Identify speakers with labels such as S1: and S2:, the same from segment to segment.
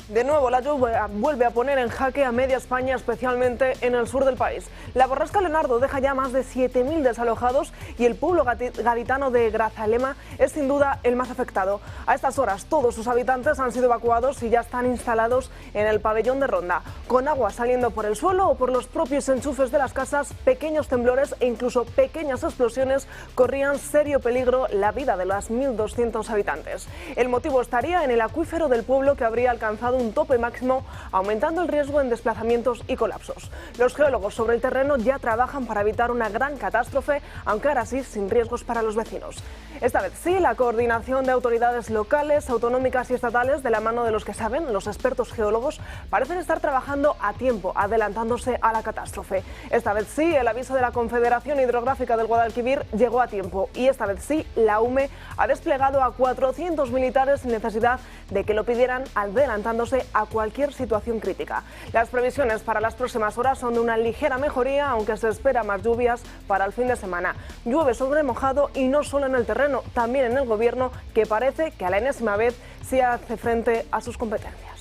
S1: De nuevo, la lluvia vuelve a poner en jaque a media España, especialmente en el sur del país. La borrasca Leonardo deja ya más de 7.000 desalojados y el pueblo gaditano de Grazalema es sin duda el más afectado. A estas horas todos sus habitantes han sido evacuados y ya están instalados en el pabellón de Ronda. Con agua saliendo por el suelo o por los propios enchufes de las casas, pequeños temblores e incluso pequeñas explosiones corrían serio peligro la vida de los 1.200 habitantes. El motivo estaría en el acuífero del pueblo, que habría alcanzado un tope máximo, aumentando el riesgo en desplazamientos y colapsos. Los geólogos sobre el terreno ya trabajan para evitar una gran catástrofe, aunque ahora sí sin riesgos para los vecinos. Esta vez sí, la coordinación de autoridades locales, autonómicas y estatales, de la mano de los que saben, los expertos geólogos, parecen estar trabajando a tiempo, adelantándose a la catástrofe. Esta vez sí, el aviso de la Confederación Hidrográfica del Guadalquivir llegó a tiempo y esta vez sí, la UME ha desplegado a 400 militares sin necesidad de que lo pidieran, adelantándose a cualquier situación crítica. Las previsiones para las próximas horas son de una ligera mejoría, aunque se espera más lluvias para el fin de semana. Llueve sobre mojado y no solo en el terreno, también en el gobierno, que parece que a la enésima vez sí hace frente a sus competencias.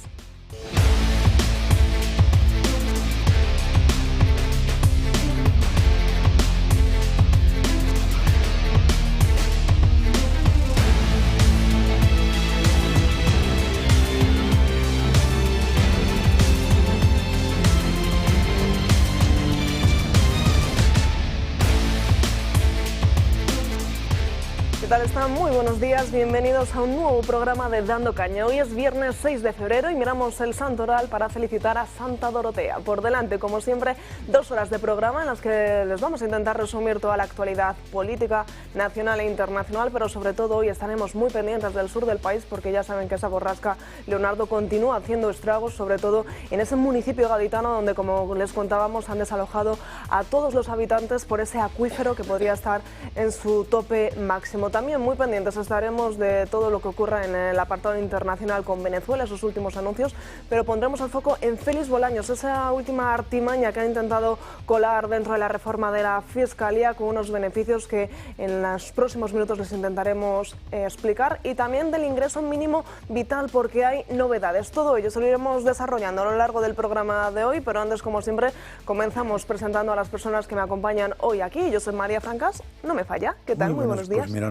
S1: ¿Qué tal están? Muy buenos días, bienvenidos a un nuevo programa de Dando Caña. Hoy es viernes 6 de febrero y miramos el santoral para felicitar a Santa Dorotea. Por delante, como siempre, 2 horas de programa en las que les vamos a intentar resumir toda la actualidad política nacional e internacional, pero sobre todo hoy estaremos muy pendientes del sur del país, porque ya saben que esa borrasca Leonardo continúa haciendo estragos, sobre todo en ese municipio gaditano donde, como les contábamos, han desalojado a todos los habitantes por ese acuífero que podría estar en su tope máximo. También muy pendientes estaremos de todo lo que ocurra en el apartado internacional con Venezuela, esos últimos anuncios, pero pondremos el foco en Félix Bolaños, esa última artimaña que ha intentado colar dentro de la reforma de la Fiscalía, con unos beneficios que en los próximos minutos les intentaremos explicar, y también del ingreso mínimo vital, porque hay novedades. Todo ello se lo iremos desarrollando a lo largo del programa de hoy, pero antes, como siempre, comenzamos presentando a las personas que me acompañan hoy aquí. Yo soy María Francas, no me falla. ¿Qué tal? Muy buenos días.
S2: Pues mira,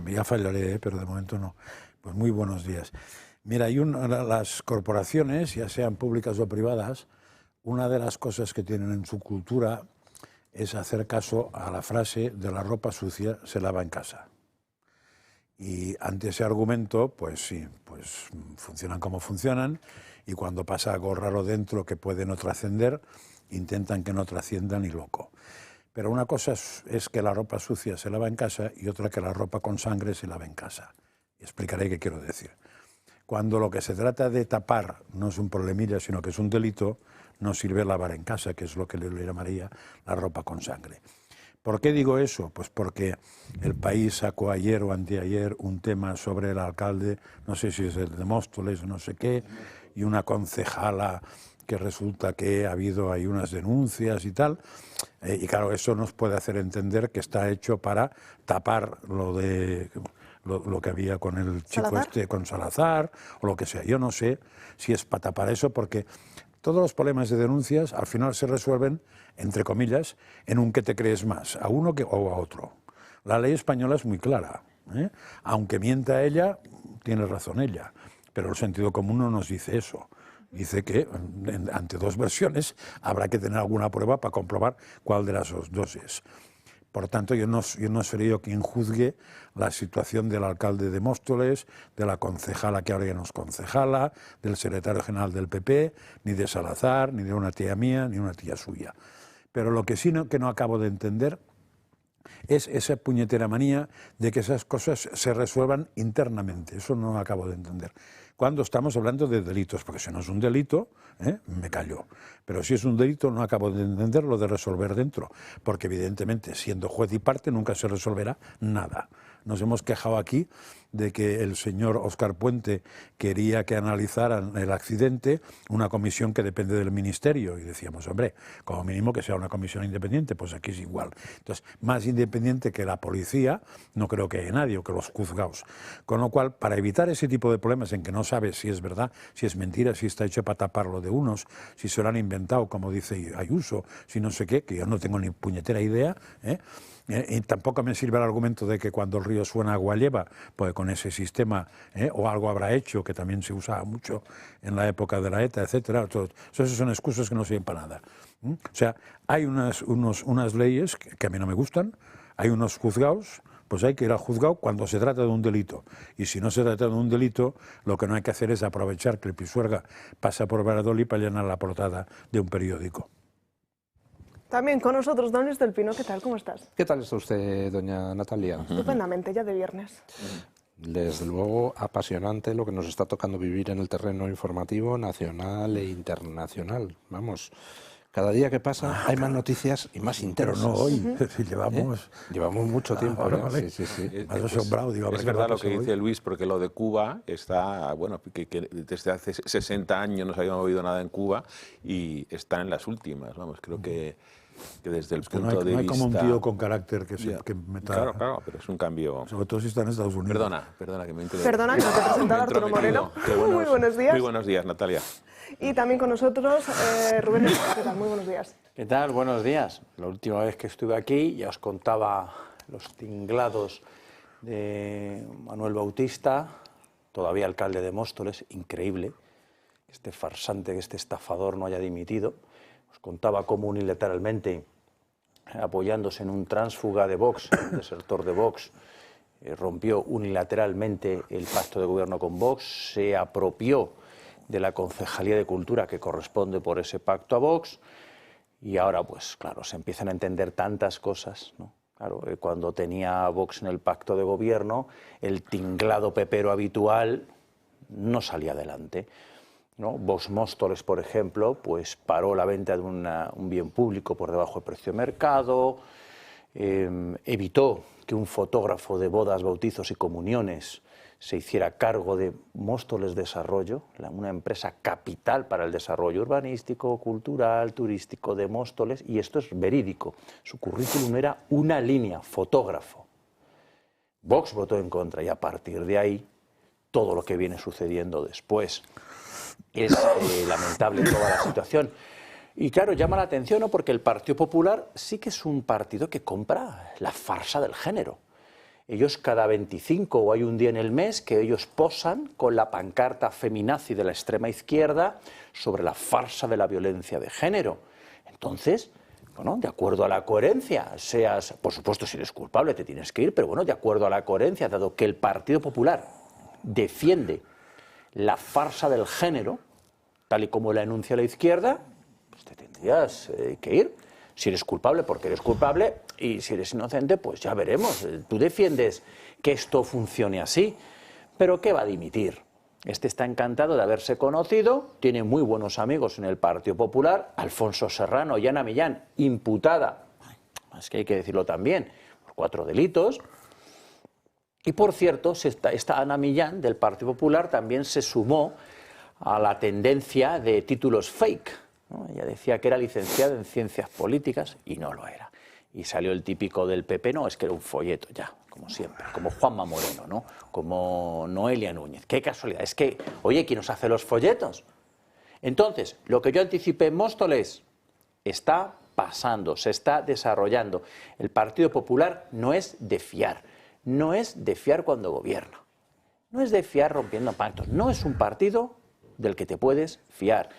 S2: ya fallaré, pero de momento no. Pues muy buenos días. Mira, las corporaciones, ya sean públicas o privadas, una de las cosas que tienen en su cultura es hacer caso a la frase de la ropa sucia se lava en casa. Y ante ese argumento, pues sí, pues funcionan como funcionan, y cuando pasa algo raro dentro que puede no trascender, intentan que no trascienda ni loco. Pero una cosa es que la ropa sucia se lava en casa y otra que la ropa con sangre se lava en casa. Y explicaré qué quiero decir. Cuando lo que se trata de tapar no es un problemilla, sino que es un delito, no sirve lavar en casa, que es lo que le llamaría la ropa con sangre. ¿Por qué digo eso? Pues porque El País sacó ayer o anteayer un tema sobre el alcalde, no sé si es el de Móstoles o no sé qué, y una concejala que resulta que ha habido ahí unas denuncias y tal, y claro, eso nos puede hacer entender que está hecho para tapar lo que había con el chico este, con Salazar, o lo que sea. Yo no sé si es para tapar eso, porque todos los problemas de denuncias al final se resuelven, entre comillas, en un que te crees más, a uno o a otro. La ley española es muy clara, ¿eh? Aunque mienta ella, tiene razón ella, pero el sentido común no nos dice eso. Dice que ante dos versiones habrá que tener alguna prueba para comprobar cuál de las dos es. Por tanto, yo no seré yo quien juzgue la situación del alcalde de Móstoles, de la concejala que ahora ya no es concejala, del secretario general del PP, ni de Salazar, ni de una tía mía, ni una tía suya. Pero lo que sí que no acabo de entender es esa puñetera manía de que esas cosas se resuelvan internamente. Eso no acabo de entender. Cuando estamos hablando de delitos, porque si no es un delito, me callo. Pero si es un delito, no acabo de entender lo de resolver dentro, porque evidentemente, siendo juez y parte, nunca se resolverá nada. nos hemos quejado aquí de que el señor Óscar Puente quería que analizaran el accidente una comisión que depende del Ministerio. Y decíamos, hombre, como mínimo que sea una comisión independiente, pues aquí es igual. Entonces, más independiente que la policía, no creo que haya nadie, o que los juzgados. Con lo cual, para evitar ese tipo de problemas en que no sabes si es verdad, si es mentira, si está hecho para taparlo de unos, si se lo han inventado, como dice Ayuso, si no sé qué, que yo no tengo ni puñetera idea, y tampoco me sirve el argumento de que cuando el río suena agua lleva, pues con ese sistema, o algo habrá hecho, que también se usaba mucho en la época de la ETA, etcétera. Esas son excusas que no sirven para nada. O sea, hay unas leyes que a mí no me gustan, hay unos juzgados, pues hay que ir al juzgado cuando se trata de un delito. Y si no se trata de un delito, lo que no hay que hacer es aprovechar que el Pisuerga pasa por Valladolid para llenar la portada de un periódico.
S1: También con nosotros, don Luis del Pino. ¿Qué tal? ¿Cómo estás?
S3: ¿Qué tal está usted, doña Natalia?
S1: Estupendamente, ya de viernes.
S3: Desde luego, apasionante lo que nos está tocando vivir en el terreno informativo nacional e internacional. Vamos, cada día que pasa hay más noticias y más intensas.
S2: Pero no hoy, llevamos...
S3: Llevamos mucho tiempo.
S2: Vale.
S3: Sí.
S2: Me has asombrado, digo,
S4: es verdad lo que dice Luis, porque lo de Cuba está, bueno, que desde hace 60 años no se había movido nada en Cuba y está en las últimas, vamos, creo que desde el punto de vista...
S2: No hay como un tío con carácter que meta...
S4: Claro, pero es un cambio...
S2: Sobre todo si está en Estados Unidos.
S4: Perdona que me he
S1: Perdona, que no te he presentado, Arturo Moreno. Muy buenos días.
S4: Muy buenos días, Natalia.
S1: Y también con nosotros, Rubén, ¿qué tal? Muy buenos días.
S5: ¿Qué tal? Buenos días. La última vez que estuve aquí ya os contaba los tinglados de Manuel Bautista, todavía alcalde de Móstoles, increíble, este farsante, este estafador no haya dimitido. Os contaba cómo unilateralmente, apoyándose en un tránsfuga de Vox, un desertor de Vox, rompió unilateralmente el pacto de gobierno con Vox, se apropió de la Concejalía de Cultura que corresponde por ese pacto a Vox, y ahora, pues claro, se empiezan a entender tantas cosas, ¿no? Claro, cuando tenía Vox en el pacto de gobierno, el tinglado pepero habitual no salía adelante, ¿no? Vox Móstoles, por ejemplo, pues paró la venta de un bien público por debajo del precio de mercado, evitó que un fotógrafo de bodas, bautizos y comuniones se hiciera cargo de Móstoles Desarrollo, una empresa capital para el desarrollo urbanístico, cultural, turístico de Móstoles, y esto es verídico. Su currículum era una línea, fotógrafo. Vox votó en contra y a partir de ahí todo lo que viene sucediendo después. Es lamentable toda la situación. Y claro, llama la atención, ¿no? Porque el Partido Popular sí que es un partido que compra la farsa del género. Ellos cada 25 o hay un día en el mes que ellos posan con la pancarta feminazi de la extrema izquierda sobre la farsa de la violencia de género. Entonces, bueno, de acuerdo a la coherencia, seas, por supuesto, si eres culpable te tienes que ir, pero bueno, de acuerdo a la coherencia, dado que el Partido Popular defiende la farsa del género, tal y como la enuncia la izquierda, pues te tendrías que ir. Si eres culpable, porque eres culpable, y si eres inocente, pues ya veremos. Tú defiendes que esto funcione así, pero ¿qué va a dimitir? Este está encantado de haberse conocido, tiene muy buenos amigos en el Partido Popular, Alfonso Serrano y Ana Millán, imputada, es que hay que decirlo también, por 4 delitos. Y por cierto, esta Ana Millán del Partido Popular también se sumó a la tendencia de títulos fake, ¿no? Ella decía que era licenciada en Ciencias Políticas y no lo era. Y salió el típico del PP, no, es que era un folleto ya, como siempre, como Juanma Moreno, ¿no? Como Noelia Núñez. Qué casualidad, es que, oye, ¿quién nos hace los folletos? Entonces, lo que yo anticipé en Móstoles está pasando, se está desarrollando. El Partido Popular no es de fiar, no es de fiar cuando gobierna, no es de fiar rompiendo pactos, no es un partido del que te puedes fiar.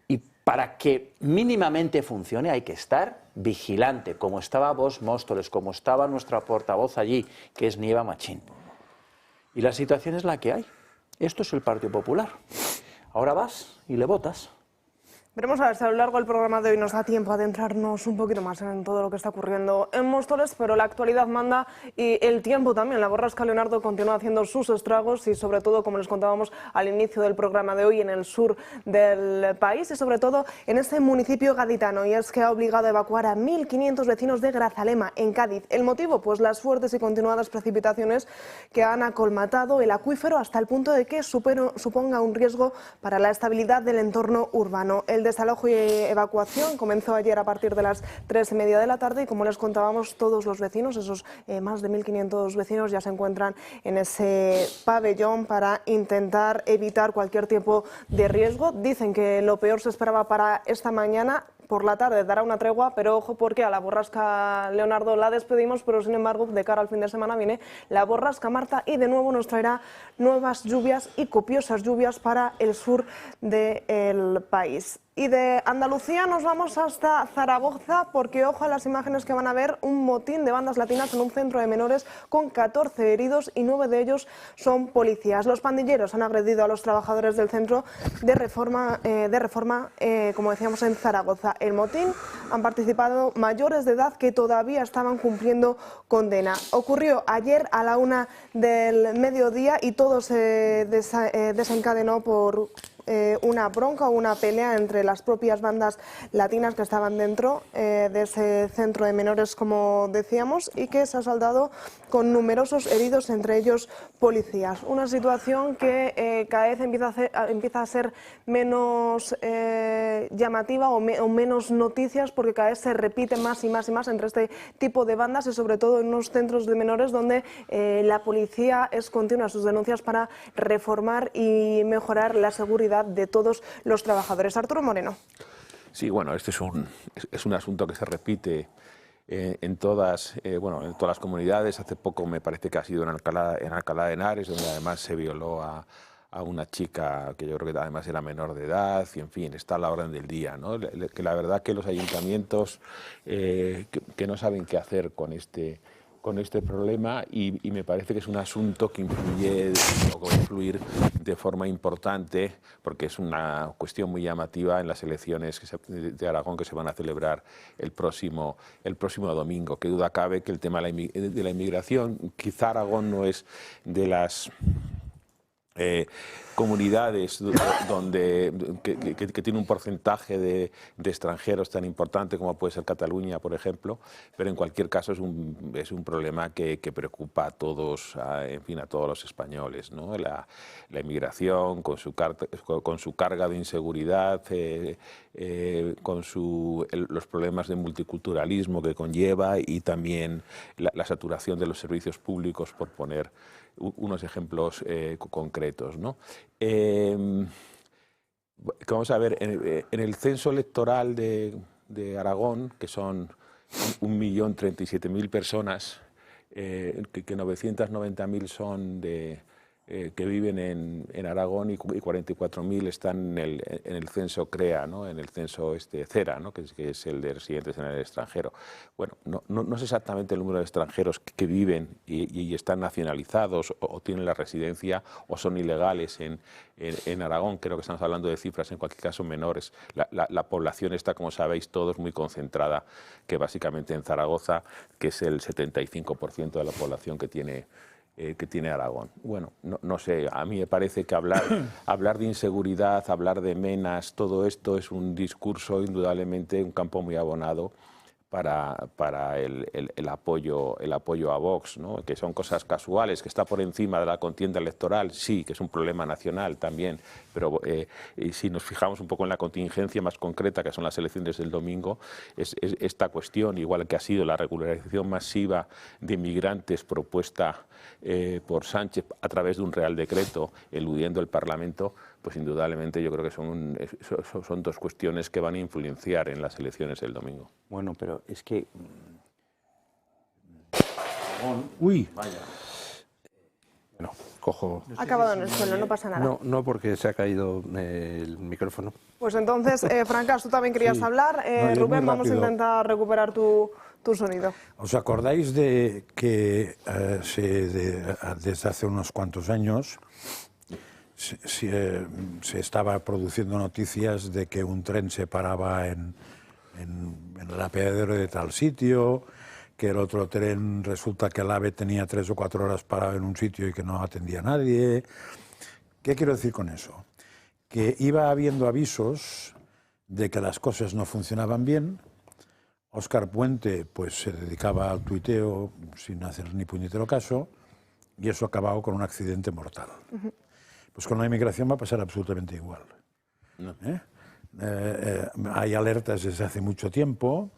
S5: Y para que mínimamente funcione hay que estar vigilante, como estaba Vox Móstoles, como estaba nuestra portavoz allí, que es Nieva Machín. Y la situación es la que hay. Esto es el Partido Popular. Ahora vas y le votas.
S1: Veremos a ver si a lo largo del programa de hoy nos da tiempo a adentrarnos un poquito más en todo lo que está ocurriendo en Móstoles, pero la actualidad manda y el tiempo también. La borrasca Leonardo continúa haciendo sus estragos y sobre todo, como les contábamos al inicio del programa de hoy, en el sur del país y sobre todo en este municipio gaditano. Y es que ha obligado a evacuar a 1.500 vecinos de Grazalema, en Cádiz. ¿El motivo? Pues las fuertes y continuadas precipitaciones que han acolmatado el acuífero hasta el punto de que suponga un riesgo para la estabilidad del entorno urbano. El desalojo y evacuación comenzó ayer a partir de las 3:30 de la tarde y, como les contábamos, todos los vecinos, esos más de 1.500 vecinos, ya se encuentran en ese pabellón para intentar evitar cualquier tipo de riesgo. Dicen que lo peor se esperaba para esta mañana. Por la tarde dará una tregua, pero ojo porque a la borrasca Leonardo la despedimos, pero sin embargo de cara al fin de semana viene la borrasca Marta y de nuevo nos traerá nuevas lluvias y copiosas lluvias para el sur del país. Y de Andalucía nos vamos hasta Zaragoza porque ojo a las imágenes que van a ver, un motín de bandas latinas en un centro de menores con 14 heridos y 9 de ellos son policías. Los pandilleros han agredido a los trabajadores del centro de reforma, como decíamos, en Zaragoza. El motín han participado mayores de edad que todavía estaban cumpliendo condena. Ocurrió ayer a la 1 del mediodía y todo se desencadenó por una bronca o una pelea entre las propias bandas latinas que estaban dentro de ese centro de menores, como decíamos, y que se ha saldado con numerosos heridos, entre ellos policías. Una situación que cada vez empieza a ser menos llamativa o menos noticias, porque cada vez se repite más y más y más entre este tipo de bandas y sobre todo en unos centros de menores donde la policía es continua en sus denuncias para reformar y mejorar la seguridad de todos los trabajadores. Arturo Moreno.
S4: Sí, bueno, este es un asunto que se repite en todas las comunidades. Hace poco me parece que ha sido en Alcalá de Henares, donde además se violó a una chica que yo creo que además era menor de edad, y en fin, está a la orden del día, ¿no? Que la verdad que los ayuntamientos que no saben qué hacer con este problema y me parece que es un asunto que va a influir de forma importante porque es una cuestión muy llamativa en las elecciones de Aragón que se van a celebrar el próximo domingo. Qué duda cabe que el tema de la inmigración, quizá Aragón no es de las comunidades que tiene un porcentaje de extranjeros tan importante como puede ser Cataluña, por ejemplo, pero en cualquier caso es un problema que preocupa a todos, en fin, a todos los españoles, ¿no? La inmigración con su carga de inseguridad, con los problemas de multiculturalismo que conlleva y también la saturación de los servicios públicos, por poner unos ejemplos concretos, ¿no? Vamos a ver, en el censo electoral de Aragón, que son 1.037.000 personas, que 990.000 son que viven en Aragón y 44.000 están en el censo CREA, ¿no? En el censo CERA, ¿no? que es el de residentes en el extranjero. Bueno, no es exactamente el número de extranjeros que viven y están nacionalizados o tienen la residencia o son ilegales en Aragón. Creo que estamos hablando de cifras en cualquier caso menores. La población está, como sabéis todos, muy concentrada, que básicamente en Zaragoza, que es el 75% de la población que tiene Aragón. Bueno, no sé, a mí me parece que hablar de inseguridad, hablar de menas, todo esto es un discurso, indudablemente, un campo muy abonado para el apoyo a Vox, ¿no? Que son cosas casuales, que está por encima de la contienda electoral, sí, que es un problema nacional también, pero si nos fijamos un poco en la contingencia más concreta, que son las elecciones del domingo, es esta cuestión, igual que ha sido la regularización masiva de inmigrantes propuesta por Sánchez a través de un Real Decreto, eludiendo el Parlamento, pues indudablemente yo creo que son dos cuestiones que van a influenciar en las elecciones del domingo.
S5: Bueno, pero es que...
S2: Uy,
S5: vaya.
S3: Bueno, cojo...
S1: Ha acabado en el suelo, no pasa nada.
S3: No, porque se ha caído el micrófono.
S1: Pues entonces, Francas, tú también querías hablar.
S2: No, yo
S1: Rubén,
S2: muy
S1: vamos a
S2: rápido.
S1: intentar recuperar tu sonido.
S2: ¿os acordáis de que desde hace unos cuantos años se estaba produciendo noticias de que un tren se paraba en el apeadero de tal sitio, que el otro tren resulta que el AVE tenía 3 o 4 horas parado en un sitio y que no atendía a nadie. ¿Qué quiero decir con eso? Que iba habiendo avisos de que las cosas no funcionaban bien. Óscar Puente pues se dedicaba al tuiteo sin hacer ni puñetero caso, y eso ha acabado con un accidente mortal. Pues con la inmigración va a pasar absolutamente igual. Hay alertas desde hace mucho tiempo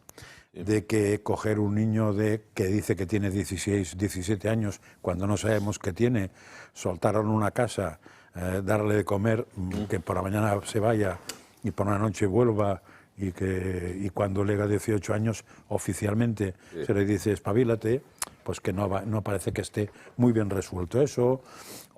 S2: de que coger un niño que dice que tiene 16, 17 años, cuando no sabemos qué tiene, soltarlo en una casa, darle de comer, que por la mañana se vaya y por la noche vuelva, y cuando le haga 18 años oficialmente se le dice espabilate, pues que no parece que esté muy bien resuelto eso.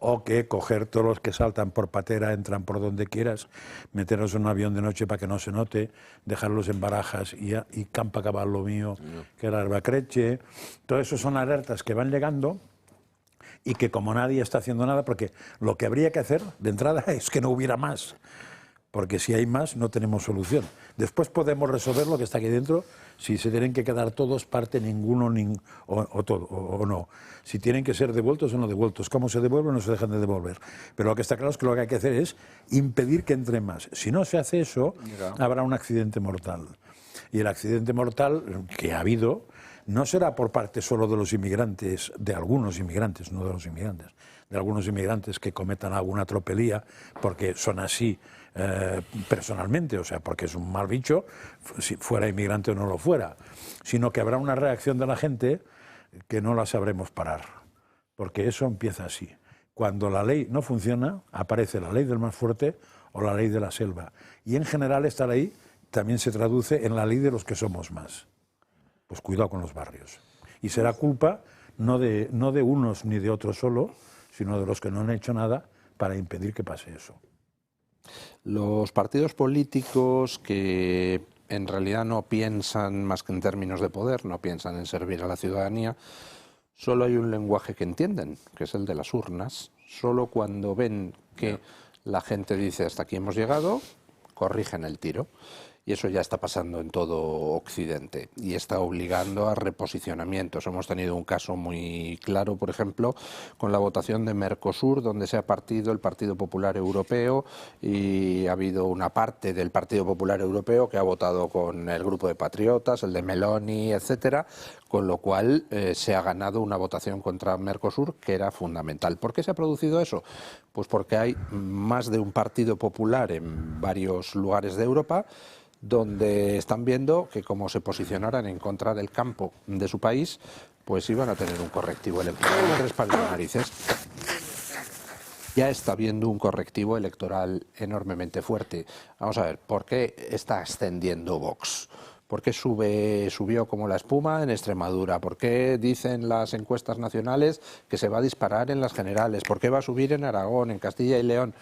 S2: O que coger todos los que saltan por patera, entran por donde quieras, meterlos en un avión de noche para que no se note, dejarlos en Barajas y campa caballo mío, que era Arbacreche. Todo eso son alertas que van llegando y que como nadie está haciendo nada, porque lo que habría que hacer de entrada es que no hubiera más, porque si hay más no tenemos solución. Después podemos resolver lo que está aquí dentro, si se tienen que quedar todos, parte ninguno o todo, o no. Si tienen que ser devueltos o no devueltos, cómo se devuelven o no se dejan de devolver. Pero lo que está claro es que lo que hay que hacer es impedir que entre más. Si no se hace eso, habrá un accidente mortal. Y el accidente mortal que ha habido no será por parte solo de los inmigrantes, de algunos inmigrantes, no de los inmigrantes, de algunos inmigrantes que cometan alguna tropelía, porque son así personalmente, o sea, porque es un mal bicho, si fuera inmigrante o no lo fuera, sino que habrá una reacción de la gente que no la sabremos parar, porque eso empieza así. Cuando la ley no funciona, aparece la ley del más fuerte o la ley de la selva, y en general esta ley también se traduce en la ley de los que somos más. Pues cuidado con los barrios. Y será culpa no de unos ni de otros solo, sino de los que no han hecho nada para impedir que pase eso.
S3: Los partidos políticos que en realidad no piensan más que en términos de poder, no piensan en servir a la ciudadanía, solo hay un lenguaje que entienden, que es el de las urnas. Solo cuando ven que la gente dice hasta aquí hemos llegado, corrigen el tiro. Y eso ya está pasando en todo Occidente y está obligando a reposicionamientos. Hemos tenido un caso muy claro, por ejemplo, con la votación de Mercosur, donde se ha partido el Partido Popular Europeo y ha habido una parte del Partido Popular Europeo que ha votado con el grupo de patriotas, el de Meloni, etcétera, con lo cual se ha ganado una votación contra Mercosur que era fundamental. ¿Por qué se ha producido eso? Pues porque hay más de un Partido Popular en varios lugares de Europa donde están viendo que como se posicionaran en contra del campo de su país, pues iban a tener un correctivo electoral. Narices. Ya está habiendo un correctivo electoral enormemente fuerte. Vamos a ver, ¿por qué está ascendiendo Vox? ¿Por qué subió como la espuma en Extremadura? ¿Por qué dicen las encuestas nacionales que se va a disparar en las generales? ¿Por qué va a subir en Aragón, en Castilla y León?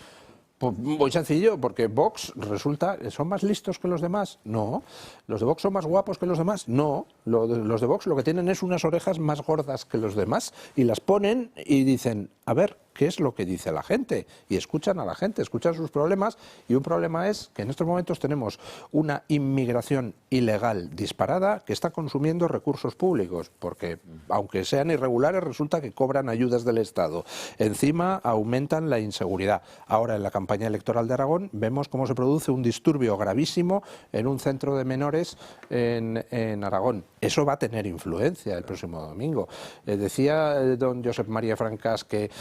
S3: Pues muy sencillo, porque Vox resulta, ¿son más listos que los demás? No. ¿Los de Vox son más guapos que los demás? No. Los de Vox lo que tienen es unas orejas más gordas que los demás y las ponen y dicen, a ver, ¿qué es lo que dice la gente? Y escuchan a la gente, escuchan sus problemas, y un problema es que en estos momentos tenemos una inmigración ilegal disparada que está consumiendo recursos públicos, porque aunque sean irregulares resulta que cobran ayudas del Estado. Encima aumentan la inseguridad. Ahora en la campaña electoral de Aragón vemos cómo se produce un disturbio gravísimo en un centro de menores en Aragón. Eso va a tener influencia el próximo domingo. Decía don Josep María Francas que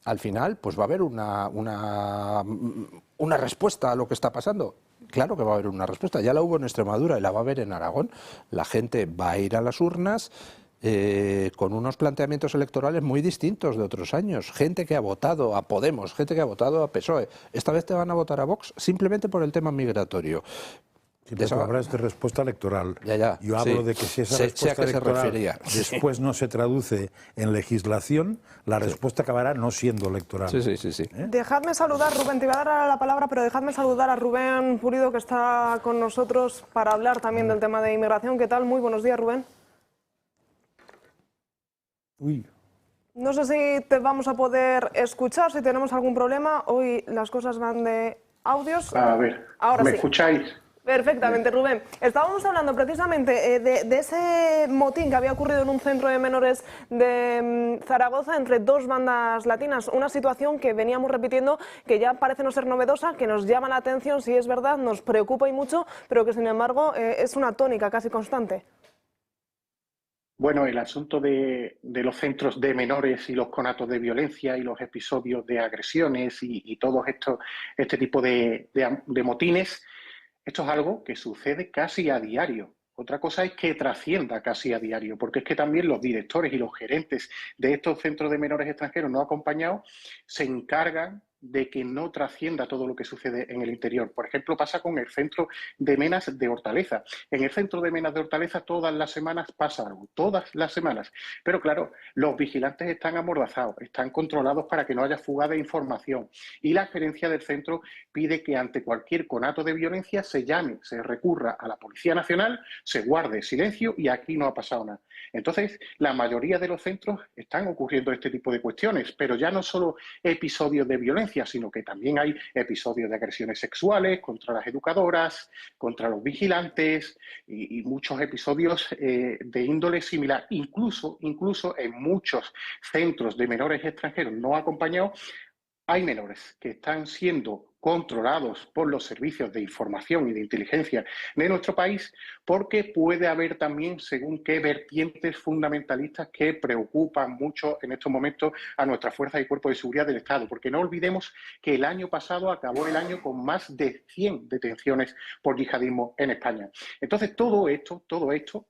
S3: al final pues va a haber una respuesta a lo que está pasando. Claro que va a haber una respuesta. Ya la hubo en Extremadura y la va a haber en Aragón. La gente va a ir a las urnas con unos planteamientos electorales muy distintos de otros años. Gente que ha votado a Podemos, gente que ha votado a PSOE. Esta vez te van a votar a Vox simplemente por el tema migratorio.
S2: Sí, pero hablas de respuesta electoral.
S3: Ya.
S2: Yo hablo de que si esa respuesta electoral después no se traduce en legislación, la respuesta acabará no siendo electoral.
S3: Sí.
S1: Dejadme saludar, Rubén, te iba a dar la palabra, pero dejadme saludar a Rubén Pulido, que está con nosotros para hablar también del tema de inmigración. ¿Qué tal? Muy buenos días, Rubén.
S2: Uy.
S1: No sé si te vamos a poder escuchar, si tenemos algún problema. Hoy las cosas van de audios.
S6: A ver,
S1: Ahora
S6: ¿me
S1: sí.
S6: escucháis?
S1: Perfectamente, Rubén. Estábamos hablando precisamente de ese motín que había ocurrido en un centro de menores de Zaragoza entre dos bandas latinas. Una situación que veníamos repitiendo, que ya parece no ser novedosa, que nos llama la atención, si es verdad, nos preocupa y mucho, pero que sin embargo es una tónica casi constante.
S6: Bueno, el asunto de los centros de menores y los conatos de violencia y los episodios de agresiones y todo este tipo de motines, esto es algo que sucede casi a diario. Otra cosa es que trascienda casi a diario, porque es que también los directores y los gerentes de estos centros de menores extranjeros no acompañados se encargan de que no trascienda todo lo que sucede en el interior. Por ejemplo, pasa con el centro de Menas de Hortaleza. En el centro de Menas de Hortaleza todas las semanas pasa algo, todas las semanas. Pero claro, los vigilantes están amordazados, están controlados para que no haya fuga de información. Y la gerencia del centro pide que ante cualquier conato de violencia se llame, se recurra a la Policía Nacional, se guarde silencio y aquí no ha pasado nada. Entonces, la mayoría de los centros están ocurriendo este tipo de cuestiones, pero ya no solo episodios de violencia, sino que también hay episodios de agresiones sexuales contra las educadoras, contra los vigilantes y muchos episodios de índole similar. Incluso en muchos centros de menores extranjeros no acompañados hay menores que están siendo controlados por los servicios de información y de inteligencia de nuestro país, porque puede haber también según qué vertientes fundamentalistas que preocupan mucho en estos momentos a nuestras fuerzas y cuerpos de seguridad del Estado, porque no olvidemos que el año pasado acabó el año con más de 100 detenciones por yihadismo en España. Entonces, todo esto,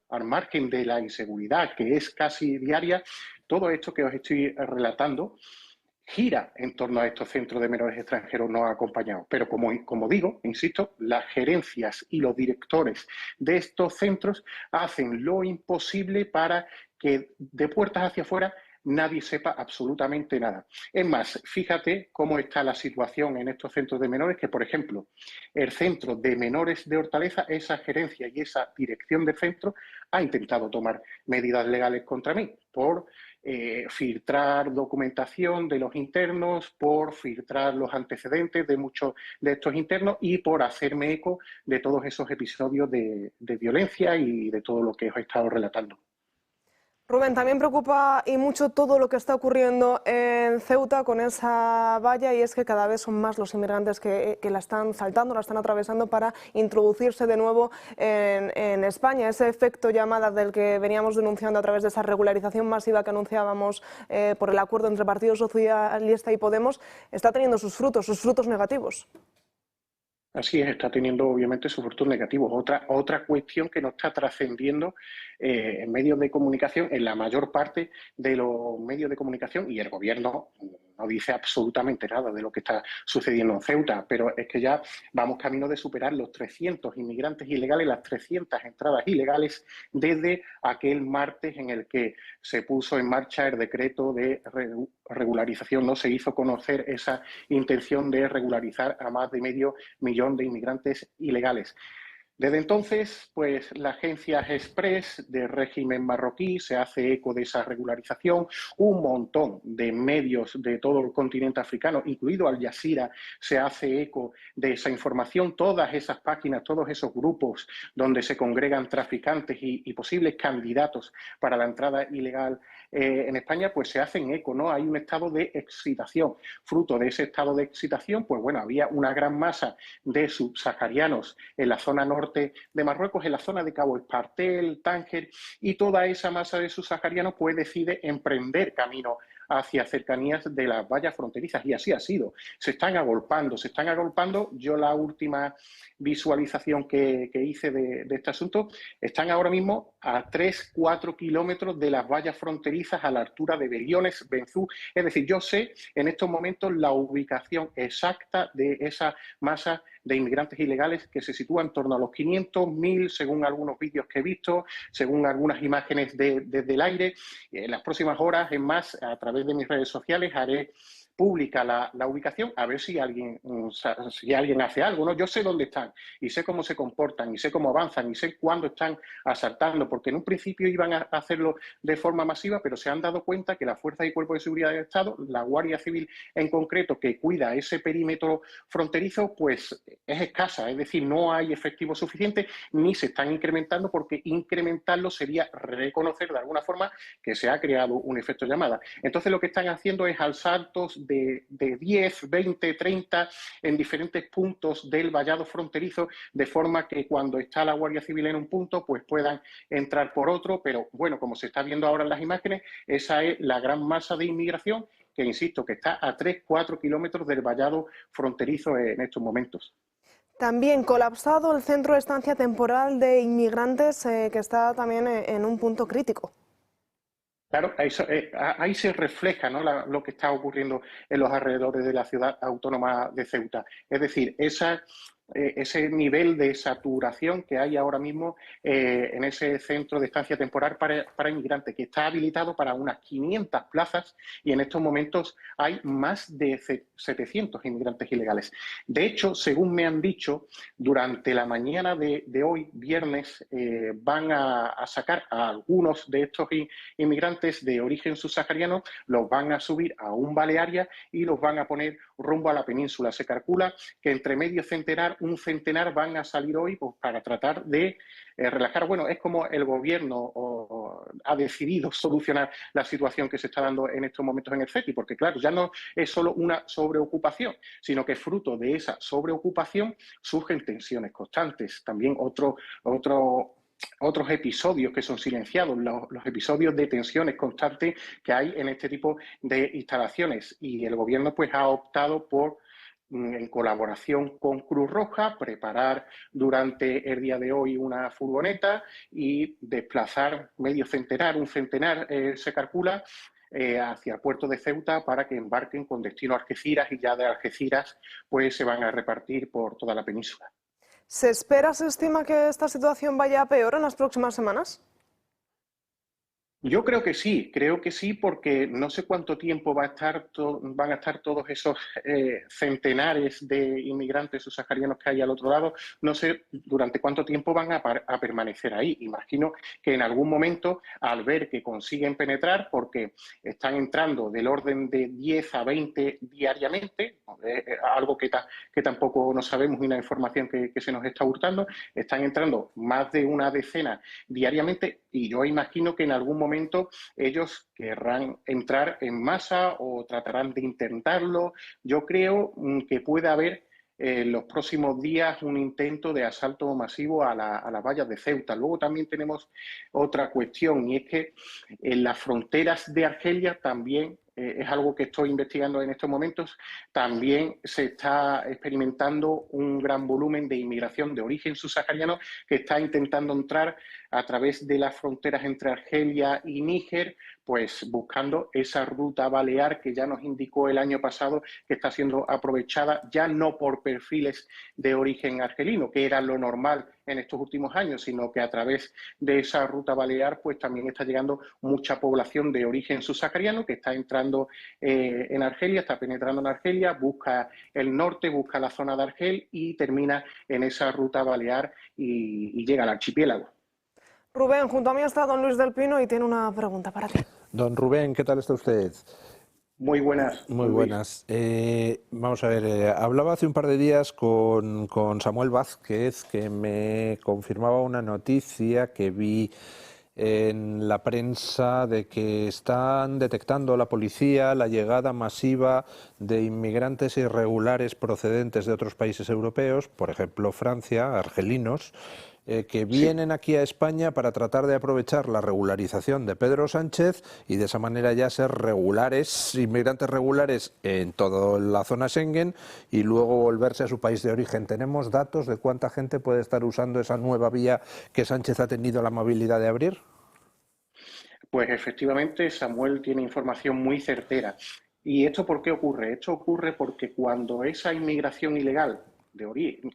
S6: al margen de la inseguridad que es casi diaria, todo esto que os estoy relatando, gira en torno a estos centros de menores extranjeros no acompañados. Pero como digo, insisto, las gerencias y los directores de estos centros hacen lo imposible para que de puertas hacia afuera nadie sepa absolutamente nada. Es más, fíjate cómo está la situación en estos centros de menores, que por ejemplo, el centro de menores de Hortaleza, esa gerencia y esa dirección de centro ha intentado tomar medidas legales contra mí por filtrar documentación de los internos, por filtrar los antecedentes de muchos de estos internos y por hacerme eco de todos esos episodios de violencia y de todo lo que os he estado relatando.
S1: Rubén, también preocupa y mucho todo lo que está ocurriendo en Ceuta con esa valla, y es que cada vez son más los inmigrantes que la están saltando, la están atravesando para introducirse de nuevo en España. Ese efecto llamada del que veníamos denunciando a través de esa regularización masiva que anunciábamos por el acuerdo entre Partido Socialista y Podemos está teniendo sus frutos negativos.
S6: Así es, está teniendo obviamente sus frutos negativos. Otra cuestión que no está trascendiendo en medios de comunicación, en la mayor parte de los medios de comunicación, y el gobierno no dice absolutamente nada de lo que está sucediendo en Ceuta, pero es que ya vamos camino de superar los 300 inmigrantes ilegales, las 300 entradas ilegales desde aquel martes en el que se puso en marcha el decreto de regularización. No se hizo conocer esa intención de regularizar a más de medio millón de inmigrantes ilegales. Desde entonces, pues la agencia Express del régimen marroquí se hace eco de esa regularización. Un montón de medios de todo el continente africano, incluido Al Jazeera, se hace eco de esa información. Todas esas páginas, todos esos grupos donde se congregan traficantes y posibles candidatos para la entrada ilegal en España, pues se hacen eco, ¿no? Hay un estado de excitación. Fruto de ese estado de excitación, pues bueno, había una gran masa de subsaharianos en la zona norte de Marruecos, en la zona de Cabo Espartel, Tánger, y toda esa masa de subsaharianos pues decide emprender camino hacia cercanías de las vallas fronterizas, y así ha sido. Se están agolpando. Yo la última visualización que hice de este asunto, están ahora mismo a 3-4 kilómetros de las vallas fronterizas a la altura de Beliones, Benzú. Es decir, yo sé en estos momentos la ubicación exacta de esa masa de inmigrantes ilegales que se sitúa en torno a los 500, 1000, según algunos vídeos que he visto, según algunas imágenes desde el aire. En las próximas horas, es más, a través de mis redes sociales haré pública la ubicación, a ver si alguien hace algo, ¿no? Yo sé dónde están y sé cómo se comportan y sé cómo avanzan y sé cuándo están asaltando, porque en un principio iban a hacerlo de forma masiva, pero se han dado cuenta que las fuerzas y cuerpos de seguridad del Estado, la Guardia Civil en concreto, que cuida ese perímetro fronterizo, pues es escasa, es decir, no hay efectivo suficiente ni se están incrementando, porque incrementarlo sería reconocer de alguna forma que se ha creado un efecto llamada. Entonces lo que están haciendo es asaltos de 10, 20, 30 en diferentes puntos del vallado fronterizo, de forma que cuando está la Guardia Civil en un punto, pues puedan entrar por otro, pero bueno, como se está viendo ahora en las imágenes, esa es la gran masa de inmigración que, insisto, que está a 3-4 kilómetros del vallado fronterizo en estos momentos.
S1: También colapsado el centro de estancia temporal de inmigrantes, que está también en un punto crítico.
S6: Claro, ahí se refleja, ¿no?, lo que está ocurriendo en los alrededores de la ciudad autónoma de Ceuta. Es decir, ese nivel de saturación que hay ahora mismo en ese centro de estancia temporal para inmigrantes, que está habilitado para unas 500 plazas, y en estos momentos hay más de 700 inmigrantes ilegales. De hecho, según me han dicho, durante la mañana de hoy, viernes, van a sacar a algunos de estos inmigrantes de origen subsahariano, los van a subir a un Balearia y los van a poner rumbo a la península. Se calcula que entre un centenar van a salir hoy, pues, para tratar de relajar. Bueno, es como el gobierno ha decidido solucionar la situación que se está dando en estos momentos en el CETI, porque claro, ya no es solo una sobreocupación, sino que fruto de esa sobreocupación surgen tensiones constantes. También otros episodios que son silenciados, los episodios de tensiones constantes que hay en este tipo de instalaciones, y el gobierno pues ha optado por, en colaboración con Cruz Roja, preparar durante el día de hoy una furgoneta y desplazar un centenar se calcula, hacia el puerto de Ceuta, para que embarquen con destino a Algeciras, y ya de Algeciras pues se van a repartir por toda la península.
S1: ¿Se estima que esta situación vaya a peor en las próximas semanas?
S6: Yo creo que sí, porque no sé cuánto tiempo van a estar todos esos centenares de inmigrantes subsaharianos que hay al otro lado. No sé durante cuánto tiempo van a permanecer ahí. Imagino que en algún momento, al ver que consiguen penetrar, porque están entrando del orden de 10 a 20 diariamente, algo que tampoco no sabemos, y una información que se nos está hurtando, están entrando más de una decena diariamente, y yo imagino que en algún momento ellos querrán entrar en masa o tratarán de intentarlo. Yo creo que puede haber en los próximos días un intento de asalto masivo a las vallas de Ceuta. Luego también tenemos otra cuestión, y es que en las fronteras de Argelia también, es algo que estoy investigando en estos momentos, también se está experimentando un gran volumen de inmigración de origen subsahariano que está intentando entrar a través de las fronteras entre Argelia y Níger, pues buscando esa ruta balear que ya nos indicó el año pasado que está siendo aprovechada, ya no por perfiles de origen argelino, que era lo normal en estos últimos años, sino que a través de esa ruta balear pues también está llegando mucha población de origen subsahariano que está entrando en Argelia, está penetrando en Argelia, busca el norte, busca la zona de Argel y termina en esa ruta balear y llega al archipiélago.
S1: Rubén, junto a mí está don Luis del Pino y tiene una pregunta para ti.
S3: Don Rubén, ¿qué tal está usted?
S6: Muy buenas.
S3: Muy buenas. Vamos a ver, hablaba hace un par de días con Samuel Vázquez, que me confirmaba una noticia que vi en la prensa de que están detectando la policía la llegada masiva de inmigrantes irregulares procedentes de otros países europeos, por ejemplo Francia, argelinos, que vienen aquí a España para tratar de aprovechar la regularización de Pedro Sánchez y de esa manera ya ser regulares, inmigrantes regulares en toda la zona Schengen, y luego volverse a su país de origen. ¿Tenemos datos de cuánta gente puede estar usando esa nueva vía que Sánchez ha tenido la amabilidad de abrir?
S6: Pues efectivamente Samuel tiene información muy certera. ¿Y esto por qué ocurre? Esto ocurre porque cuando esa inmigración ilegal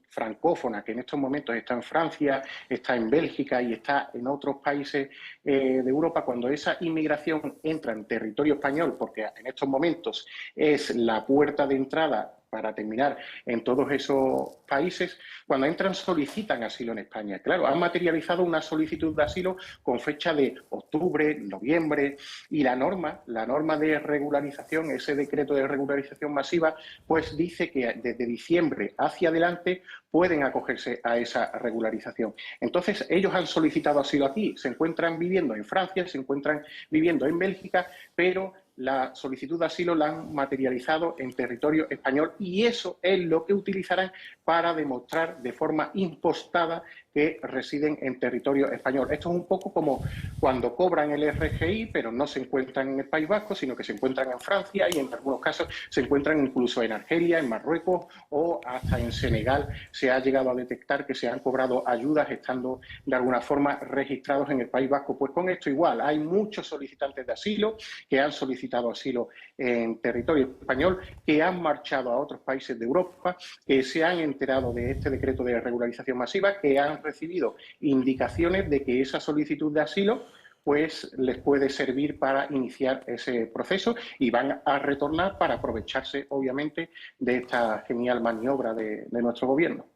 S6: francófona, que en estos momentos está en Francia, está en Bélgica y está en otros países de Europa, cuando esa inmigración entra en territorio español, porque en estos momentos es la puerta de entrada para terminar en todos esos países, cuando entran solicitan asilo en España. Claro, han materializado una solicitud de asilo con fecha de octubre, noviembre, y la norma de regularización, ese decreto de regularización masiva, pues dice que desde diciembre hacia adelante pueden acogerse a esa regularización. Entonces, ellos han solicitado asilo aquí, se encuentran viviendo en Francia, se encuentran viviendo en Bélgica, pero la solicitud de asilo la han materializado en territorio español y eso es lo que utilizarán para demostrar de forma impostada que residen en territorio español. Esto es un poco como cuando cobran el RGI, pero no se encuentran en el País Vasco, sino que se encuentran en Francia y en algunos casos se encuentran incluso en Argelia, en Marruecos o hasta en Senegal. Se ha llegado a detectar que se han cobrado ayudas estando de alguna forma registrados en el País Vasco. Pues con esto igual, hay muchos solicitantes de asilo que han solicitado asilo en territorio español, que han marchado a otros países de Europa, que se han enterado de este decreto de regularización masiva, que han recibido indicaciones de que esa solicitud de asilo pues les puede servir para iniciar ese proceso y van a retornar para aprovecharse, obviamente, de esta genial maniobra de nuestro gobierno.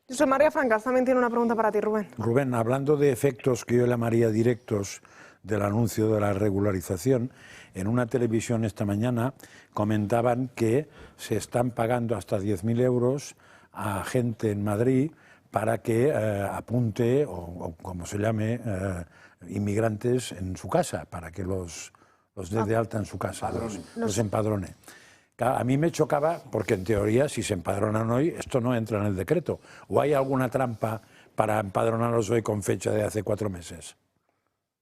S1: Josep María Francas también tiene una pregunta para ti, Rubén.
S2: Rubén, hablando de efectos que yo llamaría directos del anuncio de la regularización, en una televisión esta mañana comentaban que se están pagando hasta 10.000 euros a gente en Madrid para que apunte, o como se llame, inmigrantes en su casa, para que los dé de alta en su casa, los empadrone. A mí me chocaba porque, en teoría, si se empadronan hoy, esto no entra en el decreto. ¿O hay alguna trampa para empadronarlos hoy con fecha de hace 4 meses?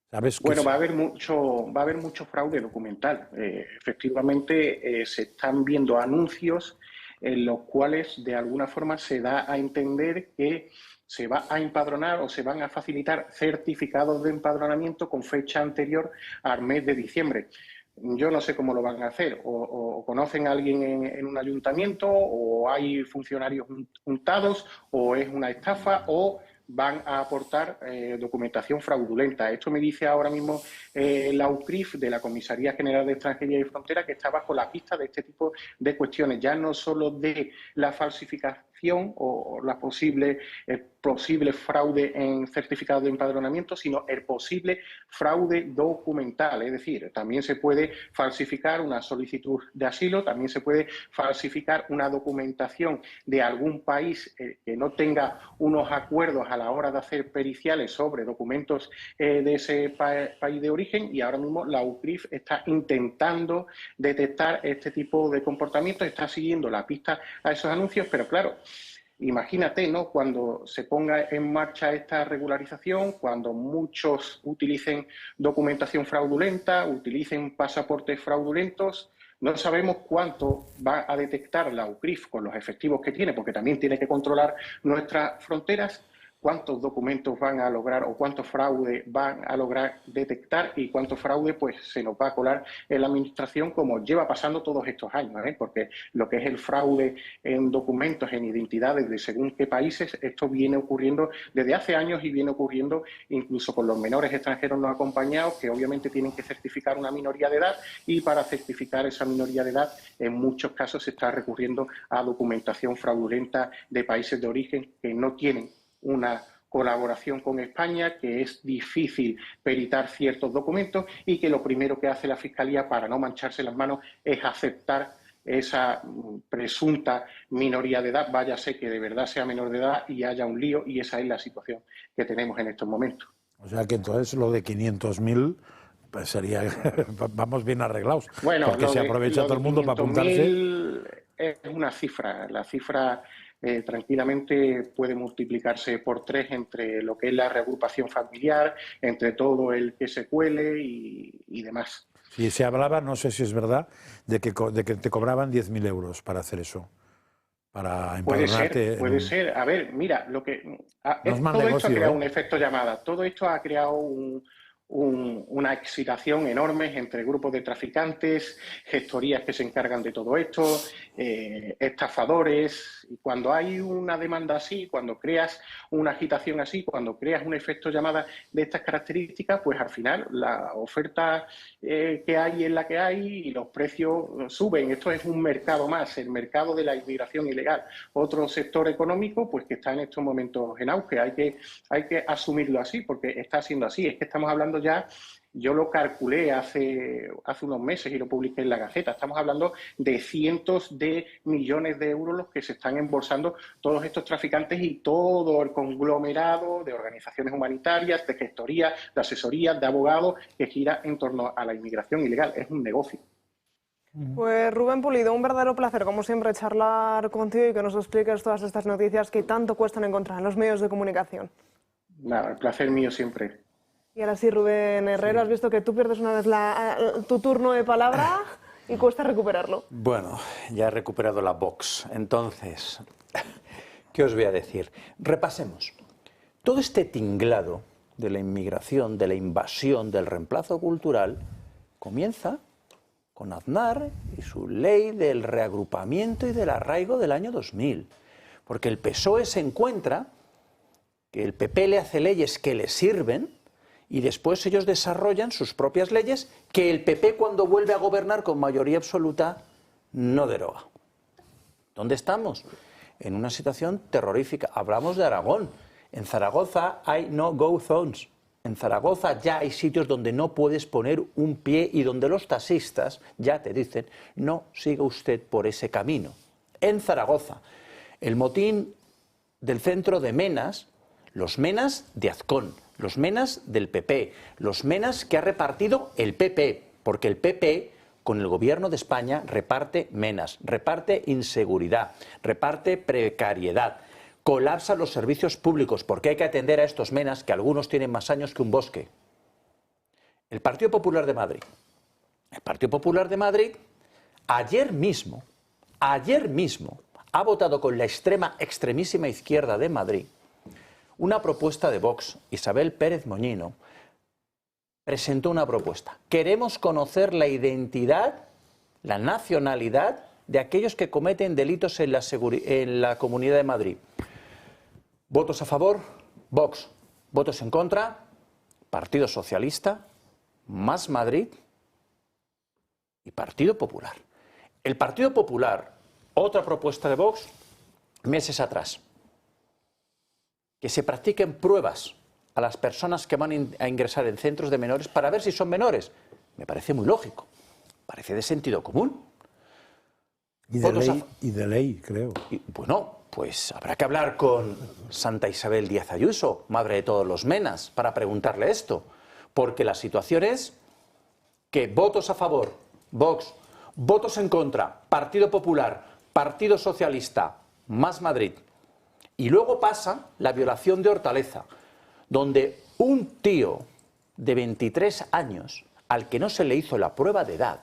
S2: ¿Sabes?
S6: Bueno, va a haber mucho fraude documental. Efectivamente, se están viendo anuncios en los cuales, de alguna forma, se da a entender que se va a empadronar o se van a facilitar certificados de empadronamiento con fecha anterior al mes de diciembre. Yo no sé cómo lo van a hacer, o conocen a alguien en un ayuntamiento, o hay funcionarios untados, o es una estafa, o van a aportar documentación fraudulenta. Esto me dice ahora mismo la UCRIF de la Comisaría General de Extranjería y Frontera, que está bajo la pista de este tipo de cuestiones, ya no solo de la falsificación o la posible fraude en certificado de empadronamiento, sino el posible fraude documental. Es decir, también se puede falsificar una solicitud de asilo, también se puede falsificar una documentación de algún país que no tenga unos acuerdos a la hora de hacer periciales sobre documentos de ese país de origen, y ahora mismo la UCRIF está intentando detectar este tipo de comportamientos, está siguiendo la pista a esos anuncios, pero claro, imagínate, ¿no?, cuando se ponga en marcha esta regularización, cuando muchos utilicen documentación fraudulenta, utilicen pasaportes fraudulentos, no sabemos cuánto va a detectar la UCRIF con los efectivos que tiene, porque también tiene que controlar nuestras fronteras, cuántos documentos van a lograr o cuánto fraude van a lograr detectar y cuánto fraude pues se nos va a colar en la administración, como lleva pasando todos estos años, porque lo que es el fraude en documentos, en identidades de según qué países, esto viene ocurriendo desde hace años y viene ocurriendo incluso con los menores extranjeros no acompañados, que obviamente tienen que certificar una minoría de edad, y para certificar esa minoría de edad en muchos casos se está recurriendo a documentación fraudulenta de países de origen que no tienen una colaboración con España, que es difícil peritar ciertos documentos y que lo primero que hace la Fiscalía para no mancharse las manos es aceptar esa presunta minoría de edad, váyase que de verdad sea menor de edad y haya un lío, y esa es la situación que tenemos en estos momentos.
S2: O sea que entonces lo de 500.000 pues sería, vamos bien arreglados,
S6: bueno,
S2: porque se aprovecha todo el mundo para apuntarse.
S6: Es una cifra, la cifra tranquilamente puede multiplicarse por 3 entre lo que es la reagrupación familiar, entre todo el que se cuele y demás.
S2: Sí, se hablaba, no sé si es verdad, de que te cobraban 10.000 euros para hacer eso, para empadronarte.
S6: Puede ser. A ver, mira, todo esto ha creado un efecto llamada, todo esto ha creado una excitación enorme entre grupos de traficantes, gestorías que se encargan de todo esto, estafadores, Y cuando hay una demanda así, cuando creas una agitación así, cuando creas un efecto llamada de estas características, pues al final la oferta que hay es la que hay y los precios suben. Esto es un mercado más, el mercado de la inmigración ilegal. Otro sector económico pues que está en estos momentos en auge. Hay que asumirlo así porque está siendo así. Es que estamos hablando ya... Yo lo calculé hace unos meses y lo publiqué en la Gaceta. Estamos hablando de cientos de millones de euros los que se están embolsando todos estos traficantes y todo el conglomerado de organizaciones humanitarias, de gestorías, de asesorías, de abogados que gira en torno a la inmigración ilegal. Es un negocio.
S1: Pues Rubén Pulido, un verdadero placer, como siempre, charlar contigo y que nos expliques todas estas noticias que tanto cuestan encontrar en los medios de comunicación.
S6: Nada, el placer mío siempre.
S1: Y ahora sí, Rubén Herrero, has visto que tú pierdes una vez tu turno de palabra y cuesta recuperarlo.
S5: Bueno, ya he recuperado la Vox. Entonces, ¿qué os voy a decir? Repasemos. Todo este tinglado de la inmigración, de la invasión, del reemplazo cultural, comienza con Aznar y su ley del reagrupamiento y del arraigo del año 2000. Porque el PSOE se encuentra que el PP le hace leyes que le sirven y después ellos desarrollan sus propias leyes que el PP cuando vuelve a gobernar con mayoría absoluta no deroga. ¿Dónde estamos? En una situación terrorífica. Hablamos de Aragón. En Zaragoza hay no-go zones. En Zaragoza ya hay sitios donde no puedes poner un pie y donde los taxistas ya te dicen no siga usted por ese camino. En Zaragoza, el motín del centro de Menas, los Menas de Azcón, los Menas del PP, los Menas que ha repartido el PP, porque el PP con el gobierno de España reparte Menas, reparte inseguridad, reparte precariedad, colapsa los servicios públicos porque hay que atender a estos Menas que algunos tienen más años que un bosque. El Partido Popular de Madrid. El Partido Popular de Madrid ayer mismo ha votado con la extremísima izquierda de Madrid una propuesta de Vox. Isabel Pérez Moñino presentó una propuesta. Queremos conocer la identidad, la nacionalidad de aquellos que cometen delitos en la Comunidad de Madrid. Votos a favor, Vox. Votos en contra, Partido Socialista, Más Madrid y Partido Popular. El Partido Popular, otra propuesta de Vox, meses atrás. Que se practiquen pruebas a las personas que van a ingresar en centros de menores para ver si son menores. Me parece muy lógico, parece de sentido común.
S2: Y de ley, creo.
S5: Y, bueno, pues habrá que hablar con Santa Isabel Díaz Ayuso, madre de todos los Menas, para preguntarle esto. Porque la situación es que votos a favor, Vox, votos en contra, Partido Popular, Partido Socialista, Más Madrid. Y luego pasa la violación de Hortaleza, donde un tío de 23 años, al que no se le hizo la prueba de edad,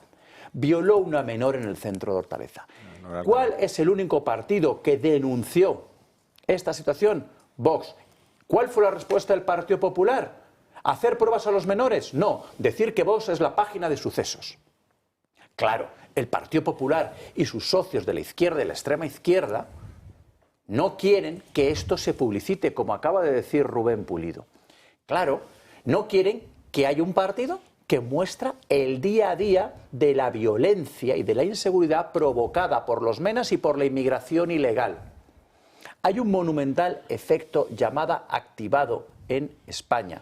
S5: violó a una menor en el centro de Hortaleza. ¿Cuál es el único partido que denunció esta situación? Vox. ¿Cuál fue la respuesta del Partido Popular? ¿Hacer pruebas a los menores? No, decir que Vox es la página de sucesos. Claro, el Partido Popular y sus socios de la izquierda y la extrema izquierda no quieren que esto se publicite, como acaba de decir Rubén Pulido. Claro, no quieren que haya un partido que muestra el día a día de la violencia y de la inseguridad provocada por los Menas y por la inmigración ilegal. Hay un monumental efecto llamada activado en España.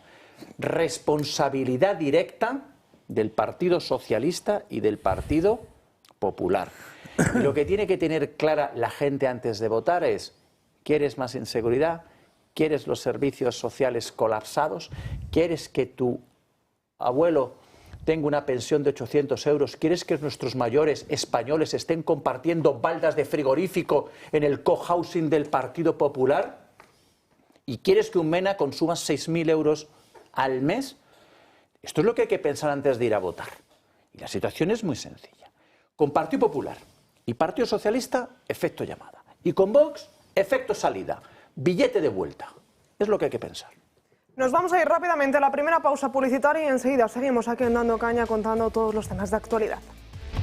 S5: Responsabilidad directa del Partido Socialista y del Partido Popular. Y lo que tiene que tener clara la gente antes de votar es: ¿quieres más inseguridad? ¿Quieres los servicios sociales colapsados? ¿Quieres que tu abuelo tenga una pensión de 800 euros? ¿Quieres que nuestros mayores españoles estén compartiendo baldas de frigorífico en el cohousing del Partido Popular? ¿Y quieres que un Mena consuma 6.000 euros al mes? Esto es lo que hay que pensar antes de ir a votar. Y la situación es muy sencilla. Con Partido Popular y Partido Socialista, efecto llamada. Y con Vox, efecto salida. Billete de vuelta. Es lo que hay que pensar.
S1: Nos vamos a ir rápidamente a la primera pausa publicitaria y enseguida seguimos aquí en Dando Caña contando todos los temas de actualidad.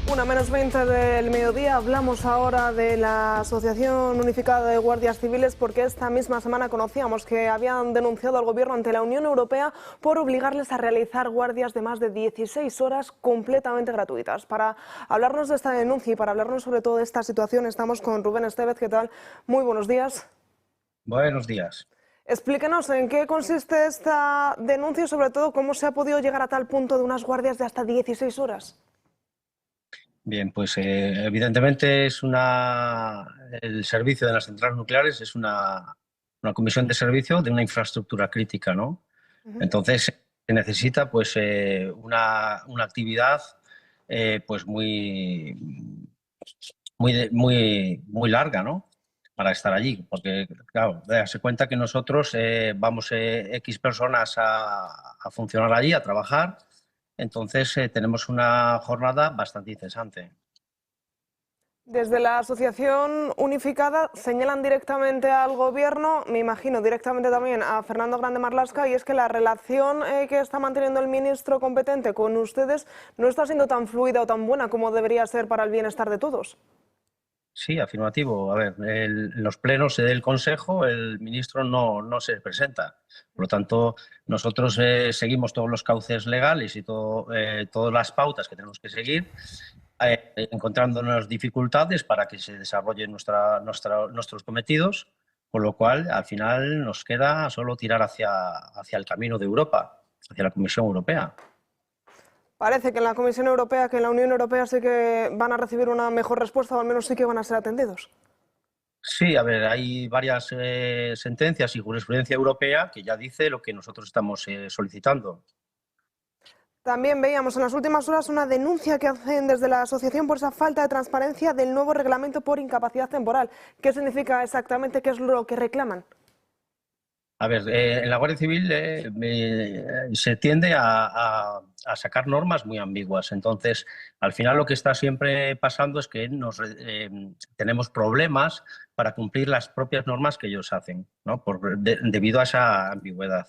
S1: 1:20 del mediodía, hablamos ahora de la Asociación Unificada de Guardias Civiles porque esta misma semana conocíamos que habían denunciado al Gobierno ante la Unión Europea por obligarles a realizar guardias de más de 16 horas completamente gratuitas. Para hablarnos de esta denuncia y para hablarnos sobre todo de esta situación estamos con Rubén Estevez. ¿Qué tal? Muy buenos días.
S7: Buenos días.
S1: Explíquenos en qué consiste esta denuncia y sobre todo cómo se ha podido llegar a tal punto de unas guardias de hasta 16 horas.
S7: Bien, pues evidentemente el servicio de las centrales nucleares es una comisión de servicio de una infraestructura crítica, ¿no? Entonces se necesita pues una actividad pues muy larga, ¿no? Para estar allí, porque claro, darse cuenta que nosotros vamos X personas a funcionar allí, a trabajar. Entonces tenemos una jornada bastante incesante.
S1: Desde la Asociación Unificada señalan directamente al Gobierno, me imagino directamente también a Fernando Grande Marlaska, y es que la relación que está manteniendo el ministro competente con ustedes no está siendo tan fluida o tan buena como debería ser para el bienestar de todos.
S7: Sí, afirmativo. A ver, en los plenos del Consejo el ministro no se presenta. Por lo tanto, nosotros seguimos todos los cauces legales y todas las pautas que tenemos que seguir, encontrándonos dificultades para que se desarrollen nuestros cometidos, con lo cual al final nos queda solo tirar hacia el camino de Europa, hacia la Comisión Europea.
S1: Parece que en la Comisión Europea, que en la Unión Europea sí que van a recibir una mejor respuesta o al menos sí que van a ser atendidos.
S7: Sí, a ver, hay varias sentencias y jurisprudencia europea que ya dice lo que nosotros estamos solicitando.
S1: También veíamos en las últimas horas una denuncia que hacen desde la asociación por esa falta de transparencia del nuevo reglamento por incapacidad temporal. ¿Qué significa exactamente? ¿Qué es lo que reclaman?
S7: A ver, en la Guardia Civil se tiende a sacar normas muy ambiguas. Entonces, al final lo que está siempre pasando es que tenemos problemas para cumplir las propias normas que ellos hacen, ¿no? Debido a esa ambigüedad.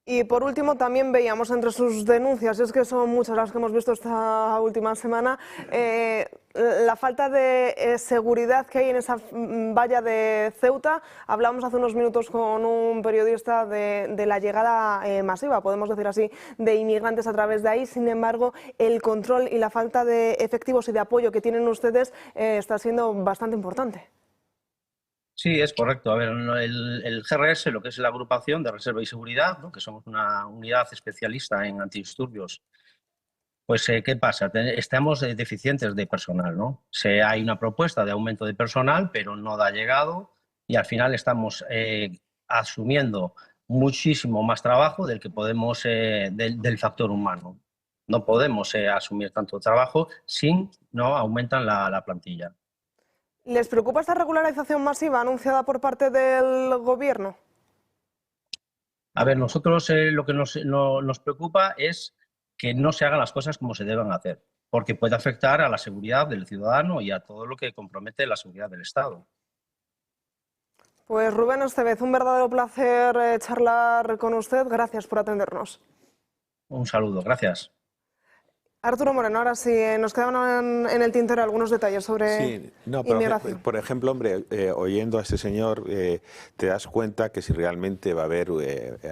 S1: Y por último, también veíamos entre sus denuncias, y es que son muchas las que hemos visto esta última semana, la falta de seguridad que hay en esa valla de Ceuta. Hablamos hace unos minutos con un periodista de la llegada masiva, podemos decir así, de inmigrantes a través de ahí. Sin embargo, el control y la falta de efectivos y de apoyo que tienen ustedes está siendo bastante importante.
S7: Sí, es correcto. A ver, el GRS, lo que es la agrupación de reserva y seguridad, ¿no? Que somos una unidad especialista en antidisturbios, pues ¿qué pasa? Estamos deficientes de personal, ¿no? Hay una propuesta de aumento de personal, pero no da llegado y al final estamos asumiendo muchísimo más trabajo del que podemos, del factor humano. No podemos asumir tanto trabajo si no aumentan la plantilla.
S1: ¿Les preocupa esta regularización masiva anunciada por parte del Gobierno?
S7: A ver, nosotros lo que nos preocupa es que no se hagan las cosas como se deben hacer, porque puede afectar a la seguridad del ciudadano y a todo lo que compromete la seguridad del Estado.
S1: Pues Rubén Estevez, un verdadero placer charlar con usted. Gracias por atendernos.
S7: Un saludo, gracias.
S1: Arturo Moreno, ahora sí, nos quedaban en el tintero algunos detalles sobre inmigración.
S4: Por ejemplo, hombre, oyendo a este señor, te das cuenta que si realmente va a haber,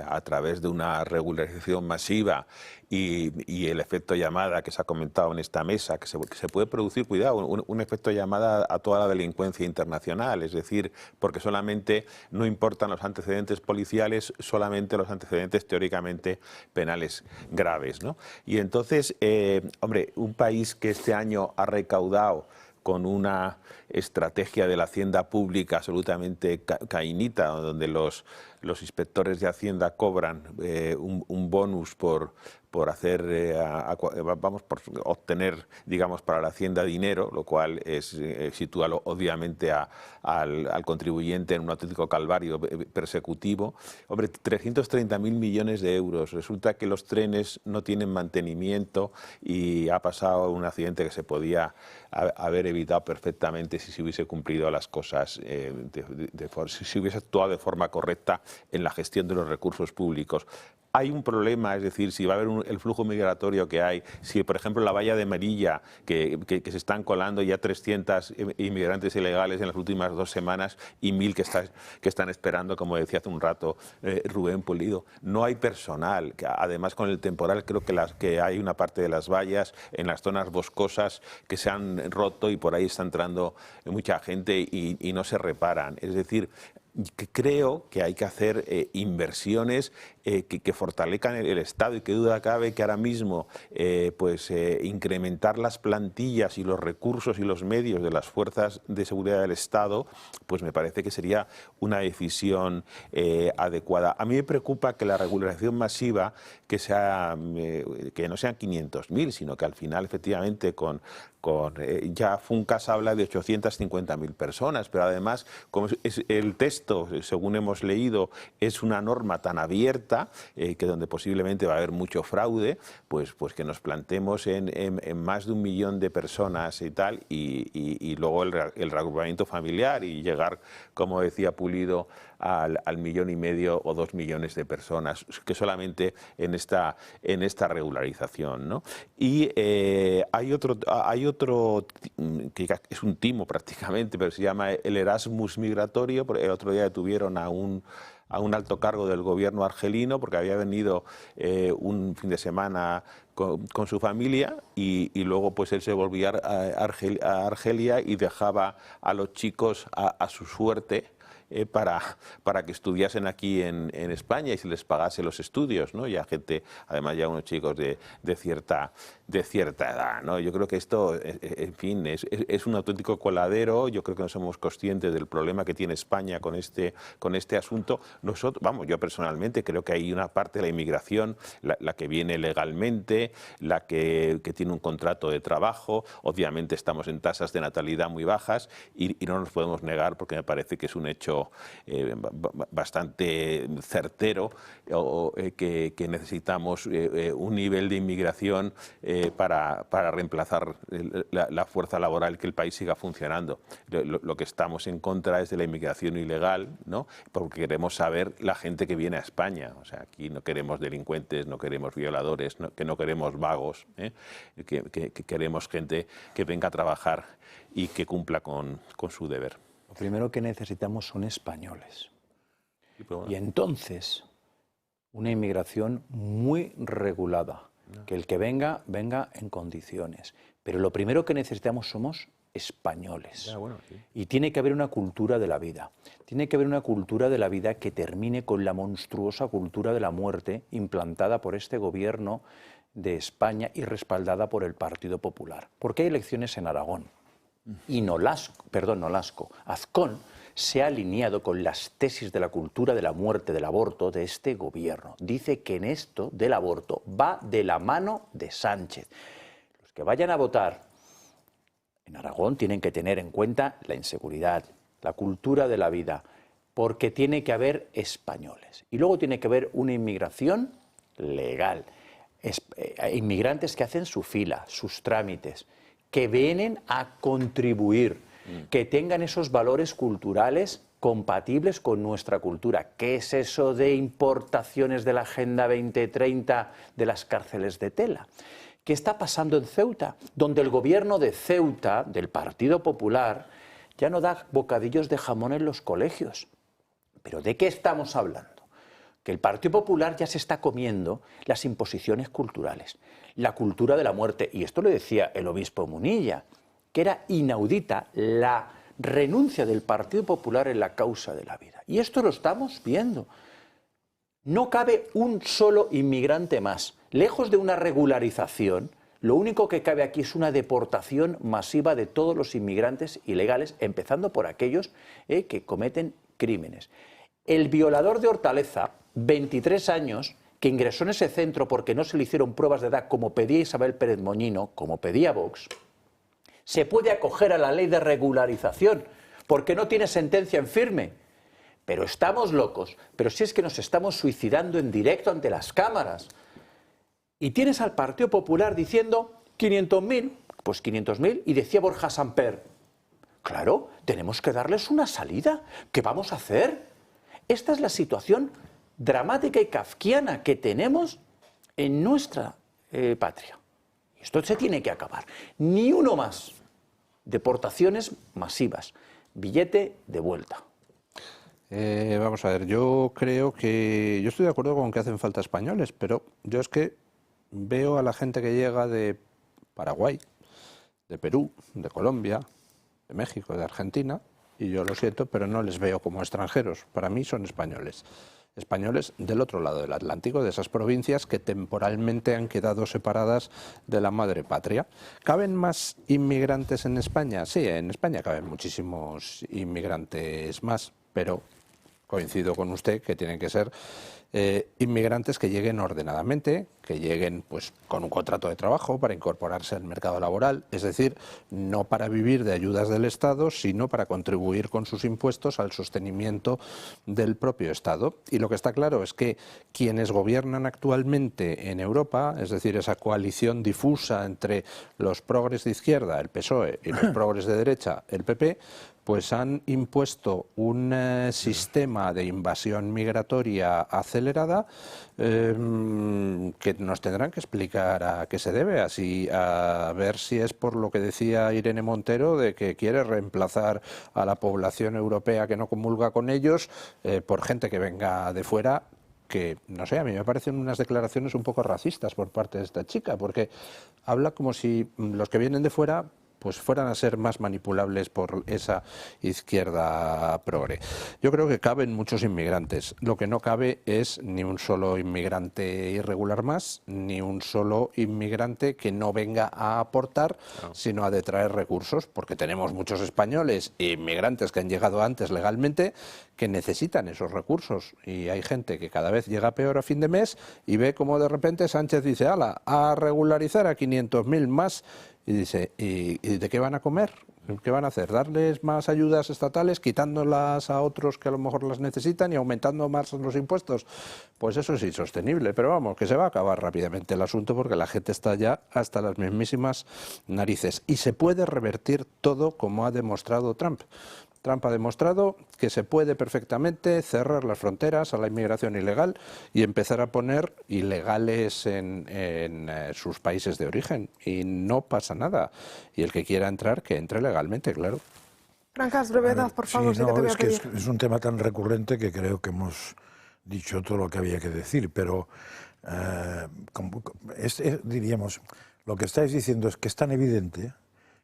S4: a través de una regularización masiva y el efecto llamada que se ha comentado en esta mesa, que se puede producir, cuidado, un efecto llamada a toda la delincuencia internacional, es decir, porque solamente no importan los antecedentes policiales, solamente los antecedentes teóricamente penales graves, ¿no? Y entonces, hombre, un país que este año ha recaudado con una estrategia de la hacienda pública absolutamente caínita, donde los inspectores de Hacienda cobran un bonus por obtener, digamos, para la Hacienda dinero, lo cual sitúa obviamente al contribuyente en un auténtico calvario persecutivo. Hombre, 330.000 millones de euros. Resulta que los trenes no tienen mantenimiento y ha pasado un accidente que se podía haber evitado perfectamente si se hubiese cumplido las cosas, si se hubiese actuado de forma correcta en la gestión de los recursos públicos. hay un problema, es decir, si va a haber el flujo migratorio que hay, si por ejemplo la valla de Melilla, que se están colando ya 300 inmigrantes ilegales en las últimas 2 semanas y 1000 que están esperando, como decía hace un rato Rubén Pulido. No hay personal, que además con el temporal creo que hay una parte de las vallas en las zonas boscosas que se han roto y por ahí está entrando mucha gente y no se reparan. Es decir, que creo que hay que hacer inversiones que fortalezcan el Estado y que duda cabe que ahora mismo incrementar las plantillas y los recursos y los medios de las fuerzas de seguridad del Estado, pues me parece que sería una decisión adecuada. A mí me preocupa que la regularización masiva que no sean 500.000, sino que al final efectivamente ya Funcas habla de 850.000 personas, pero además como el texto, según hemos leído, es una norma tan abierta que donde posiblemente va a haber mucho fraude, pues que nos plantemos en más de 1 millón de personas y tal, y luego el reagrupamiento familiar y llegar, como decía Pulido, al 1,5 millones o 2 millones de personas, que solamente en esta regularización, ¿no? Y hay otro que es un timo prácticamente, pero se llama el Erasmus migratorio. El otro día detuvieron a un alto cargo del gobierno argelino porque había venido un fin de semana con su familia y luego pues él se volvía a Argelia y dejaba a los chicos a su suerte para que estudiasen aquí en España y se les pagase los estudios, ¿no? Ya gente, además ya unos chicos de cierta edad, ¿no? Yo creo que esto, en fin, es un auténtico coladero. Yo creo que no somos conscientes del problema que tiene España con este asunto. Yo personalmente creo que hay una parte de la inmigración, la que viene legalmente, la que tiene un contrato de trabajo. Obviamente estamos en tasas de natalidad muy bajas y no nos podemos negar, porque me parece que es un hecho bastante certero que necesitamos un nivel de inmigración para reemplazar la fuerza laboral, que el país siga funcionando. Lo que estamos en contra es de la inmigración ilegal, ¿no? Porque queremos saber la gente que viene a España. O sea, aquí no queremos delincuentes, no queremos violadores, no queremos vagos, que queremos gente que venga a trabajar y que cumpla con su deber.
S5: Lo primero que necesitamos son españoles. Y entonces, una inmigración muy regulada. Que el que venga en condiciones. Pero lo primero que necesitamos somos españoles. Y tiene que haber una cultura de la vida. Tiene que haber una cultura de la vida que termine con la monstruosa cultura de la muerte implantada por este gobierno de España y respaldada por el Partido Popular. Porque hay elecciones en Aragón. Y Azcón se ha alineado con las tesis de la cultura de la muerte, del aborto de este gobierno. Dice que en esto del aborto va de la mano de Sánchez. Los que vayan a votar en Aragón tienen que tener en cuenta la inseguridad, la cultura de la vida, porque tiene que haber españoles. Y luego tiene que haber una inmigración legal. Inmigrantes que hacen su fila, sus trámites, que vienen a contribuir, que tengan esos valores culturales compatibles con nuestra cultura. ¿Qué es eso de importaciones de la Agenda 2030 de las cárceles de tela? ¿Qué está pasando en Ceuta? Donde el gobierno de Ceuta, del Partido Popular, ya no da bocadillos de jamón en los colegios. ¿Pero de qué estamos hablando? Que el Partido Popular ya se está comiendo las imposiciones culturales, la cultura de la muerte. Y esto lo decía el obispo Munilla, que era inaudita la renuncia del Partido Popular en la causa de la vida. Y esto lo estamos viendo. No cabe un solo inmigrante más. Lejos de una regularización, lo único que cabe aquí es una deportación masiva de todos los inmigrantes ilegales, empezando por aquellos que cometen crímenes. El violador de Hortaleza, 23 años, que ingresó en ese centro porque no se le hicieron pruebas de edad, como pedía Isabel Pérez Moñino, como pedía Vox, se puede acoger a la ley de regularización porque no tiene sentencia en firme. Pero estamos locos, pero si es que nos estamos suicidando en directo ante las cámaras. Y tienes al Partido Popular diciendo 500.000, pues 500.000, y decía Borja Samper, claro, tenemos que darles una salida. ¿Qué vamos a hacer? Esta es la situación dramática y kafkiana que tenemos en nuestra patria. Esto se tiene que acabar. Ni uno más. Deportaciones masivas. Billete de vuelta.
S3: Vamos a ver, yo creo que... Yo estoy de acuerdo con que hacen falta españoles, pero yo es que veo a la gente que llega de Paraguay, de Perú, de Colombia, de México, de Argentina, y yo lo siento, pero no les veo como extranjeros. Para mí son españoles. Españoles del otro lado del Atlántico, de esas provincias que temporalmente han quedado separadas de la madre patria. ¿Caben más inmigrantes en España? Sí, en España caben muchísimos inmigrantes más, pero coincido con usted que tienen que ser inmigrantes que lleguen ordenadamente, que lleguen pues con un contrato de trabajo para incorporarse al mercado laboral, es decir, no para vivir de ayudas del Estado, sino para contribuir con sus impuestos al sostenimiento del propio Estado. Y lo que está claro es que quienes gobiernan actualmente en Europa, es decir, esa coalición difusa entre los progres de izquierda, el PSOE, y los progres de derecha, el PP, pues han impuesto un sistema de invasión migratoria acelerada que nos tendrán que explicar a qué se debe, así a ver si es por lo que decía Irene Montero de que quiere reemplazar a la población europea que no comulga con ellos por gente que venga de fuera, que, no sé, a mí me parecen unas declaraciones un poco racistas por parte de esta chica, porque habla como si los que vienen de fuera pues fueran a ser más manipulables por esa izquierda progre. Yo creo que caben muchos inmigrantes. Lo que no cabe es ni un solo inmigrante irregular más, ni un solo inmigrante que no venga a aportar, sino a detraer recursos, porque tenemos muchos españoles e inmigrantes que han llegado antes legalmente que necesitan esos recursos. Y hay gente que cada vez llega peor a fin de mes y ve como de repente Sánchez dice, ala, a regularizar a 500.000 más. Y dice, ¿y de qué van a comer? ¿Qué van a hacer? ¿Darles más ayudas estatales, quitándolas a otros que a lo mejor las necesitan y aumentando más los impuestos? Pues eso es insostenible, pero vamos, que se va a acabar rápidamente el asunto porque la gente está ya hasta las mismísimas narices. Y se puede revertir todo como ha demostrado Trump. Trump ha demostrado que se puede perfectamente cerrar las fronteras a la inmigración ilegal y empezar a poner ilegales en sus países de origen. Y no pasa nada. Y el que quiera entrar, que entre legalmente, claro.
S1: Francas, brevedad, por favor,
S2: sí,
S1: sí que te voy a
S2: es que
S1: pedir.
S2: es un tema tan recurrente que creo que hemos dicho todo lo que había que decir, pero diríamos, lo que estáis diciendo es que es tan evidente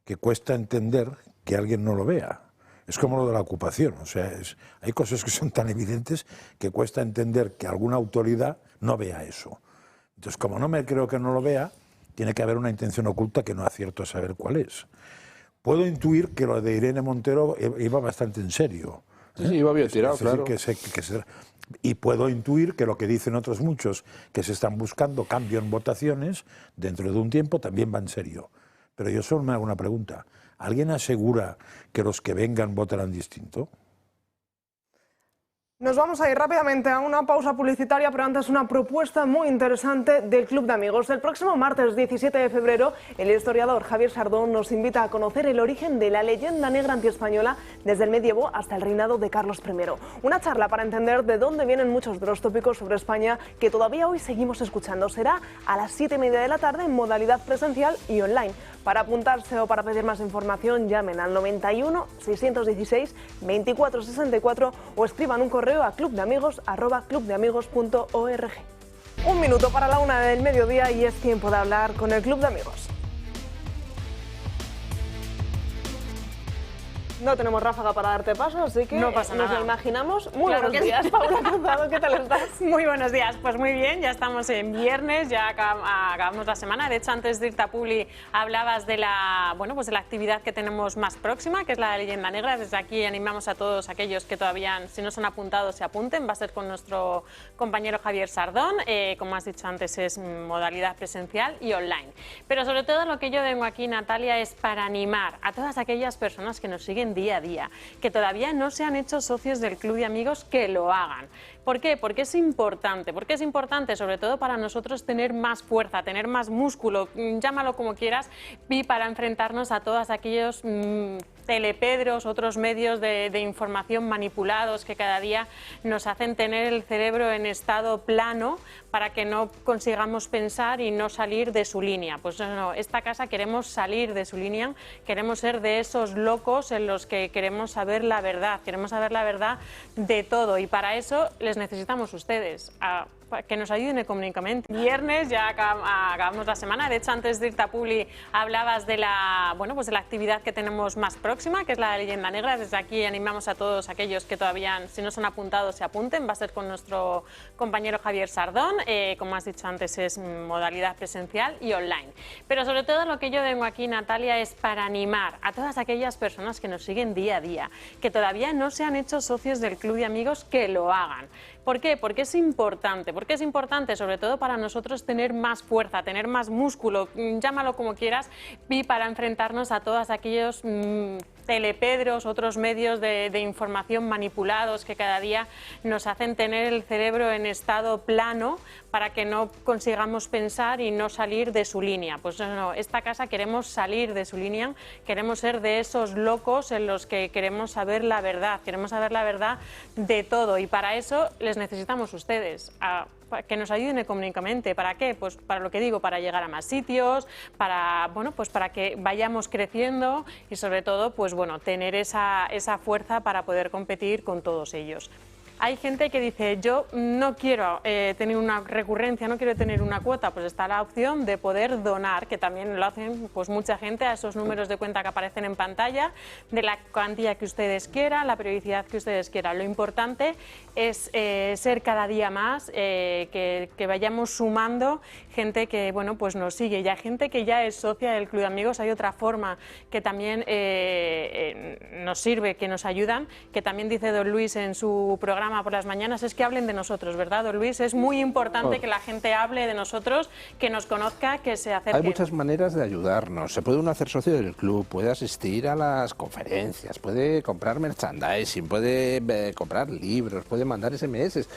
S2: que cuesta entender que alguien no lo vea. Es como lo de la ocupación, o sea, hay cosas que son tan evidentes que cuesta entender que alguna autoridad no vea eso. Entonces, como no me creo que no lo vea, tiene que haber una intención oculta que no acierto a saber cuál es. Puedo intuir que lo de Irene Montero iba bastante en serio.
S3: Sí, iba bien tirado, claro.
S2: Y puedo intuir que lo que dicen otros muchos, que se están buscando cambio en votaciones, dentro de un tiempo también va en serio. Pero yo solo me hago una pregunta. ¿Alguien asegura que los que vengan votarán distinto?
S1: Nos vamos a ir rápidamente a una pausa publicitaria, pero antes una propuesta muy interesante del Club de Amigos. El próximo martes 17 de febrero, el historiador Javier Sardón nos invita a conocer el origen de la leyenda negra antiespañola desde el medievo hasta el reinado de Carlos I. Una charla para entender de dónde vienen muchos de los tópicos sobre España que todavía hoy seguimos escuchando. Será a las 7:30 de la tarde en modalidad presencial y online. Para apuntarse o para pedir más información, llamen al 91 616 2464 o escriban un correo a clubdeamigos@clubdeamigos.org. Un minuto para la 1 del mediodía y es tiempo de hablar con el Club de Amigos. No tenemos ráfaga para darte paso, así que
S8: no pasa nada.
S1: Nos lo imaginamos. Muy buenos días, Paula Cruzado, ¿qué tal estás?
S8: Muy buenos días, pues muy bien, ya estamos en viernes, ya acabamos la semana. De hecho, antes de irte a Publi hablabas de la, pues de la actividad que tenemos más próxima, que es la Leyenda Negra. Desde aquí animamos a todos aquellos que todavía, si no se han apuntado, se apunten. Va a ser con nuestro compañero Javier Sardón, como has dicho antes, es modalidad presencial y online. Pero sobre todo lo que yo vengo aquí, Natalia, es para animar a todas aquellas personas que nos siguen día a día, que todavía no se han hecho socios del Club de Amigos, que lo hagan. ¿Por qué? Porque es importante. Porque es importante, sobre todo para nosotros, tener más fuerza, tener más músculo, llámalo como quieras, y para enfrentarnos a todos aquellos telepedros, otros medios de información manipulados que cada día nos hacen tener el cerebro en estado plano para que no consigamos pensar y no salir de su línea. Pues no, esta casa queremos salir de su línea, queremos ser de esos locos en los que queremos saber la verdad de todo, y para eso les necesitamos ustedes, que nos ayuden económicamente. Viernes, ya acabamos la semana. De hecho, antes de irte a Publi hablabas de la, pues de la actividad que tenemos más próxima, que es la Leyenda Negra. Desde aquí animamos a todos aquellos que todavía, si no se han apuntado, se apunten. Va a ser con nuestro compañero Javier Sardón. Como has dicho antes, es modalidad presencial y online. Pero sobre todo lo que yo vengo aquí, Natalia, es para animar a todas aquellas personas que nos siguen día a día, que todavía no se han hecho socios del Club de Amigos, que lo hagan. ¿Por qué? Porque es importante. Porque es importante, sobre todo para nosotros, tener más fuerza, tener más músculo, llámalo como quieras, y para enfrentarnos a todos aquellos telepedros, otros medios de información manipulados que cada día nos hacen tener el cerebro en estado plano para que no consigamos pensar y no salir de su línea. Pues no, esta casa queremos salir de su línea, queremos ser de esos locos en los que queremos saber la verdad de todo, y para eso les necesitamos ustedes, que nos ayuden económicamente. ¿Para qué? Pues para lo que digo, para llegar a más sitios, para que vayamos creciendo y sobre todo tener esa fuerza para poder competir con todos ellos. Hay gente que dice, yo no quiero tener una recurrencia, no quiero tener una cuota. Pues está la opción de poder donar, que también lo hacen pues mucha gente, a esos números de cuenta que aparecen en pantalla, de la cantidad que ustedes quieran, la periodicidad que ustedes quieran. Lo importante es ser cada día más, que vayamos sumando gente que pues nos sigue. Ya gente que ya es socia del Club de Amigos. Hay otra forma que también nos sirve, que nos ayudan, que también dice don Luis en su programa por las mañanas, es que hablen de nosotros, ¿verdad, don Luis? Es muy importante que la gente hable de nosotros, que nos conozca, que se acerque.
S3: Hay muchas maneras de ayudarnos. Se puede uno hacer socio del club, puede asistir a las conferencias, puede comprar merchandising, puede comprar libros, puede mandar SMS,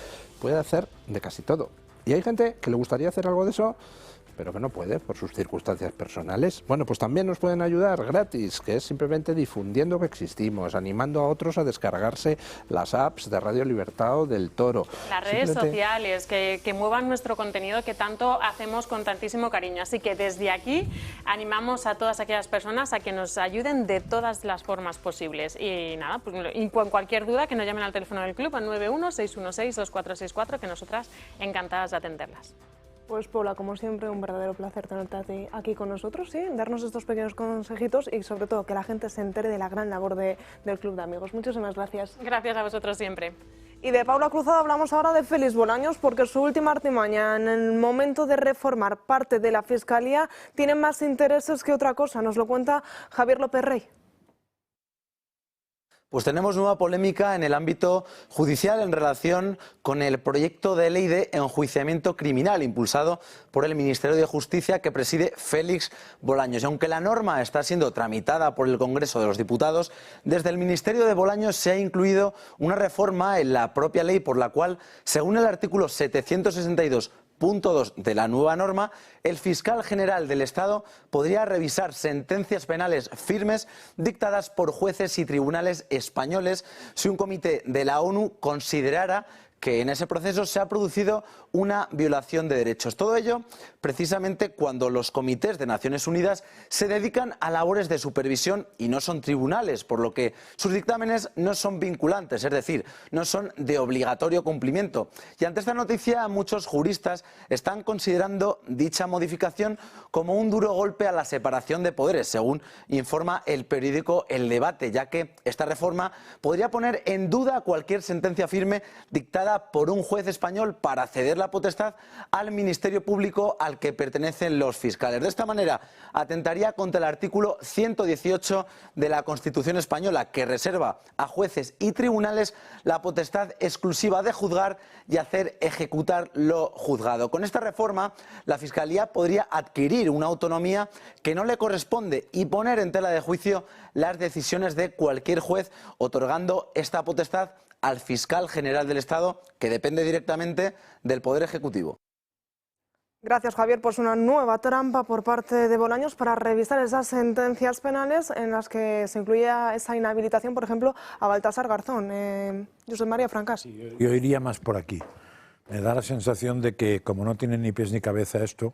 S3: puede hacer de casi todo. Y hay gente que le gustaría hacer algo de eso, pero que no puede por sus circunstancias personales. Bueno, pues también nos pueden ayudar gratis, que es simplemente difundiendo que existimos, animando a otros a descargarse las apps de Radio Libertad o del Toro.
S8: Las redes sociales, que muevan nuestro contenido que tanto hacemos con tantísimo cariño. Así que desde aquí animamos a todas aquellas personas a que nos ayuden de todas las formas posibles. Y nada, pues, y con cualquier duda que nos llamen al teléfono del club al 91-616-2464, que nosotras encantadas de atenderlas.
S1: Pues Paula, como siempre, un verdadero placer tenerte aquí con nosotros, ¿sí? Darnos estos pequeños consejitos y sobre todo que la gente se entere de la gran labor del Club de Amigos. Muchísimas gracias.
S8: Gracias a vosotros siempre.
S1: Y de Paula Cruzado hablamos ahora de Félix Bolaños, porque su última artimaña en el momento de reformar parte de la Fiscalía tiene más intereses que otra cosa. Nos lo cuenta Javier López Rey.
S9: Pues tenemos nueva polémica en el ámbito judicial en relación con el proyecto de ley de enjuiciamiento criminal impulsado por el Ministerio de Justicia que preside Félix Bolaños. Y aunque la norma está siendo tramitada por el Congreso de los Diputados, desde el Ministerio de Bolaños se ha incluido una reforma en la propia ley por la cual, según el artículo 762, punto 2 de la nueva norma, el fiscal general del Estado podría revisar sentencias penales firmes dictadas por jueces y tribunales españoles si un comité de la ONU considerara que en ese proceso se ha producido una violación de derechos. Todo ello precisamente cuando los comités de Naciones Unidas se dedican a labores de supervisión y no son tribunales, por lo que sus dictámenes no son vinculantes, es decir, no son de obligatorio cumplimiento. Y ante esta noticia, muchos juristas están considerando dicha modificación como un duro golpe a la separación de poderes, según informa el periódico El Debate, ya que esta reforma podría poner en duda cualquier sentencia firme dictada por un juez español para ceder la potestad al Ministerio Público al que pertenecen los fiscales. De esta manera, atentaría contra el artículo 118 de la Constitución española, que reserva a jueces y tribunales la potestad exclusiva de juzgar y hacer ejecutar lo juzgado. Con esta reforma, la Fiscalía podría adquirir una autonomía que no le corresponde y poner en tela de juicio las decisiones de cualquier juez, otorgando esta potestad al fiscal general del Estado, que depende directamente del Poder Ejecutivo.
S1: Gracias, Javier. Pues una nueva trampa por parte de Bolaños para revisar esas sentencias penales en las que se incluía esa inhabilitación, por ejemplo, a Baltasar Garzón. José María Francás.
S2: Yo iría más por aquí. Me da la sensación de que, como no tiene ni pies ni cabeza esto,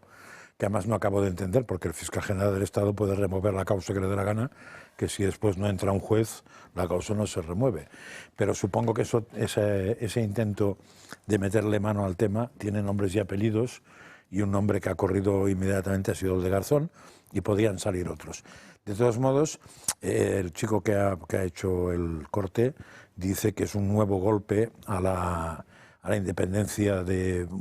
S2: que además no acabo de entender, porque el fiscal general del Estado puede remover la causa que le dé la gana, que si después no entra un juez, la causa no se remueve. Pero supongo que ese intento de meterle mano al tema tiene nombres y apellidos, y un nombre que ha corrido inmediatamente ha sido el de Garzón, y podrían salir otros. De todos modos, el chico que ha hecho el corte dice que es un nuevo golpe a la independencia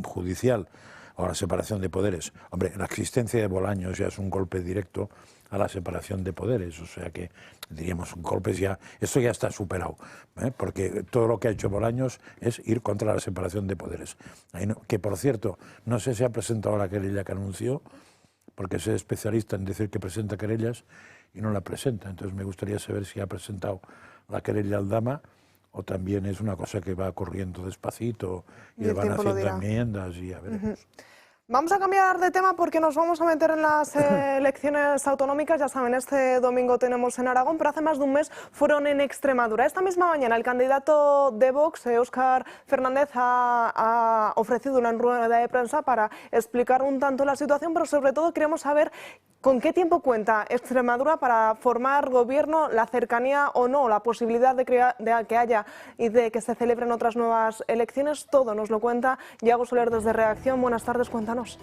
S2: judicial, o a la separación de poderes. Hombre, la existencia de Bolaños ya es un golpe directo a la separación de poderes, o sea que diríamos golpes ya, esto ya está superado, porque todo lo que ha hecho Bolaños es ir contra la separación de poderes. Que por cierto, no sé si ha presentado la querella que anunció, porque es especialista en decir que presenta querellas y no la presenta, entonces me gustaría saber si ha presentado la querella al Dama o también es una cosa que va corriendo despacito y le van haciendo enmiendas y a veremos.
S1: Vamos a cambiar de tema porque nos vamos a meter en las elecciones autonómicas. Ya saben, este domingo tenemos en Aragón, pero hace más de un mes fueron en Extremadura. Esta misma mañana el candidato de Vox, Óscar Fernández, ha ofrecido una rueda de prensa para explicar un tanto la situación, pero sobre todo queremos saber con qué tiempo cuenta Extremadura para formar gobierno, la cercanía o no, la posibilidad de que haya y de que se celebren otras nuevas elecciones. Todo nos lo cuenta Iago Soler desde Reacción. Buenas tardes, cuéntanos.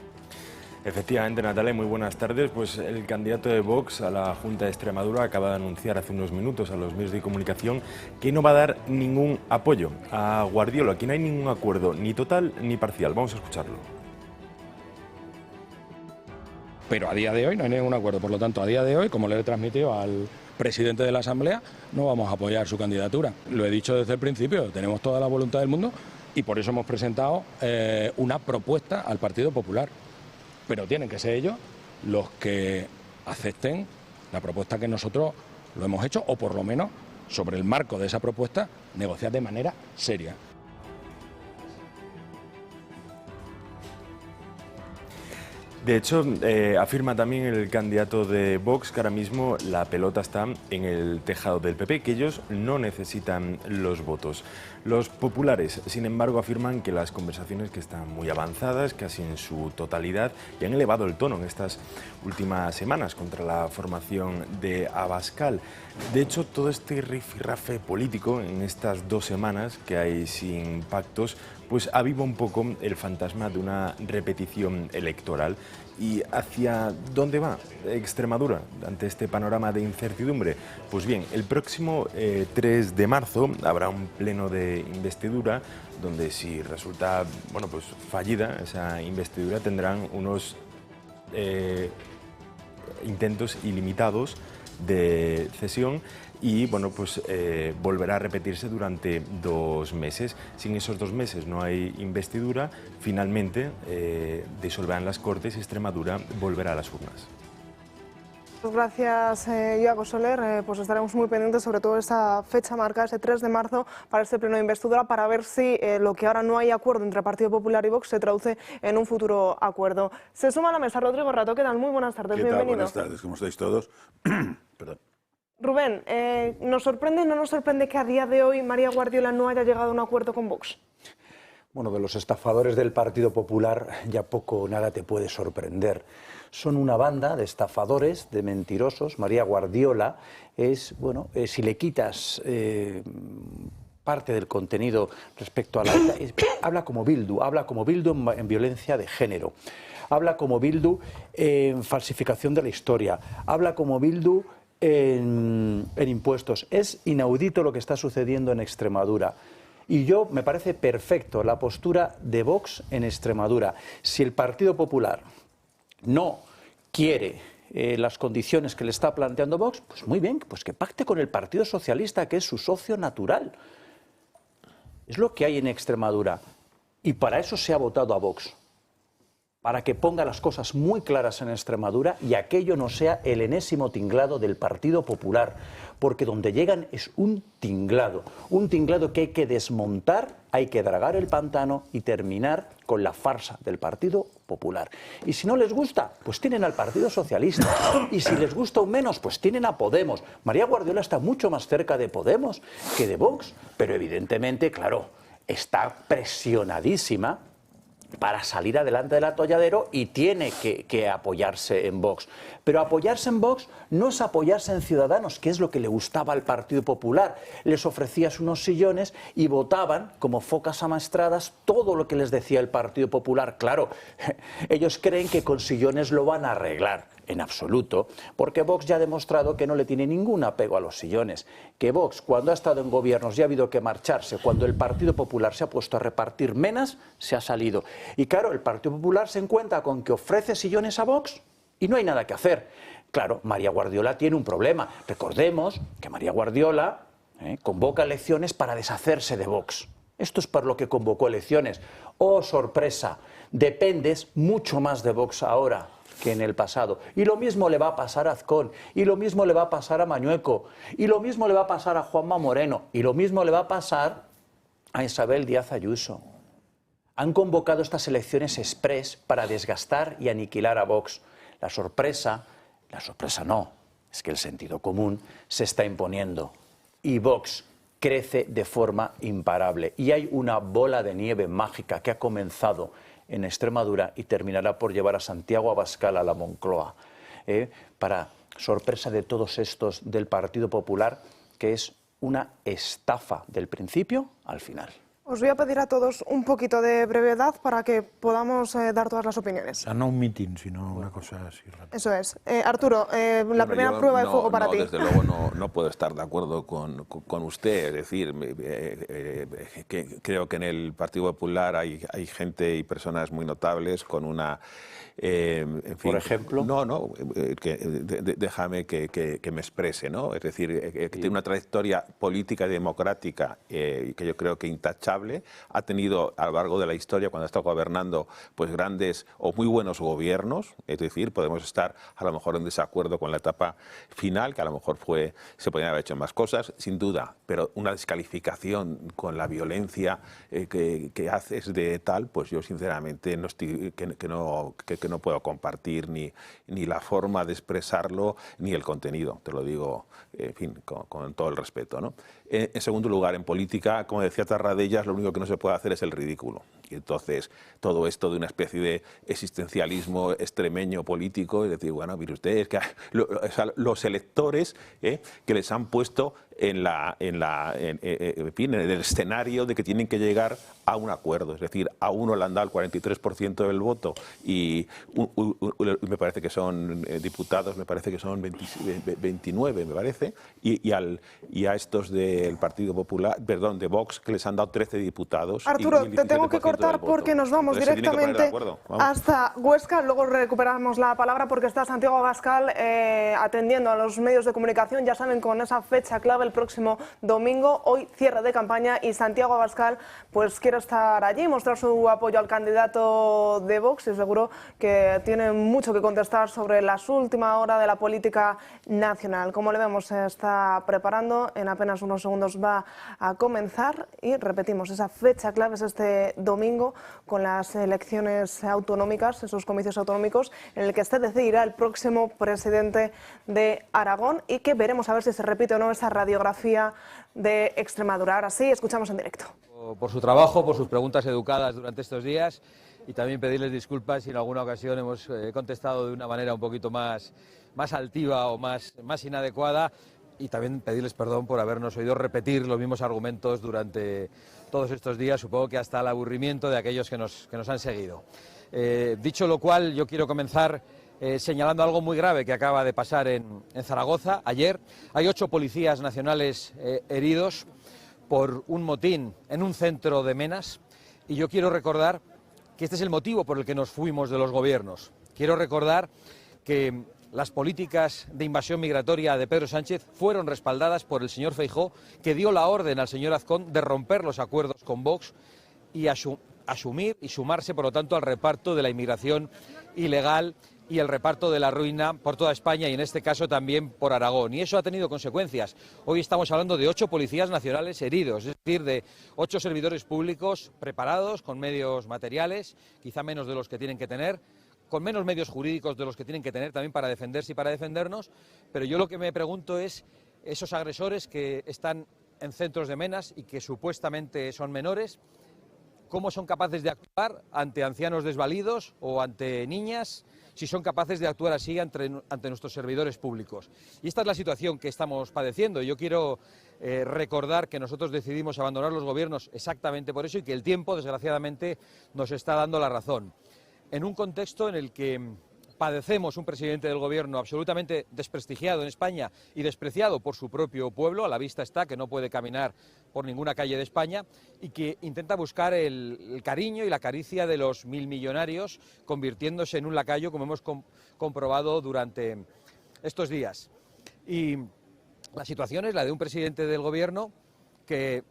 S10: Efectivamente, Natalia, muy buenas tardes. Pues el candidato de Vox a la Junta de Extremadura acaba de anunciar hace unos minutos a los medios de comunicación que no va a dar ningún apoyo a Guardiola, que no hay ningún acuerdo, ni total ni parcial. Vamos a escucharlo.
S11: Pero a día de hoy no hay ningún acuerdo, por lo tanto, a día de hoy, como le he transmitido al presidente de la Asamblea, no vamos a apoyar su candidatura. Lo he dicho desde el principio, tenemos toda la voluntad del mundo y por eso hemos presentado una propuesta al Partido Popular. Pero tienen que ser ellos los que acepten la propuesta que nosotros lo hemos hecho, o por lo menos, sobre el marco de esa propuesta, negociar de manera seria.
S10: De hecho, afirma también el candidato de Vox que ahora mismo la pelota está en el tejado del PP, que ellos no necesitan los votos. Los populares, sin embargo, afirman que las conversaciones que están muy avanzadas, casi en su totalidad, y han elevado el tono en estas últimas semanas contra la formación de Abascal. De hecho, todo este rifirrafe político en estas 2 semanas que hay sin pactos, pues aviva un poco el fantasma de una repetición electoral. ¿Y hacia dónde va Extremadura ante este panorama de incertidumbre? Pues bien, el próximo 3 de marzo habrá un pleno de investidura donde, si resulta pues fallida esa investidura, tendrán unos intentos ilimitados de cesión y volverá a repetirse durante 2 meses. Si en esos 2 meses no hay investidura, finalmente disolverán las Cortes y Extremadura volverá a las urnas.
S1: Gracias, Iago Soler. Pues estaremos muy pendientes sobre todo esa fecha marcada, ese 3 de marzo, para este pleno de investidura, para ver si lo que ahora no hay acuerdo entre Partido Popular y Vox se traduce en un futuro acuerdo. Se suma a la mesa Rodrigo Rato. ¿Qué tal? Muy buenas tardes, bienvenido.
S12: Buenas tardes, ¿cómo estáis todos? Perdón.
S1: Rubén, ¿nos sorprende o no nos sorprende que a día de hoy María Guardiola no haya llegado a un acuerdo con Vox?
S5: Bueno, de los estafadores del Partido Popular ya poco o nada te puede sorprender. Son una banda de estafadores, de mentirosos. María Guardiola es, si le quitas parte del contenido respecto a la ETA, habla como Bildu en violencia de género, habla como Bildu en falsificación de la historia, habla como Bildu en impuestos. Es inaudito lo que está sucediendo en Extremadura. Y me parece perfecto la postura de Vox en Extremadura. Si el Partido Popular no quiere las condiciones que le está planteando Vox, pues muy bien, pues que pacte con el Partido Socialista, que es su socio natural. Es lo que hay en Extremadura. Y para eso se ha votado a Vox. para que ponga las cosas muy claras en Extremadura y aquello no sea el enésimo tinglado del Partido Popular, porque donde llegan es un tinglado que hay que desmontar, hay que dragar el pantano y terminar con la farsa del Partido Popular. Y si no les gusta, pues tienen al Partido Socialista, y si les gusta aún menos, pues tienen a Podemos. María Guardiola está mucho más cerca de Podemos que de Vox, pero evidentemente, claro, está presionadísima para salir adelante del atolladero y tiene que apoyarse en Vox. Pero apoyarse en Vox no es apoyarse en Ciudadanos, que es lo que le gustaba al Partido Popular. Les ofrecías unos sillones y votaban como focas amaestradas todo lo que les decía el Partido Popular. Claro, ellos creen que con sillones lo van a arreglar. En absoluto, porque Vox ya ha demostrado que no le tiene ningún apego a los sillones, que Vox, cuando ha estado en gobiernos y ha habido que marcharse, cuando el Partido Popular se ha puesto a repartir menas, se ha salido. Y claro, el Partido Popular se encuentra con que ofrece sillones a Vox y no hay nada que hacer. Claro, María Guardiola tiene un problema. Recordemos que María Guardiola convoca elecciones para deshacerse de Vox. Esto es por lo que convocó elecciones. ¡Oh, sorpresa! Dependes mucho más de Vox ahora que en el pasado. Y lo mismo le va a pasar a Azcón, y lo mismo le va a pasar a Mañueco, y lo mismo le va a pasar a Juanma Moreno, y lo mismo le va a pasar a Isabel Díaz Ayuso. Han convocado estas elecciones express para desgastar y aniquilar a Vox. La sorpresa no, es que el sentido común se está imponiendo y Vox crece de forma imparable. Y hay una bola de nieve mágica que ha comenzado en Extremadura y terminará por llevar a Santiago Abascal a la Moncloa, para sorpresa de todos estos del Partido Popular, que es una estafa del principio al final.
S1: Os voy a pedir a todos un poquito de brevedad para que podamos dar todas las opiniones.
S2: O sea, no un mitin, sino una cosa así rápida.
S1: Eso es. Arturo, la primera prueba de fuego para ti.
S4: Desde luego no puedo estar de acuerdo con usted. Es decir, creo que en el Partido Popular hay gente y personas muy notables con una... en fin,
S5: por ejemplo.
S4: Déjame que me exprese, ¿no? Es decir, que tiene una trayectoria política y democrática que yo creo que intachable. Ha tenido a lo largo de la historia, cuando ha estado gobernando, pues grandes o muy buenos gobiernos. Es decir, podemos estar a lo mejor en desacuerdo con la etapa final, que a lo mejor se podrían haber hecho más cosas, sin duda, pero una descalificación con la violencia que haces de tal, pues yo sinceramente que no puedo compartir ni la forma de expresarlo ni el contenido, te lo digo, en fin, con todo el respeto, ¿no? En segundo lugar, en política, como decía Tarradellas, lo único que no se puede hacer es el ridículo. Y entonces, todo esto de una especie de existencialismo extremeño político, es decir, bueno, mire ustedes, que los electores que les han puesto en el escenario de que tienen que llegar a un acuerdo. Es decir, a uno le han dado el 43% del voto y me parece que son diputados, me parece que son 29, me parece, y a estos del Partido Popular, perdón, de Vox, que les han dado 13 diputados.
S1: Arturo, te tengo que cortar porque nos vamos directamente hasta Huesca. Luego recuperamos la palabra porque está Santiago Abascal atendiendo a los medios de comunicación. Ya saben, con esa fecha clave el próximo domingo, hoy cierre de campaña, y Santiago Abascal pues quiere estar allí, mostrar su apoyo al candidato de Vox y seguro que tiene mucho que contestar sobre las últimas horas de la política nacional. Como le vemos, se está preparando, en apenas unos segundos va a comenzar y repetimos, esa fecha clave es este domingo con las elecciones autonómicas, esos comicios autonómicos en el que se decidirá el próximo presidente de Aragón y que veremos a ver si se repite o no esa radiografía de Extremadura. Ahora sí, escuchamos en directo.
S13: Por su trabajo, por sus preguntas educadas durante estos días y también pedirles disculpas si en alguna ocasión hemos contestado de una manera un poquito más altiva o más inadecuada, y también pedirles perdón por habernos oído repetir los mismos argumentos durante todos estos días, supongo que hasta el aburrimiento de aquellos que nos han seguido. Dicho lo cual, yo quiero comenzar señalando algo muy grave que acaba de pasar en Zaragoza. Ayer hay 8 policías nacionales heridos por un motín en un centro de Menas, y yo quiero recordar que este es el motivo por el que nos fuimos de los gobiernos. Quiero recordar que las políticas de invasión migratoria de Pedro Sánchez fueron respaldadas por el señor Feijóo, que dio la orden al señor Azcón de romper los acuerdos con Vox y asumir y sumarse, por lo tanto, al reparto de la inmigración ilegal y el reparto de la ruina por toda España y en este caso también por Aragón. Y eso ha tenido consecuencias. Hoy estamos hablando de 8 policías nacionales heridos, es decir, de 8 servidores públicos preparados con medios materiales, quizá menos de los que tienen que tener, con menos medios jurídicos de los que tienen que tener también para defenderse y para defendernos, pero yo lo que me pregunto es, esos agresores que están en centros de menas y que supuestamente son menores, ¿cómo son capaces de actuar ante ancianos desvalidos o ante niñas, si son capaces de actuar así ante nuestros servidores públicos? Y esta es la situación que estamos padeciendo. Yo quiero recordar que nosotros decidimos abandonar los gobiernos exactamente por eso y que el tiempo, desgraciadamente, nos está dando la razón. En un contexto en el que padecemos un presidente del gobierno absolutamente desprestigiado en España y despreciado por su propio pueblo, a la vista está que no puede caminar por ninguna calle de España y que intenta buscar el cariño y la caricia de los 1000 millonarios, convirtiéndose en un lacayo, como hemos comprobado durante estos días. Y la situación es la de un presidente del gobierno que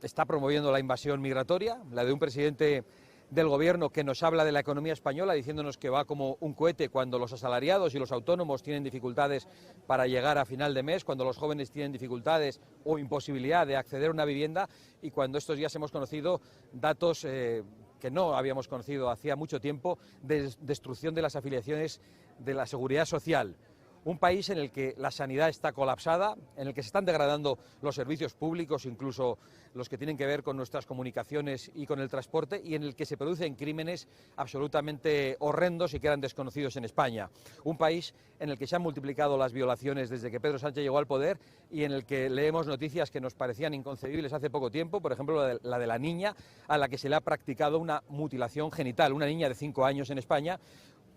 S13: está promoviendo la invasión migratoria, la de un presidente del gobierno que nos habla de la economía española diciéndonos que va como un cohete cuando los asalariados y los autónomos tienen dificultades para llegar a final de mes, cuando los jóvenes tienen dificultades o imposibilidad de acceder a una vivienda y cuando estos días hemos conocido datos que no habíamos conocido hacía mucho tiempo de destrucción de las afiliaciones de la seguridad social. Un país en el que la sanidad está colapsada, en el que se están degradando los servicios públicos, incluso los que tienen que ver con nuestras comunicaciones y con el transporte, y en el que se producen crímenes absolutamente horrendos y que eran desconocidos en España. Un país en el que se han multiplicado las violaciones desde que Pedro Sánchez llegó al poder y en el que leemos noticias que nos parecían inconcebibles hace poco tiempo, por ejemplo la de la niña a la que se le ha practicado una mutilación genital, una niña de 5 años en España,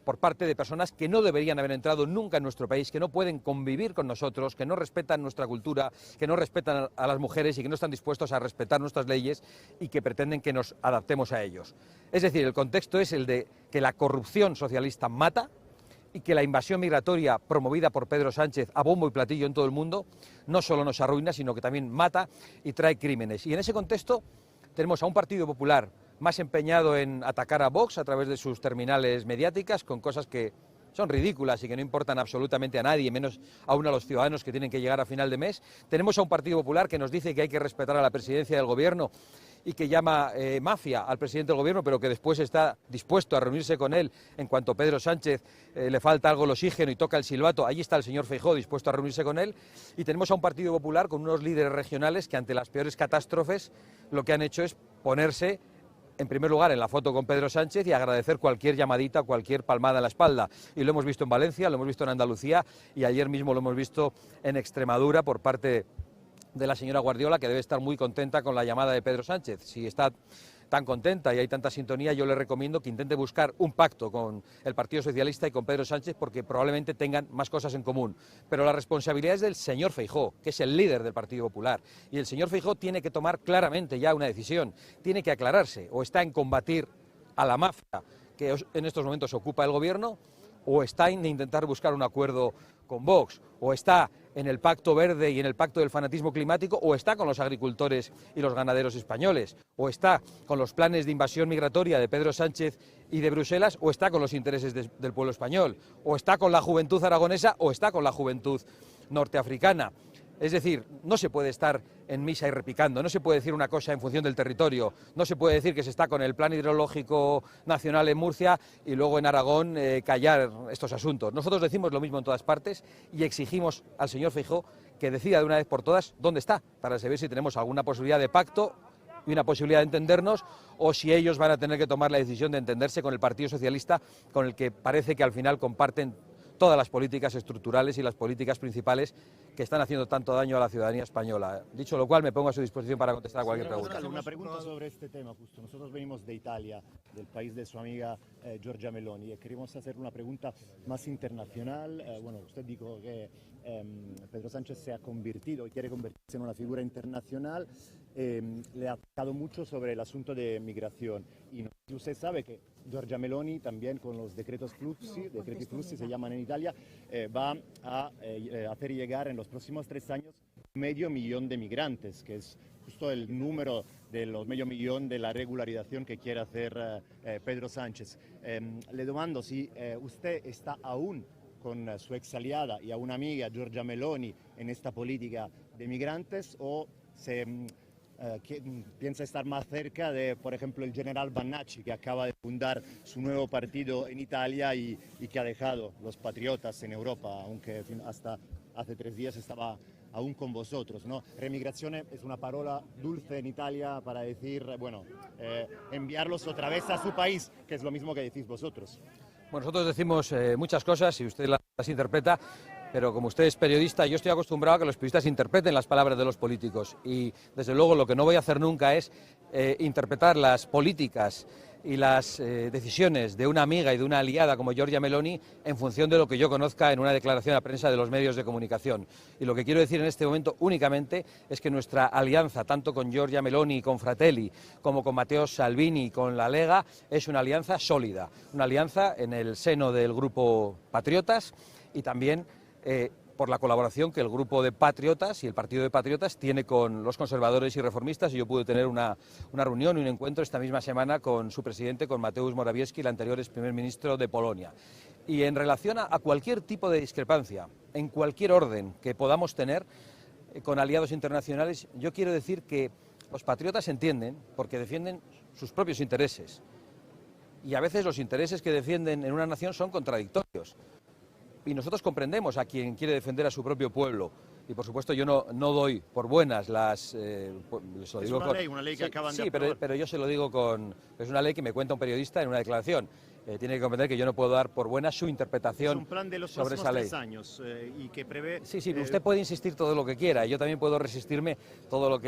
S13: por parte de personas que no deberían haber entrado nunca en nuestro país, que no pueden convivir con nosotros, que no respetan nuestra cultura, que no respetan a las mujeres y que no están dispuestos a respetar nuestras leyes y que pretenden que nos adaptemos a ellos. Es decir, el contexto es el de que la corrupción socialista mata y que la invasión migratoria promovida por Pedro Sánchez a bombo y platillo en todo el mundo no solo nos arruina, sino que también mata y trae crímenes. Y en ese contexto tenemos a un Partido Popular más empeñado en atacar a Vox a través de sus terminales mediáticas con cosas que son ridículas y que no importan absolutamente a nadie, menos aún a los ciudadanos que tienen que llegar a final de mes. Tenemos a un Partido Popular que nos dice que hay que respetar a la presidencia del gobierno y que llama mafia al presidente del gobierno, pero que después está dispuesto a reunirse con él en cuanto Pedro Sánchez le falta algo el oxígeno y toca el silbato. Allí está el señor Feijóo dispuesto a reunirse con él. Y tenemos a un Partido Popular con unos líderes regionales que ante las peores catástrofes lo que han hecho es ponerse en primer lugar en la foto con Pedro Sánchez y agradecer cualquier llamadita, cualquier palmada en la espalda. Y lo hemos visto en Valencia, lo hemos visto en Andalucía y ayer mismo lo hemos visto en Extremadura por parte de la señora Guardiola, que debe estar muy contenta con la llamada de Pedro Sánchez. Si está tan contenta y hay tanta sintonía, yo le recomiendo que intente buscar un pacto con el Partido Socialista y con Pedro Sánchez porque probablemente tengan más cosas en común. Pero la responsabilidad es del señor Feijóo, que es el líder del Partido Popular. Y el señor Feijóo tiene que tomar claramente ya una decisión, tiene que aclararse, o está en combatir a la mafia que en estos momentos ocupa el gobierno, o está en intentar buscar un acuerdo con Vox, o está en el Pacto Verde y en el Pacto del Fanatismo Climático, o está con los agricultores y los ganaderos españoles, o está con los planes de invasión migratoria de Pedro Sánchez y de Bruselas, o está con los intereses del pueblo español, o está con la juventud aragonesa, o está con la juventud norteafricana. Es decir, no se puede estar en misa y repicando, no se puede decir una cosa en función del territorio, no se puede decir que se está con el plan hidrológico nacional en Murcia y luego en Aragón callar estos asuntos. Nosotros decimos lo mismo en todas partes y exigimos al señor Feijóo que decida de una vez por todas dónde está, para saber si tenemos alguna posibilidad de pacto y una posibilidad de entendernos, o si ellos van a tener que tomar la decisión de entenderse con el Partido Socialista, con el que parece que al final comparten todas las políticas estructurales y las políticas principales que están haciendo tanto daño a la ciudadanía española. Dicho lo cual, me pongo a su disposición para contestar a cualquier pregunta.
S14: Una pregunta sobre este tema, justo. Nosotros venimos de Italia, del país de su amiga Giorgia Meloni, y queremos hacer una pregunta más internacional. Bueno, usted dijo que Pedro Sánchez se ha convertido y quiere convertirse en una figura internacional. Le ha tocado mucho sobre el asunto de migración. Y usted sabe que Giorgia Meloni también con los decreti flussi se llaman en Italia, va a hacer llegar en los próximos 3 años medio millón de migrantes, que es justo el número de los medio millón de la regularización que quiere hacer Pedro Sánchez. Le domando si usted está aún con su ex aliada y a una amiga, Giorgia Meloni, en esta política de migrantes, o se piensa estar más cerca de, por ejemplo, el general Vannacci, que acaba de fundar su nuevo partido en Italia y que ha dejado los patriotas en Europa, aunque hasta hace 3 días estaba aún con vosotros, ¿no? Remigrazione es una palabra dulce en Italia para decir, bueno, enviarlos otra vez a su país, que es lo mismo que decís vosotros.
S13: Bueno, nosotros decimos muchas cosas y usted las interpreta, pero como usted es periodista, yo estoy acostumbrado a que los periodistas interpreten las palabras de los políticos y, desde luego, lo que no voy a hacer nunca es interpretar las políticas y las decisiones de una amiga y de una aliada como Giorgia Meloni en función de lo que yo conozca en una declaración a prensa de los medios de comunicación. Y lo que quiero decir en este momento únicamente es que nuestra alianza, tanto con Giorgia Meloni y con Fratelli, como con Matteo Salvini y con la Lega, es una alianza sólida, una alianza en el seno del grupo Patriotas y también por la colaboración que el grupo de Patriotas y el partido de Patriotas tiene con los conservadores y reformistas, y yo pude tener una reunión y un encuentro esta misma semana con su presidente, con Mateusz Morawiecki, el anterior ex primer ministro de Polonia. Y en relación a cualquier tipo de discrepancia, en cualquier orden que podamos tener con aliados internacionales, yo quiero decir que los patriotas entienden, porque defienden sus propios intereses, y a veces los intereses que defienden en una nación son contradictorios. Y nosotros comprendemos a quien quiere defender a su propio pueblo. Y por supuesto yo no doy por buenas las...
S14: es una ley que acaban de aprobar.
S13: pero yo se lo digo con... Es una ley que me cuenta un periodista en una declaración. Tiene que comprender que yo no puedo dar por buena su interpretación
S14: es un plan de los
S13: sobre esa ley.
S14: 3 años y que prevé...
S13: Sí, usted puede insistir todo lo que quiera. Yo también puedo resistirme todo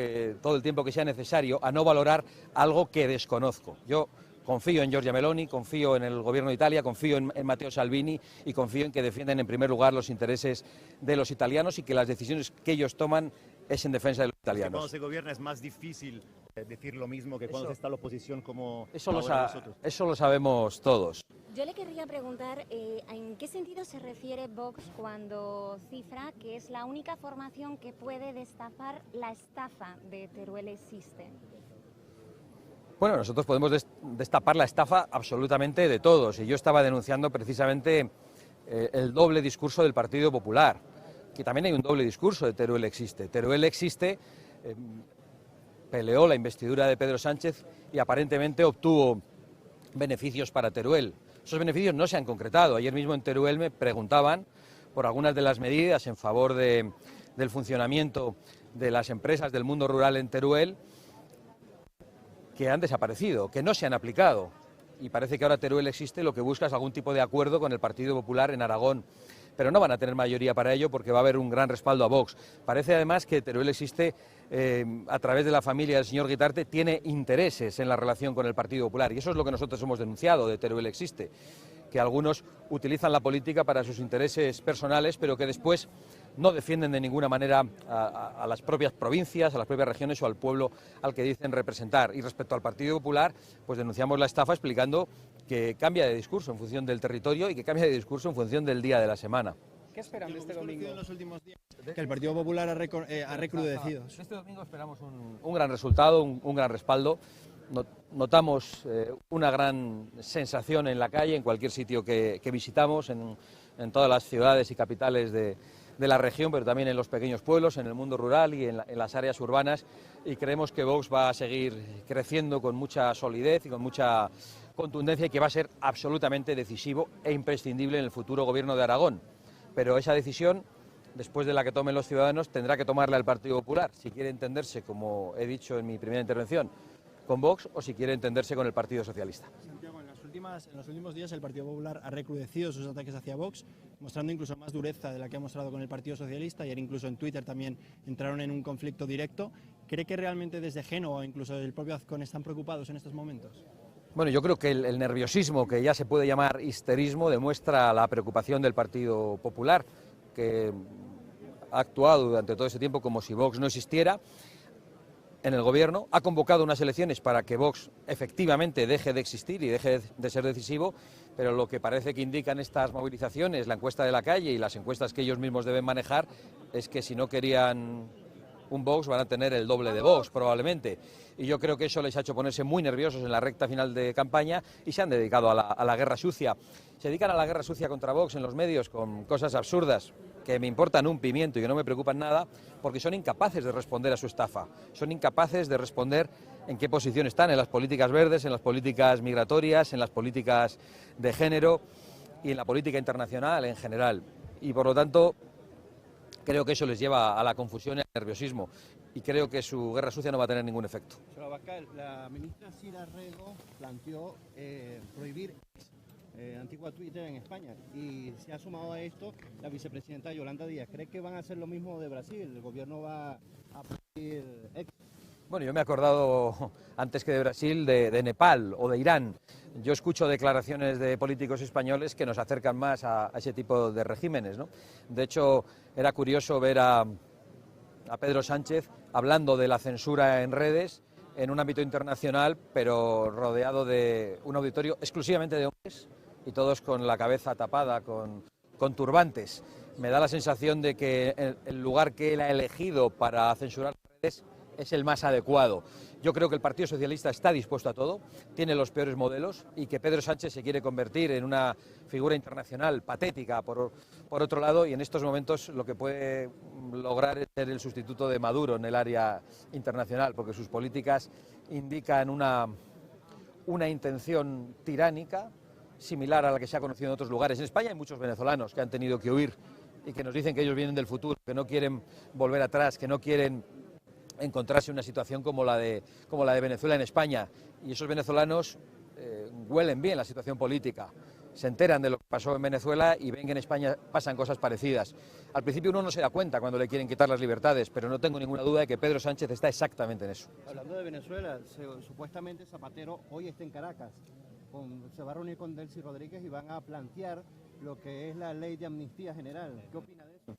S13: el tiempo que sea necesario a no valorar algo que desconozco. Yo confío en Giorgia Meloni, confío en el Gobierno de Italia, confío en Matteo Salvini y confío en que defienden en primer lugar los intereses de los italianos y que las decisiones que ellos toman es en defensa de los italianos.
S14: Cuando se gobierna es más difícil decir lo mismo que cuando se está en la oposición como
S13: eso
S14: nosotros.
S13: Eso lo sabemos todos.
S15: Yo le querría preguntar en qué sentido se refiere Vox cuando cifra que es la única formación que puede destapar la estafa de Teruel existe.
S13: Bueno, nosotros podemos destapar la estafa absolutamente de todos, y yo estaba denunciando precisamente el doble discurso del Partido Popular, que también hay un doble discurso de Teruel existe. Teruel existe, peleó la investidura de Pedro Sánchez y aparentemente obtuvo beneficios para Teruel. Esos beneficios no se han concretado. Ayer mismo en Teruel me preguntaban por algunas de las medidas en favor del funcionamiento de las empresas del mundo rural en Teruel, que han desaparecido, que no se han aplicado. Y parece que ahora Teruel existe, lo que busca es algún tipo de acuerdo con el Partido Popular en Aragón. Pero no van a tener mayoría para ello porque va a haber un gran respaldo a Vox. Parece además que Teruel existe, a través de la familia del señor Guitarte, tiene intereses en la relación con el Partido Popular. Y eso es lo que nosotros hemos denunciado de Teruel existe, que algunos utilizan la política para sus intereses personales, pero que después no defienden de ninguna manera a las propias provincias, a las propias regiones o al pueblo al que dicen representar. Y respecto al Partido Popular, pues denunciamos la estafa explicando que cambia de discurso en función del territorio y que cambia de discurso en función del día de la semana.
S16: ¿Qué esperan de este domingo? En los últimos días que el Partido Popular ha recrudecido.
S13: Este domingo esperamos un gran resultado, un gran respaldo. Notamos una gran sensación en la calle, en cualquier sitio que visitamos, en todas las ciudades y capitales de la región, pero también en los pequeños pueblos, en el mundo rural y en las áreas urbanas, y creemos que Vox va a seguir creciendo con mucha solidez y con mucha contundencia y que va a ser absolutamente decisivo e imprescindible en el futuro gobierno de Aragón. Pero esa decisión, después de la que tomen los ciudadanos, tendrá que tomarla el Partido Popular, si quiere entenderse, como he dicho en mi primera intervención, con Vox o si quiere entenderse con el Partido Socialista.
S16: Santiago, en los últimos días el Partido Popular ha recrudecido sus ataques hacia Vox, mostrando incluso más dureza de la que ha mostrado con el Partido Socialista. Ayer incluso en Twitter también entraron en un conflicto directo. ¿Cree que realmente desde Génova o incluso del propio Azcón están preocupados en estos momentos?
S13: Bueno, yo creo que el nerviosismo, que ya se puede llamar histerismo, demuestra la preocupación del Partido Popular, que ha actuado durante todo ese tiempo como si Vox no existiera en el gobierno, ha convocado unas elecciones para que Vox efectivamente deje de existir y deje de ser decisivo, pero lo que parece que indican estas movilizaciones, la encuesta de la calle y las encuestas que ellos mismos deben manejar, es que si no querían un Vox van a tener el doble de Vox probablemente. Y yo creo que eso les ha hecho ponerse muy nerviosos en la recta final de campaña y se han dedicado a la guerra sucia. Se dedican a la guerra sucia contra Vox en los medios con cosas absurdas que me importan un pimiento y que no me preocupan nada, porque son incapaces de responder a su estafa, son incapaces de responder en qué posición están en las políticas verdes, en las políticas migratorias, en las políticas de género y en la política internacional en general. Y por lo tanto, creo que eso les lleva a la confusión y al nerviosismo. Y creo que su guerra sucia no va a tener ningún efecto.
S17: Señor Abascal, la ministra Sira Rego planteó prohibir antigua Twitter en España y se ha sumado a esto la vicepresidenta Yolanda Díaz. ¿Cree que van a hacer lo mismo de Brasil? ¿El gobierno va a prohibir X?
S13: Bueno, yo me he acordado antes que de Brasil, de Nepal o de Irán. Yo escucho declaraciones de políticos españoles que nos acercan más a ese tipo de regímenes, ¿no? De hecho, era curioso ver a Pedro Sánchez hablando de la censura en redes en un ámbito internacional, pero rodeado de un auditorio exclusivamente de hombres y todos con la cabeza tapada, con turbantes. Me da la sensación de que el lugar que él ha elegido para censurar las redes es el más adecuado. Yo creo que el Partido Socialista está dispuesto a todo, tiene los peores modelos y que Pedro Sánchez se quiere convertir en una figura internacional patética por otro lado, y en estos momentos lo que puede lograr es ser el sustituto de Maduro en el área internacional, porque sus políticas indican una intención tiránica similar a la que se ha conocido en otros lugares. En España hay muchos venezolanos que han tenido que huir y que nos dicen que ellos vienen del futuro, que no quieren volver atrás, que no quieren encontrarse en una situación como la de Venezuela en España. Y esos venezolanos huelen bien la situación política, se enteran de lo que pasó en Venezuela y ven que en España pasan cosas parecidas. Al principio uno no se da cuenta cuando le quieren quitar las libertades, pero no tengo ninguna duda de que Pedro Sánchez está exactamente en eso.
S17: Hablando de Venezuela, supuestamente Zapatero hoy está en Caracas, se va a reunir con Delcy Rodríguez y van a plantear lo que es la ley de amnistía general. ¿Qué opina de eso?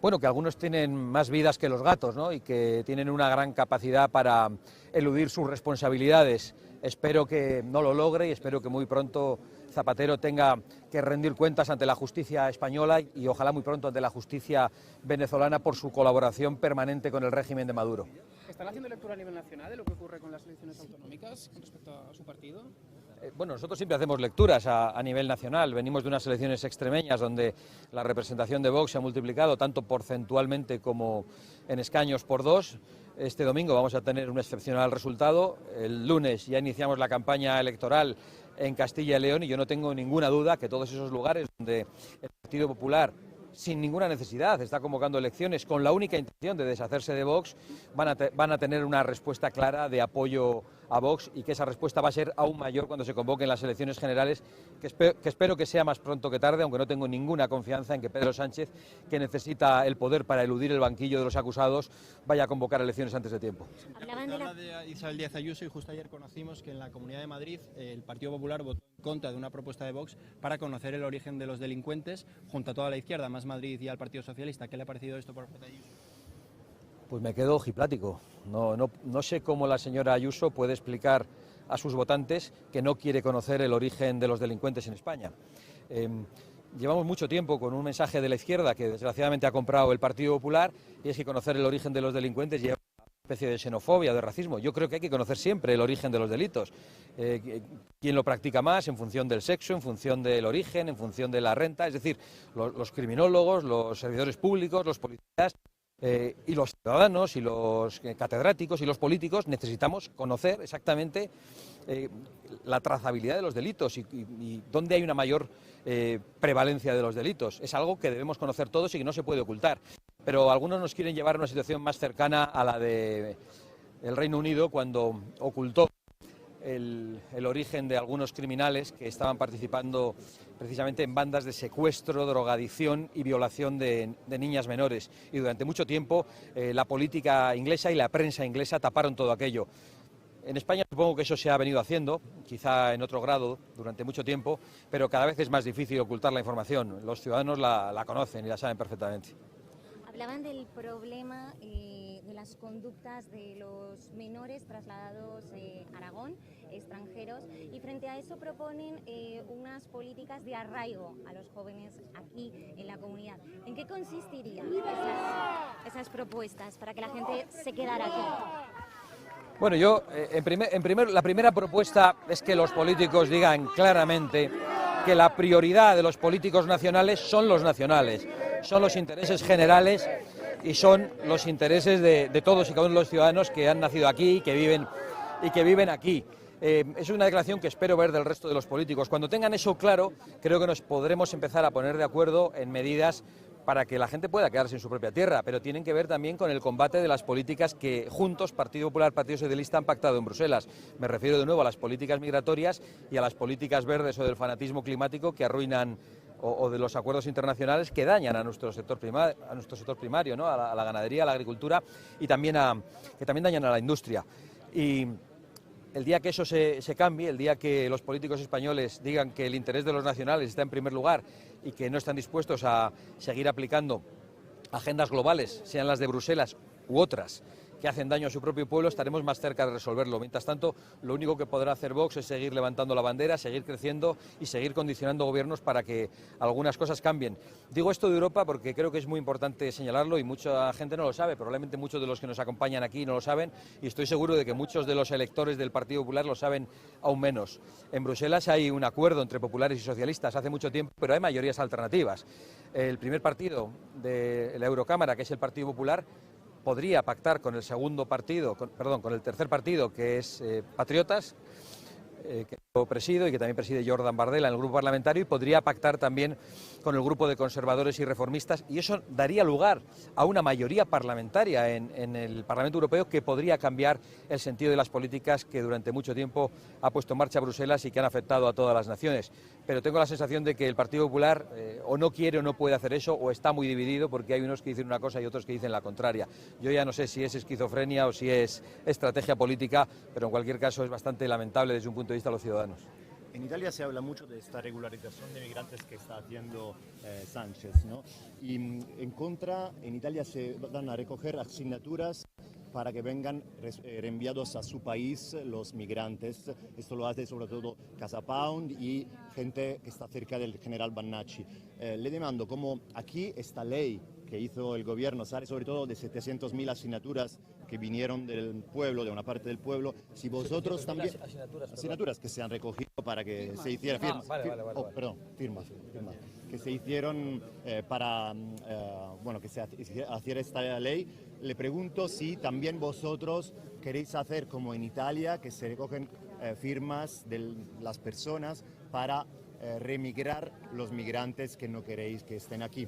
S13: Bueno, que algunos tienen más vidas que los gatos, ¿no? Y que tienen una gran capacidad para eludir sus responsabilidades. Espero que no lo logre y espero que muy pronto Zapatero tenga que rendir cuentas ante la justicia española y ojalá muy pronto ante la justicia venezolana por su colaboración permanente con el régimen de Maduro.
S18: ¿Están haciendo lectura a nivel nacional de lo que ocurre con las elecciones autonómicas con respecto a su partido?
S13: Bueno, nosotros siempre hacemos lecturas a nivel nacional. Venimos de unas elecciones extremeñas donde la representación de Vox se ha multiplicado tanto porcentualmente como en escaños por 2. Este domingo vamos a tener un excepcional resultado. El lunes ya iniciamos la campaña electoral en Castilla y León y yo no tengo ninguna duda que todos esos lugares donde el Partido Popular, sin ninguna necesidad, está convocando elecciones con la única intención de deshacerse de Vox, van a tener una respuesta clara de apoyo a Vox y que esa respuesta va a ser aún mayor cuando se convoquen las elecciones generales, que espero que sea más pronto que tarde, aunque no tengo ninguna confianza en que Pedro Sánchez, que necesita el poder para eludir el banquillo de los acusados, vaya a convocar elecciones antes de tiempo.
S16: Habla de Isabel Díaz Ayuso y justo ayer conocimos que en la Comunidad de Madrid el Partido Popular votó en contra de una propuesta de Vox para conocer el origen de los delincuentes junto a toda la izquierda, más Madrid y al Partido Socialista. ¿Qué le ha parecido esto por parte de Ayuso?
S13: Pues me quedo ojiplático. No sé cómo la señora Ayuso puede explicar a sus votantes que no quiere conocer el origen de los delincuentes en España. Llevamos mucho tiempo con un mensaje de la izquierda que desgraciadamente ha comprado el Partido Popular, y es que conocer el origen de los delincuentes lleva una especie de xenofobia, de racismo. Yo creo que hay que conocer siempre el origen de los delitos. Quién lo practica más en función del sexo, en función del origen, en función de la renta. Es decir, los criminólogos, los servidores públicos, los policías y los ciudadanos y los catedráticos y los políticos necesitamos conocer exactamente la trazabilidad de los delitos y dónde hay una mayor prevalencia de los delitos. Es algo que debemos conocer todos y que no se puede ocultar. Pero algunos nos quieren llevar a una situación más cercana a la del Reino Unido, cuando ocultó el origen de algunos criminales que estaban participando precisamente en bandas de secuestro, drogadicción y violación de niñas menores. Y durante mucho tiempo la política inglesa y la prensa inglesa taparon todo aquello. En España supongo que eso se ha venido haciendo, quizá en otro grado, durante mucho tiempo, pero cada vez es más difícil ocultar la información. Los ciudadanos la conocen y la saben perfectamente.
S15: Hablaban del problema de las conductas de los menores trasladados a Aragón, extranjeros extranjeros y frente a eso proponen unas políticas de arraigo a los jóvenes aquí en la comunidad. ¿En qué consistirían esas propuestas para que la gente se quedara aquí?
S13: Bueno, yo, la primera propuesta es que los políticos digan claramente que la prioridad de los políticos nacionales son los nacionales, son los intereses generales y son los intereses de todos y cada uno de los ciudadanos que han nacido aquí y que viven aquí. Es una declaración que espero ver del resto de los políticos. Cuando tengan eso claro, creo que nos podremos empezar a poner de acuerdo en medidas para que la gente pueda quedarse en su propia tierra, pero tienen que ver también con el combate de las políticas que juntos, Partido Popular, Partido Socialista, han pactado en Bruselas. Me refiero de nuevo a las políticas migratorias y a las políticas verdes o del fanatismo climático que arruinan, o de los acuerdos internacionales que dañan a nuestro sector primario, ¿no? a la ganadería, a la agricultura y también que también dañan a la industria. Y el día que eso se cambie, el día que los políticos españoles digan que el interés de los nacionales está en primer lugar y que no están dispuestos a seguir aplicando agendas globales, sean las de Bruselas u otras, que hacen daño a su propio pueblo, estaremos más cerca de resolverlo. Mientras tanto, lo único que podrá hacer Vox es seguir levantando la bandera, seguir creciendo y seguir condicionando gobiernos para que algunas cosas cambien. Digo esto de Europa porque creo que es muy importante señalarlo y mucha gente no lo sabe, probablemente muchos de los que nos acompañan aquí no lo saben y estoy seguro de que muchos de los electores del Partido Popular lo saben aún menos. En Bruselas hay un acuerdo entre populares y socialistas hace mucho tiempo, pero hay mayorías alternativas. El primer partido de la Eurocámara, que es el Partido Popular, podría pactar con el con el tercer partido, que es Patriotas, que yo presido y que también preside Jordan Bardella en el grupo parlamentario, y podría pactar también con el grupo de conservadores y reformistas, y eso daría lugar a una mayoría parlamentaria en el Parlamento Europeo que podría cambiar el sentido de las políticas que durante mucho tiempo ha puesto en marcha Bruselas y que han afectado a todas las naciones. Pero tengo la sensación de que el Partido Popular o no quiere o no puede hacer eso, o está muy dividido porque hay unos que dicen una cosa y otros que dicen la contraria. Yo ya no sé si es esquizofrenia o si es estrategia política, pero en cualquier caso es bastante lamentable desde un punto de vista de los ciudadanos.
S14: En Italia se habla mucho de esta regularización de migrantes que está haciendo Sánchez, ¿no? Y en contra, en Italia se van a recoger asignaturas para que vengan reenviados a su país los migrantes. Esto lo hace sobre todo Casa Pound y gente que está cerca del general Bannacci. Le demando, como aquí esta ley que hizo el gobierno sale sobre todo de 700.000 asignaturas que vinieron del pueblo, de una parte del pueblo, si vosotros también... Asignaturas que se han recogido para que se hiciera firmas. Firmas. Que se hicieron para, que se hiciera esta ley. Le pregunto si también vosotros queréis hacer como en Italia, que se recogen firmas de las personas para remigrar los migrantes que no queréis que estén aquí.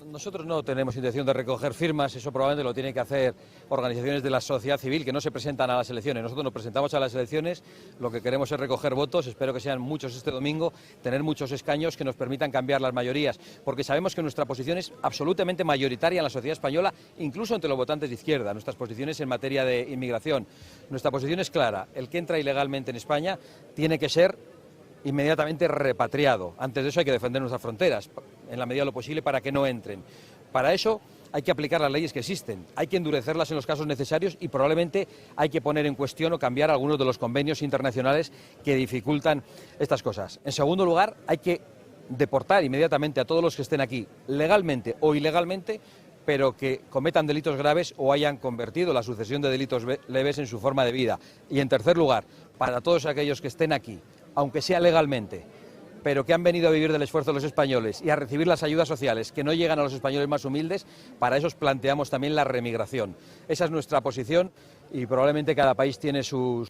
S13: Nosotros no tenemos intención de recoger firmas, eso probablemente lo tienen que hacer organizaciones de la sociedad civil que no se presentan a las elecciones. Nosotros nos presentamos a las elecciones, lo que queremos es recoger votos, espero que sean muchos este domingo, tener muchos escaños que nos permitan cambiar las mayorías, porque sabemos que nuestra posición es absolutamente mayoritaria en la sociedad española, incluso entre los votantes de izquierda, nuestras posiciones en materia de inmigración. Nuestra posición es clara, el que entra ilegalmente en España tiene que ser inmediatamente repatriado. Antes de eso hay que defender nuestras fronteras, en la medida de lo posible, para que no entren. Para eso hay que aplicar las leyes que existen, hay que endurecerlas en los casos necesarios y probablemente hay que poner en cuestión o cambiar algunos de los convenios internacionales que dificultan estas cosas. En segundo lugar, hay que deportar inmediatamente a todos los que estén aquí, legalmente o ilegalmente, pero que cometan delitos graves o hayan convertido la sucesión de delitos leves en su forma de vida. Y en tercer lugar, para todos aquellos que estén aquí, aunque sea legalmente, pero que han venido a vivir del esfuerzo de los españoles y a recibir las ayudas sociales que no llegan a los españoles más humildes, para esos planteamos también la remigración. Esa es nuestra posición y probablemente cada país tiene sus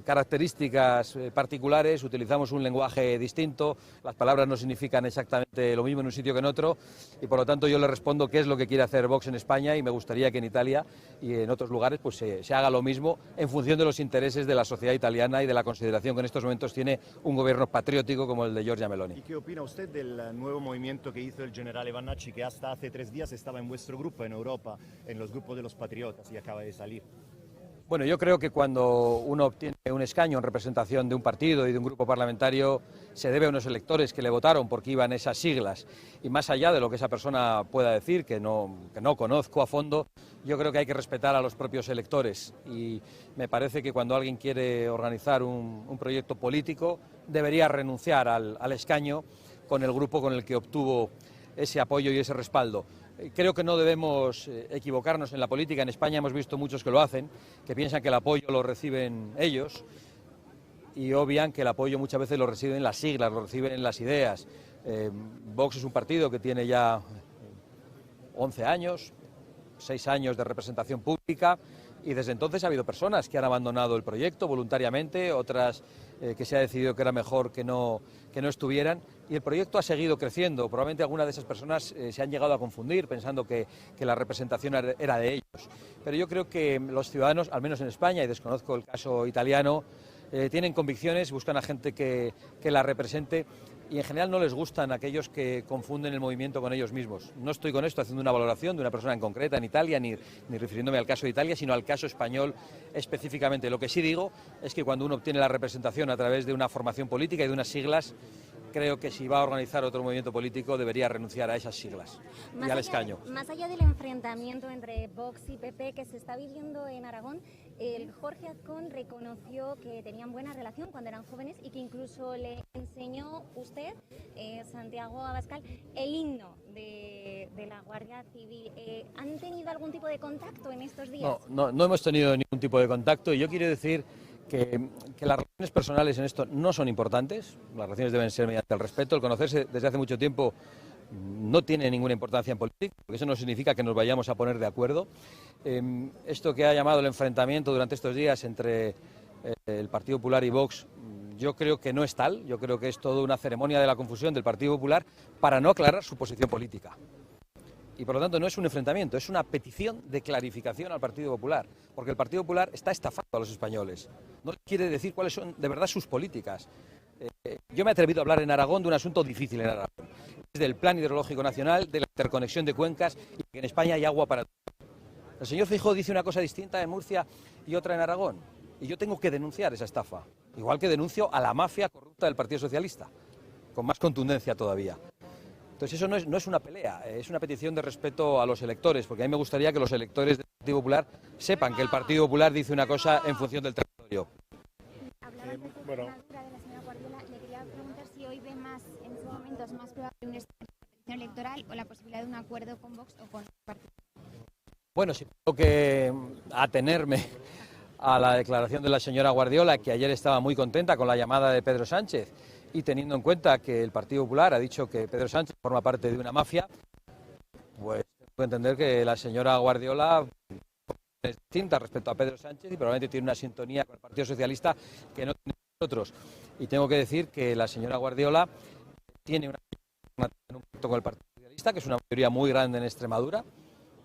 S13: características particulares, utilizamos un lenguaje distinto, las palabras no significan exactamente lo mismo en un sitio que en otro y por lo tanto yo le respondo qué es lo que quiere hacer Vox en España y me gustaría que en Italia y en otros lugares pues se haga lo mismo en función de los intereses de la sociedad italiana y de la consideración que en estos momentos tiene un gobierno patriótico como el de Giorgia Meloni.
S14: ¿Y qué opina usted del nuevo movimiento que hizo el general Bannacci, que hasta hace 3 días estaba en vuestro grupo en Europa, en los grupos de los patriotas y acaba de salir?
S13: Bueno, yo creo que cuando uno obtiene un escaño en representación de un partido y de un grupo parlamentario, se debe a unos electores que le votaron porque iban esas siglas. Y más allá de lo que esa persona pueda decir, que no conozco a fondo, yo creo que hay que respetar a los propios electores. Y me parece que cuando alguien quiere organizar un proyecto político, debería renunciar al escaño con el grupo con el que obtuvo ese apoyo y ese respaldo. Creo que no debemos equivocarnos en la política. En España hemos visto muchos que lo hacen, que piensan que el apoyo lo reciben ellos y obvian que el apoyo muchas veces lo reciben las siglas, lo reciben las ideas. Vox es un partido que tiene ya 11 años, 6 años de representación pública y desde entonces ha habido personas que han abandonado el proyecto voluntariamente, otras que se ha decidido que era mejor que no estuvieran y el proyecto ha seguido creciendo. Probablemente algunas de esas personas se han llegado a confundir pensando que la representación era de ellos. Pero yo creo que los ciudadanos, al menos en España, y desconozco el caso italiano, tienen convicciones, buscan a gente que la represente y en general no les gustan aquellos que confunden el movimiento con ellos mismos. No estoy con esto haciendo una valoración de una persona en concreta en Italia, ni refiriéndome al caso de Italia, sino al caso español específicamente. Lo que sí digo es que cuando uno obtiene la representación a través de una formación política y de unas siglas, creo que si va a organizar otro movimiento político debería renunciar a esas siglas y al escaño.
S15: Más allá del enfrentamiento entre Vox y PP que se está viviendo en Aragón, el Jorge Azcón reconoció que tenían buena relación cuando eran jóvenes y que incluso le enseñó usted, Santiago Abascal, el himno de la Guardia Civil. ¿Han tenido algún tipo de contacto en estos días?
S13: No hemos tenido ningún tipo de contacto y yo quiero decir que las relaciones personales en esto no son importantes, las relaciones deben ser mediante el respeto, el conocerse desde hace mucho tiempo no tiene ninguna importancia en política, porque eso no significa que nos vayamos a poner de acuerdo. Esto que ha llamado el enfrentamiento durante estos días entre el Partido Popular y Vox, yo creo que no es tal, yo creo que es toda una ceremonia de la confusión del Partido Popular para no aclarar su posición política. Y por lo tanto no es un enfrentamiento, es una petición de clarificación al Partido Popular, porque el Partido Popular está estafando a los españoles. No quiere decir cuáles son de verdad sus políticas. Yo me he atrevido a hablar en Aragón de un asunto difícil en Aragón. Es del Plan Hidrológico Nacional, de la interconexión de cuencas y que en España hay agua para todos. El señor Feijóo dice una cosa distinta en Murcia y otra en Aragón. Y yo tengo que denunciar esa estafa, igual que denuncio a la mafia corrupta del Partido Socialista, con más contundencia todavía. Entonces eso no es una pelea, es una petición de respeto a los electores, porque a mí me gustaría que los electores del Partido Popular sepan que el Partido Popular dice una cosa en función del territorio.
S15: Bueno. De la señora Guardiola, le quería preguntar si hoy ve más, en estos momentos, más probable una elección electoral o la posibilidad de un acuerdo con Vox o con el partido.
S13: Bueno, sí, tengo que atenerme a la declaración de la señora Guardiola, que ayer estaba muy contenta con la llamada de Pedro Sánchez, y teniendo en cuenta que el Partido Popular ha dicho que Pedro Sánchez forma parte de una mafia, pues tengo que entender que la señora Guardiola es distinta respecto a Pedro Sánchez y probablemente tiene una sintonía con el Partido Socialista que no tiene nosotros. Y tengo que decir que la señora Guardiola tiene un pacto con el Partido Socialista, que es una mayoría muy grande en Extremadura.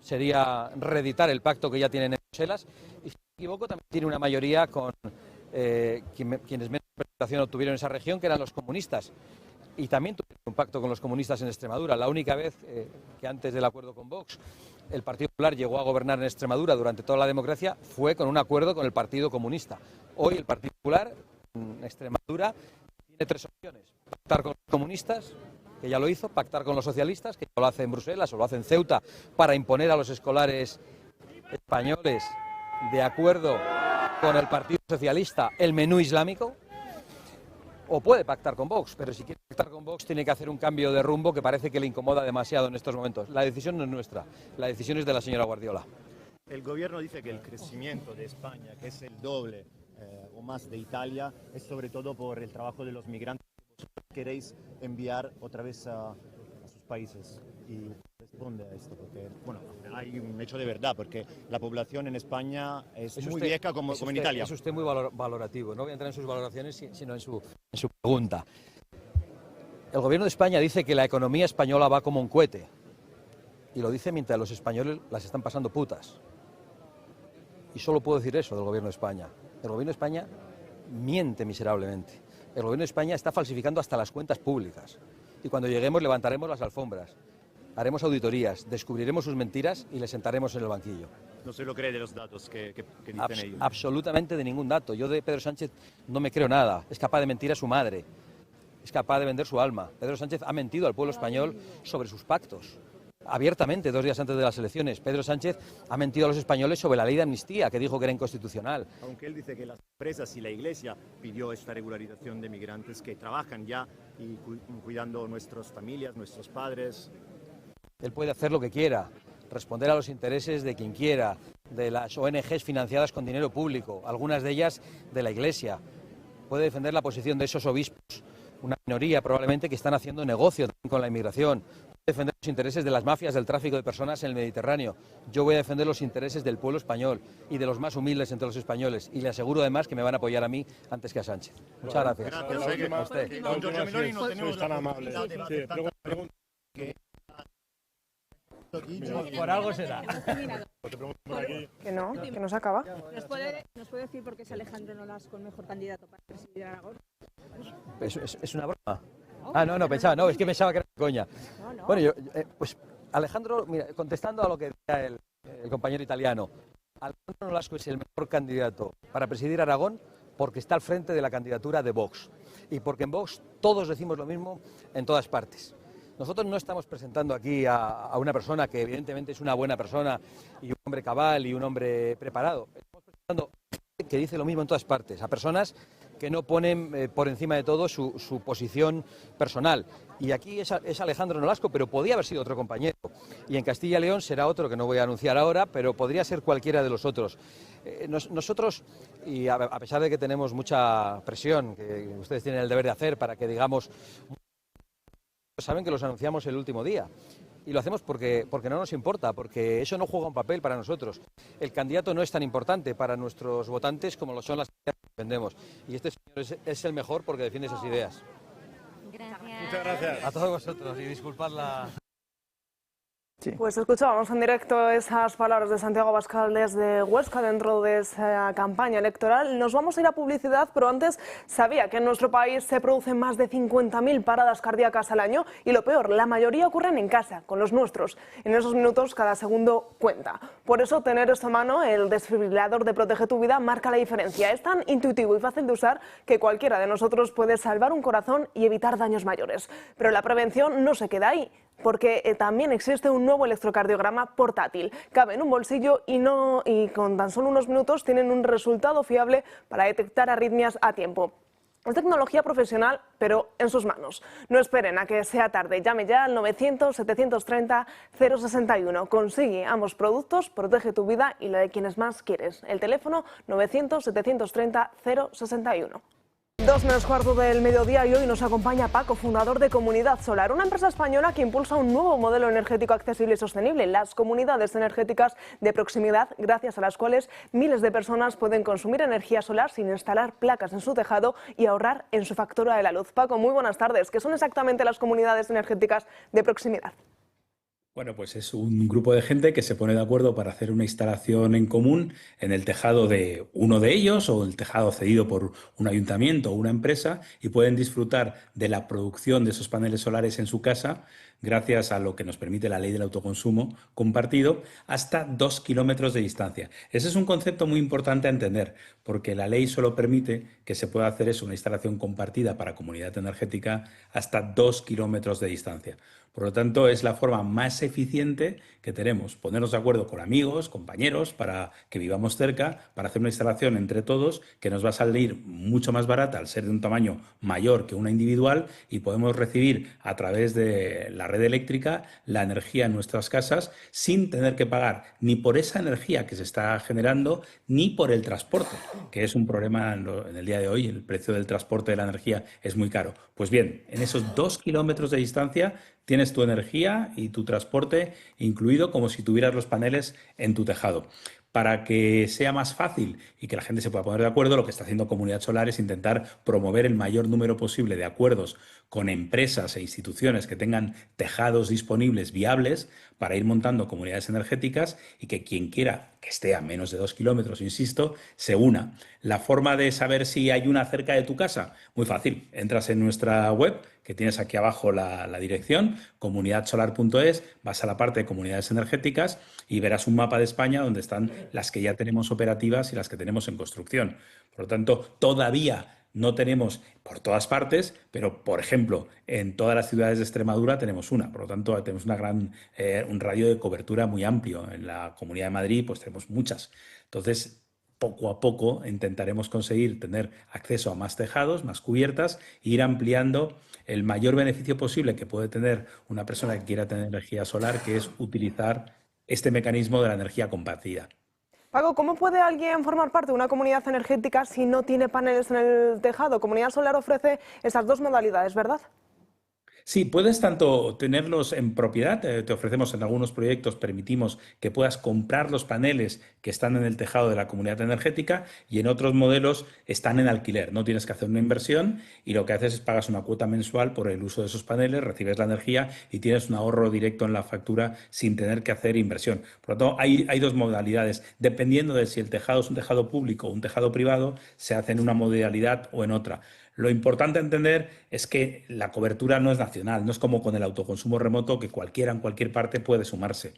S13: Sería reeditar el pacto que ya tienen en Bruselas. Y si no me equivoco, también tiene una mayoría con quienes menos representación obtuvieron en esa región, que eran los comunistas. Y también tuvieron un pacto con los comunistas en Extremadura. La única vez que antes del acuerdo con Vox el Partido Popular llegó a gobernar en Extremadura durante toda la democracia fue con un acuerdo con el Partido Comunista. Hoy el Partido Popular en Extremadura tiene 3 opciones: pactar con los comunistas, que ya lo hizo, pactar con los socialistas, que ya lo hace en Bruselas o lo hace en Ceuta, para imponer a los escolares españoles, de acuerdo con el Partido Socialista, el menú islámico, o puede pactar con Vox, pero si quiere pactar con Vox tiene que hacer un cambio de rumbo que parece que le incomoda demasiado en estos momentos. La decisión no es nuestra, la decisión es de la señora Guardiola.
S14: El gobierno dice que el crecimiento de España, que es el doble o más de Italia, es sobre todo por el trabajo de los migrantes que vosotros queréis enviar otra vez a sus países. Y responde a esto, porque bueno, hay un hecho de verdad, porque la población en España es muy vieja como en Italia.
S13: Es usted muy valorativo, no voy a entrar en sus valoraciones, sino en su pregunta. El gobierno de España dice que la economía española va como un cohete, y lo dice mientras los españoles las están pasando putas. Y solo puedo decir eso del gobierno de España. El gobierno de España miente miserablemente. El gobierno de España está falsificando hasta las cuentas públicas. Y cuando lleguemos levantaremos las alfombras. haremos auditorías, descubriremos sus mentiras y les sentaremos en el banquillo.
S19: No se lo cree de los datos que dicen ellos.
S13: Absolutamente de ningún dato. Yo de Pedro Sánchez no me creo nada. Es capaz de mentir a su madre. Es capaz de vender su alma. Pedro Sánchez ha mentido al pueblo español sobre sus pactos. Abiertamente, 2 días antes de las elecciones. Pedro Sánchez ha mentido a los españoles sobre la ley de amnistía, que dijo que era inconstitucional.
S19: Aunque él dice que las empresas y la Iglesia pidió esta regularización de migrantes que trabajan ya y cuidando nuestras familias, nuestros padres.
S13: Él puede hacer lo que quiera, responder a los intereses de quien quiera, de las ONGs financiadas con dinero público, algunas de ellas de la Iglesia. Puede defender la posición de esos obispos, una minoría probablemente que están haciendo negocio también con la inmigración. Puede defender los intereses de las mafias del tráfico de personas en el Mediterráneo. Yo voy a defender los intereses del pueblo español y de los más humildes entre los españoles. Y le aseguro además que me van a apoyar a mí antes que a Sánchez. Muchas gracias.
S19: Gracias.
S13: A usted.
S19: Don Giorgia Meloni, no tenemos
S11: tan amable.
S20: Por algo será.
S1: Que no se acaba.
S20: ¿Nos puede decir por qué es Alejandro Nolasco el mejor candidato para presidir Aragón?
S13: Es una broma. Es que pensaba que era coña. Bueno, pues Alejandro, mira, contestando a lo que decía el compañero italiano, Alejandro Nolasco es el mejor candidato para presidir Aragón porque está al frente de la candidatura de Vox y porque en Vox todos decimos lo mismo en todas partes. Nosotros no estamos presentando aquí a una persona que evidentemente es una buena persona y un hombre cabal y un hombre preparado. Estamos presentando que dice lo mismo en todas partes, a personas que no ponen por encima de todo su posición personal. Y aquí es Alejandro Nolasco, pero podía haber sido otro compañero. Y en Castilla y León será otro que no voy a anunciar ahora, pero podría ser cualquiera de los otros. Nosotros, y a pesar de que tenemos mucha presión, que ustedes tienen el deber de hacer para que digamos, saben que los anunciamos el último día. Y lo hacemos porque no nos importa, porque eso no juega un papel para nosotros. El candidato no es tan importante para nuestros votantes como lo son las ideas que defendemos. Y este señor es el mejor porque defiende esas ideas.
S15: Gracias.
S11: Muchas gracias.
S13: A todos vosotros y disculpad la...
S1: Pues escuchábamos en directo esas palabras de Santiago Abascal desde Huesca dentro de esa campaña electoral. Nos vamos a ir a publicidad, pero antes sabía que en nuestro país se producen más de 50.000 paradas cardíacas al año y lo peor, la mayoría ocurren en casa, con los nuestros. En esos minutos cada segundo cuenta. Por eso tener esto a mano, el desfibrilador de Protege tu Vida, marca la diferencia. Es tan intuitivo y fácil de usar que cualquiera de nosotros puede salvar un corazón y evitar daños mayores. Pero la prevención no se queda ahí, porque también existe un nuevo electrocardiograma portátil. Cabe en un bolsillo y con tan solo unos minutos tienen un resultado fiable para detectar arritmias a tiempo. Es tecnología profesional, pero en sus manos. No esperen a que sea tarde. Llame ya al 900-730-061. Consigue ambos productos, protege tu vida y la de quienes más quieres. El teléfono 900-730-061. 2:15 del mediodía y hoy nos acompaña Paco, fundador de Comunidad Solar, una empresa española que impulsa un nuevo modelo energético accesible y sostenible, las comunidades energéticas de proximidad, gracias a las cuales miles de personas pueden consumir energía solar sin instalar placas en su tejado y ahorrar en su factura de la luz. Paco, muy buenas tardes. ¿Qué son exactamente las comunidades energéticas de proximidad?
S21: Bueno, pues es un grupo de gente que se pone de acuerdo para hacer una instalación en común en el tejado de uno de ellos o el tejado cedido por un ayuntamiento o una empresa y pueden disfrutar de la producción de esos paneles solares en su casa gracias a lo que nos permite la ley del autoconsumo compartido hasta 2 kilómetros de distancia. Ese es un concepto muy importante a entender porque la ley solo permite que se pueda hacer eso, una instalación compartida para comunidad energética hasta 2 kilómetros de distancia. Por lo tanto, es la forma más eficiente que tenemos, ponernos de acuerdo con amigos, compañeros, para que vivamos cerca, para hacer una instalación entre todos que nos va a salir mucho más barata al ser de un tamaño mayor que una individual y podemos recibir a través de la red eléctrica la energía en nuestras casas sin tener que pagar ni por esa energía que se está generando ni por el transporte, que es un problema en el día de hoy. El precio del transporte de la energía es muy caro. Pues bien, en esos 2 kilómetros de distancia tienes tu energía y tu transporte incluido como si tuvieras los paneles en tu tejado. Para que sea más fácil y que la gente se pueda poner de acuerdo, lo que está haciendo Comunidad Solar es intentar promover el mayor número posible de acuerdos con empresas e instituciones que tengan tejados disponibles viables para ir montando comunidades energéticas y que quien quiera que esté a menos de 2 kilómetros, insisto, se una. La forma de saber si hay una cerca de tu casa, muy fácil. Entras en nuestra web, que tienes aquí abajo la dirección, comunidadsolar.es, vas a la parte de comunidades energéticas y verás un mapa de España donde están las que ya tenemos operativas y las que tenemos en construcción. Por lo tanto, todavía no tenemos por todas partes, pero, por ejemplo, en todas las ciudades de Extremadura tenemos una. Por lo tanto, tenemos un radio de cobertura muy amplio. En la Comunidad de Madrid pues tenemos muchas. Entonces, poco a poco intentaremos conseguir tener acceso a más tejados, más cubiertas e ir ampliando el mayor beneficio posible que puede tener una persona que quiera tener energía solar, que es utilizar este mecanismo de la energía compartida.
S1: Paco, ¿cómo puede alguien formar parte de una comunidad energética si no tiene paneles en el tejado? Comunidad Solar ofrece esas dos modalidades, ¿verdad?
S21: Sí, puedes tanto tenerlos en propiedad, te ofrecemos en algunos proyectos, permitimos que puedas comprar los paneles que están en el tejado de la comunidad energética y en otros modelos están en alquiler. No tienes que hacer una inversión y lo que haces es pagas una cuota mensual por el uso de esos paneles, recibes la energía y tienes un ahorro directo en la factura sin tener que hacer inversión. Por lo tanto, hay dos modalidades. Dependiendo de si el tejado es un tejado público o un tejado privado, se hace en una modalidad o en otra. Lo importante a entender es que la cobertura no es nacional, no es como con el autoconsumo remoto que cualquiera en cualquier parte puede sumarse.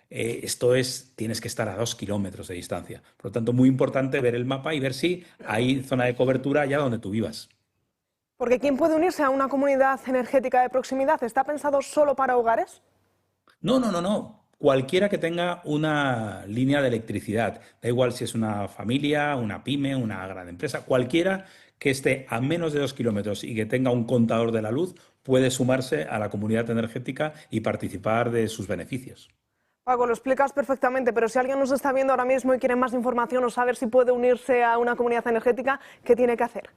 S21: Tienes que estar a 2 kilómetros de distancia. Por lo tanto, muy importante ver el mapa y ver si hay zona de cobertura allá donde tú vivas.
S1: Porque ¿quién puede unirse a una comunidad energética de proximidad? ¿Está pensado solo para hogares?
S21: No. Cualquiera que tenga una línea de electricidad, da igual si es una familia, una pyme, una gran empresa, cualquiera que esté a menos de 2 kilómetros y que tenga un contador de la luz puede sumarse a la comunidad energética y participar de sus beneficios.
S1: Paco, lo explicas perfectamente, pero si alguien nos está viendo ahora mismo y quiere más información o saber si puede unirse a una comunidad energética, ¿qué tiene que hacer?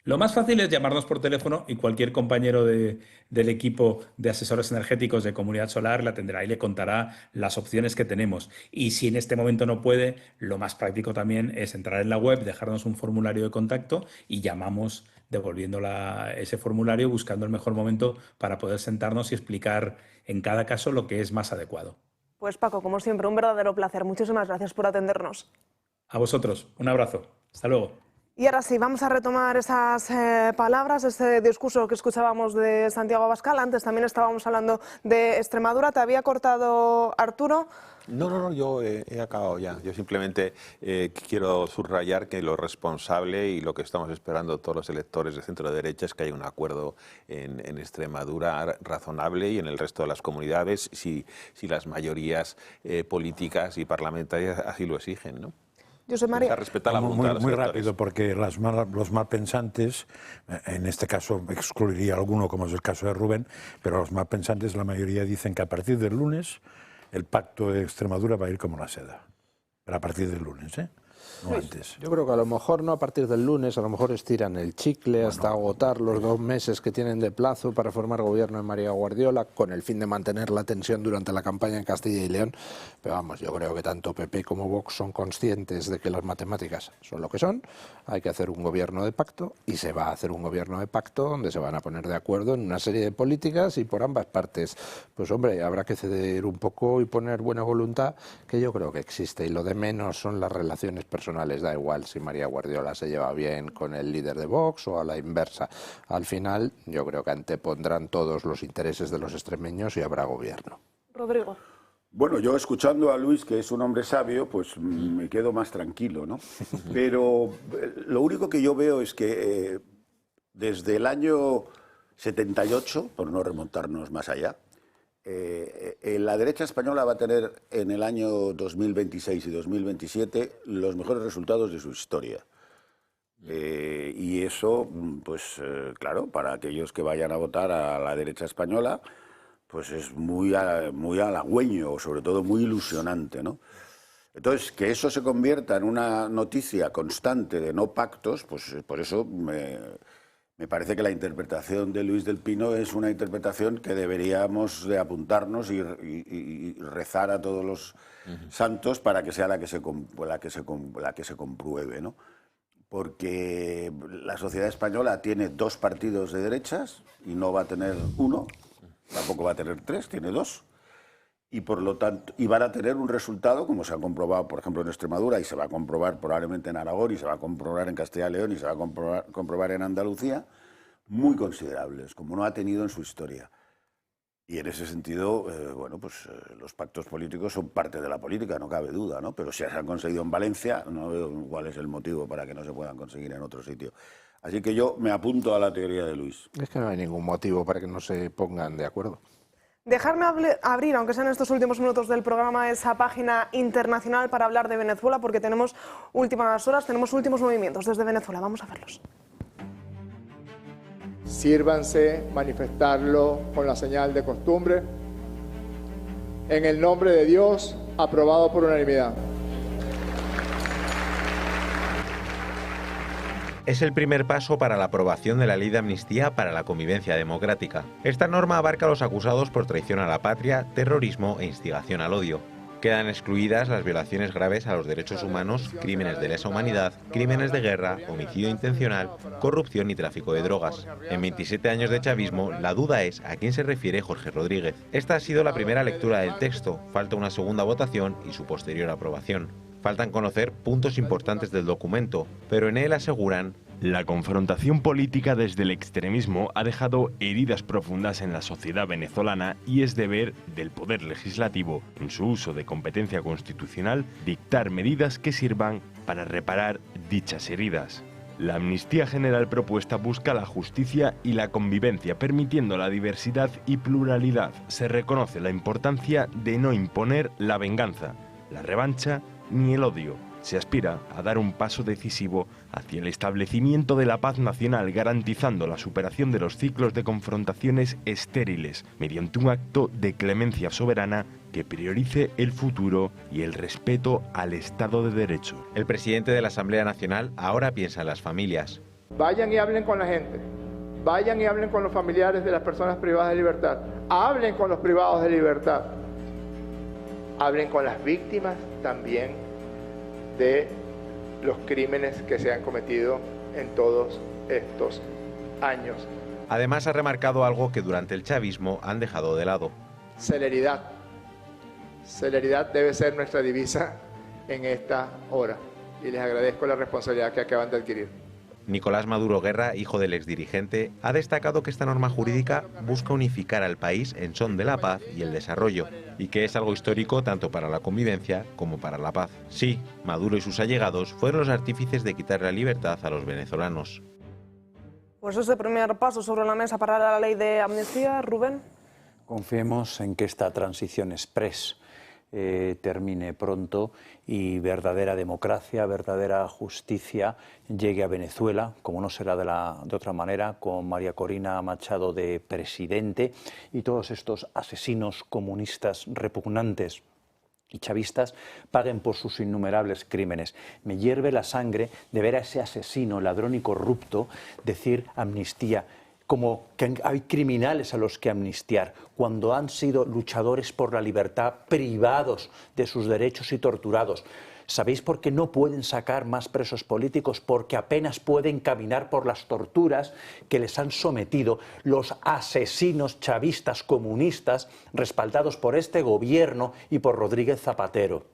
S21: Lo más fácil es llamarnos por teléfono y cualquier compañero del equipo de asesores energéticos de Comunidad Solar la atenderá y le contará las opciones que tenemos. Y si en este momento no puede, lo más práctico también es entrar en la web, dejarnos un formulario de contacto y llamamos devolviendo ese formulario buscando el mejor momento para poder sentarnos y explicar en cada caso lo que es más adecuado.
S1: Pues Paco, como siempre, un verdadero placer. Muchísimas gracias por atendernos.
S21: A vosotros, un abrazo. Hasta luego.
S1: Y ahora sí, vamos a retomar esas palabras, ese discurso que escuchábamos de Santiago Abascal. Antes también estábamos hablando de Extremadura. ¿Te había cortado Arturo?
S4: No, yo he acabado ya. Yo simplemente quiero subrayar que lo responsable y lo que estamos esperando todos los electores de centro derecha es que haya un acuerdo en Extremadura razonable y en el resto de las comunidades si las mayorías políticas y parlamentarias así lo exigen, ¿no?
S1: Josep María.
S2: Muy rápido, porque los malpensantes, en este caso excluiría alguno, como es el caso de Rubén, pero los malpensantes, la mayoría dicen que a partir del lunes el pacto de Extremadura va a ir como la seda. Pero a partir del lunes, no antes.
S3: Yo creo que a lo mejor no a partir del lunes, a lo mejor estiran el chicle hasta agotar los 2 meses que tienen de plazo para formar gobierno en María Guardiola, con el fin de mantener la tensión durante la campaña en Castilla y León. Pero vamos, yo creo que tanto PP como Vox son conscientes de que las matemáticas son lo que son, hay que hacer un gobierno de pacto y se va a hacer un gobierno de pacto donde se van a poner de acuerdo en una serie de políticas y por ambas partes. Pues hombre, habrá que ceder un poco y poner buena voluntad, que yo creo que existe, y lo de menos son las relaciones personales. Da igual si María Guardiola se lleva bien con el líder de Vox o a la inversa. Al final, yo creo que antepondrán todos los intereses de los extremeños y habrá gobierno.
S1: Rodrigo.
S12: Bueno, yo escuchando a Luis, que es un hombre sabio, pues me quedo más tranquilo, ¿no? Pero lo único que yo veo es que desde el año 78, por no remontarnos más allá, la derecha española va a tener en el año 2026 y 2027 los mejores resultados de su historia. Y eso, pues claro, para aquellos que vayan a votar a la derecha española, pues es muy halagüeño, sobre todo muy ilusionante, ¿no? Entonces, que eso se convierta en una noticia constante de no pactos, pues por eso me parece que la interpretación de Luis del Pino es una interpretación que deberíamos de apuntarnos y rezar a todos los santos para que sea la que se compruebe, ¿no? Porque la sociedad española tiene 2 partidos de derechas y no va a tener 1, tampoco va a tener 3, tiene 2. Y por lo tanto, y van a tener un resultado, como se ha comprobado, por ejemplo, en Extremadura, y se va a comprobar probablemente en Aragón, y se va a comprobar en Castilla y León, y se va a comprobar en Andalucía, muy considerables, como no ha tenido en su historia. Y en ese sentido, los pactos políticos son parte de la política, no cabe duda, ¿no? Pero si se han conseguido en Valencia, no veo cuál es el motivo para que no se puedan conseguir en otro sitio. Así que yo me apunto a la teoría de Luis.
S3: Es que no hay ningún motivo para que no se pongan de acuerdo.
S1: Dejarme abrir, aunque sea en estos últimos minutos del programa, esa página internacional para hablar de Venezuela, porque tenemos últimas horas, tenemos últimos movimientos desde Venezuela. Vamos a verlos.
S6: Sírvanse manifestarlo con la señal de costumbre. En el nombre de Dios, aprobado por unanimidad.
S22: Es el primer paso para la aprobación de la Ley de Amnistía para la Convivencia Democrática. Esta norma abarca a los acusados por traición a la patria, terrorismo e instigación al odio. Quedan excluidas las violaciones graves a los derechos humanos, crímenes de lesa humanidad, crímenes de guerra, homicidio intencional, corrupción y tráfico de drogas. En 27 años de chavismo, la duda es a quién se refiere Jorge Rodríguez. Esta ha sido la primera lectura del texto, falta una segunda votación y su posterior aprobación. Faltan conocer puntos importantes del documento, pero en él aseguran:
S23: la confrontación política desde el extremismo ha dejado heridas profundas en la sociedad venezolana y es deber del Poder Legislativo, en su uso de competencia constitucional, dictar medidas que sirvan para reparar dichas heridas. La amnistía general propuesta busca la justicia y la convivencia, permitiendo la diversidad y pluralidad. Se reconoce la importancia de no imponer la venganza, la revancha ni el odio. Se aspira a dar un paso decisivo hacia el establecimiento de la paz nacional, garantizando la superación de los ciclos de confrontaciones estériles, mediante un acto de clemencia soberana que priorice el futuro y el respeto al Estado de Derecho.
S22: El presidente de la Asamblea Nacional ahora piensa en las familias.
S6: Vayan y hablen con la gente. Vayan y hablen con los familiares de las personas privadas de libertad. Hablen con los privados de libertad. Hablen con las víctimas también de los crímenes que se han cometido en todos estos años.
S22: Además ha remarcado algo que durante el chavismo han dejado de lado.
S6: Celeridad. Celeridad debe ser nuestra divisa en esta hora. Y les agradezco la responsabilidad que acaban de adquirir.
S22: Nicolás Maduro Guerra, hijo del exdirigente, ha destacado que esta norma jurídica busca unificar al país en son de la paz y el desarrollo, y que es algo histórico tanto para la convivencia como para la paz. Sí, Maduro y sus allegados fueron los artífices de quitar la libertad a los venezolanos.
S1: Pues ese primer paso sobre la mesa para la ley de amnistía, Rubén.
S5: Confiemos en que esta transición express termine pronto y verdadera democracia, verdadera justicia llegue a Venezuela, como no será de otra manera, con María Corina Machado de presidente y todos estos asesinos comunistas repugnantes y chavistas paguen por sus innumerables crímenes. Me hierve la sangre de ver a ese asesino, ladrón y corrupto decir amnistía, como que hay criminales a los que amnistiar, cuando han sido luchadores por la libertad, privados de sus derechos y torturados. ¿Sabéis por qué no pueden sacar más presos políticos? Porque apenas pueden caminar por las torturas que les han sometido los asesinos chavistas comunistas respaldados por este gobierno y por Rodríguez Zapatero.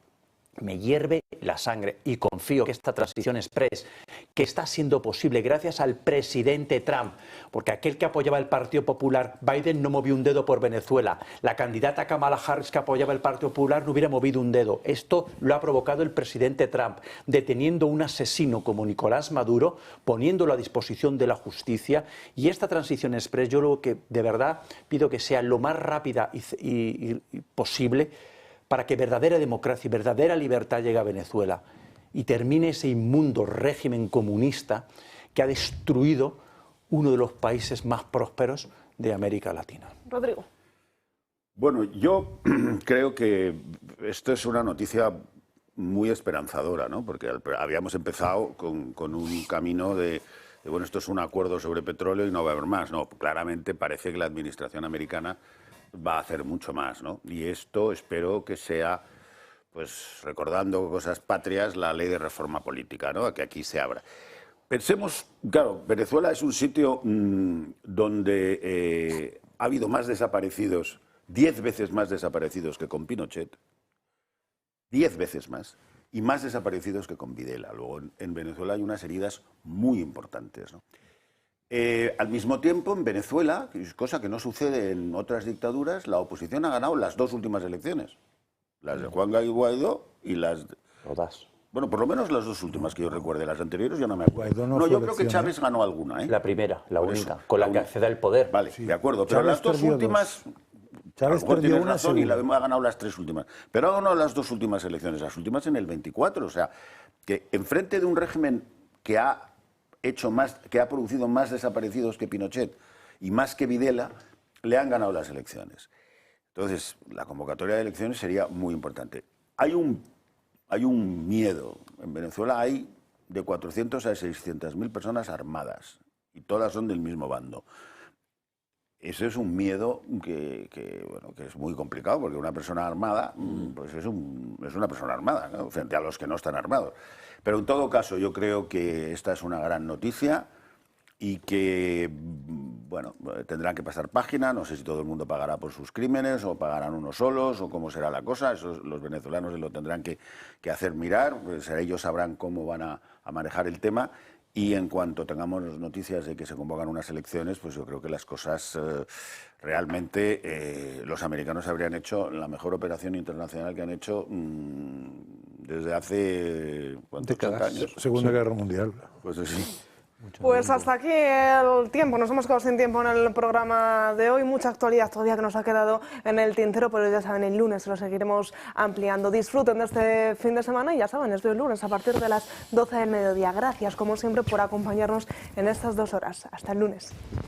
S5: Me hierve la sangre y confío que esta transición express, que está siendo posible gracias al presidente Trump, porque aquel que apoyaba el Partido Popular, Biden, no movió un dedo por Venezuela. La candidata Kamala Harris, que apoyaba el Partido Popular, no hubiera movido un dedo. Esto lo ha provocado el presidente Trump, deteniendo un asesino como Nicolás Maduro, poniéndolo a disposición de la justicia. Y esta transición express, yo lo que de verdad pido que sea lo más rápida y posible, para que verdadera democracia y verdadera libertad llegue a Venezuela y termine ese inmundo régimen comunista que ha destruido uno de los países más prósperos de América Latina.
S1: Rodrigo.
S12: Bueno, yo creo que esto es una noticia muy esperanzadora, ¿no? Porque habíamos empezado con un camino de, bueno, esto es un acuerdo sobre petróleo y no va a haber más. No, claramente parece que la administración americana va a hacer mucho más, ¿no? Y esto espero que sea, pues recordando cosas patrias, la ley de reforma política, ¿no? Que aquí se abra. Pensemos, claro, Venezuela es un sitio donde ha habido más desaparecidos, 10 veces más desaparecidos que con Pinochet, 10 veces más, y más desaparecidos que con Videla. Luego en Venezuela hay unas heridas muy importantes, ¿no? Al mismo tiempo, en Venezuela, cosa que no sucede en otras dictaduras, la oposición ha ganado las 2 últimas elecciones. Las de Juan Guaidó y las...
S5: Todas.
S12: Bueno, por lo menos las 2 últimas que yo recuerde. Las anteriores yo no me acuerdo.
S2: no
S12: yo
S2: fue
S12: creo que
S2: elección,
S12: Chávez ganó alguna, ¿eh?
S5: La primera, la
S12: Por
S5: única,
S12: eso,
S5: con la
S12: la
S5: que
S12: única.
S5: accede al poder.
S12: Vale, de acuerdo. Pero
S2: Chávez
S12: las 2
S2: perdió
S12: últimas...
S2: Chávez
S12: Algo
S2: perdió
S12: tienes
S2: una
S12: razón y
S2: segura.
S12: ha ganado las 3 últimas. Pero ha ganado las 2 últimas elecciones, las últimas en el 24. O sea, que enfrente de un régimen que ha producido más desaparecidos que Pinochet y más que Videla, le han ganado las elecciones. Entonces, la convocatoria de elecciones sería muy importante. Hay un miedo. En Venezuela hay de 400 a 600.000 personas armadas y todas son del mismo bando. Ese es un miedo que es muy complicado, porque una persona armada pues es una persona armada, ¿no? Frente a los que no están armados. Pero en todo caso, yo creo que esta es una gran noticia y que, bueno, tendrán que pasar página. No sé si todo el mundo pagará por sus crímenes o pagarán unos solos o cómo será la cosa. Eso los venezolanos lo tendrán que hacer mirar. Pues ellos sabrán cómo van a manejar el tema. Y en cuanto tengamos noticias de que se convocan unas elecciones, pues yo creo que las cosas realmente los americanos habrían hecho la mejor operación internacional que han hecho desde hace ¿cuántos? 80 años.
S2: Segunda Guerra Mundial.
S12: Pues sí.
S1: Pues hasta aquí el tiempo, nos hemos quedado sin tiempo en el programa de hoy, mucha actualidad todavía que nos ha quedado en el tintero, pero ya saben, el lunes lo seguiremos ampliando. Disfruten de este fin de semana y ya saben, es el lunes a partir de las 12 del mediodía. Gracias como siempre por acompañarnos en estas 2 horas. Hasta el lunes.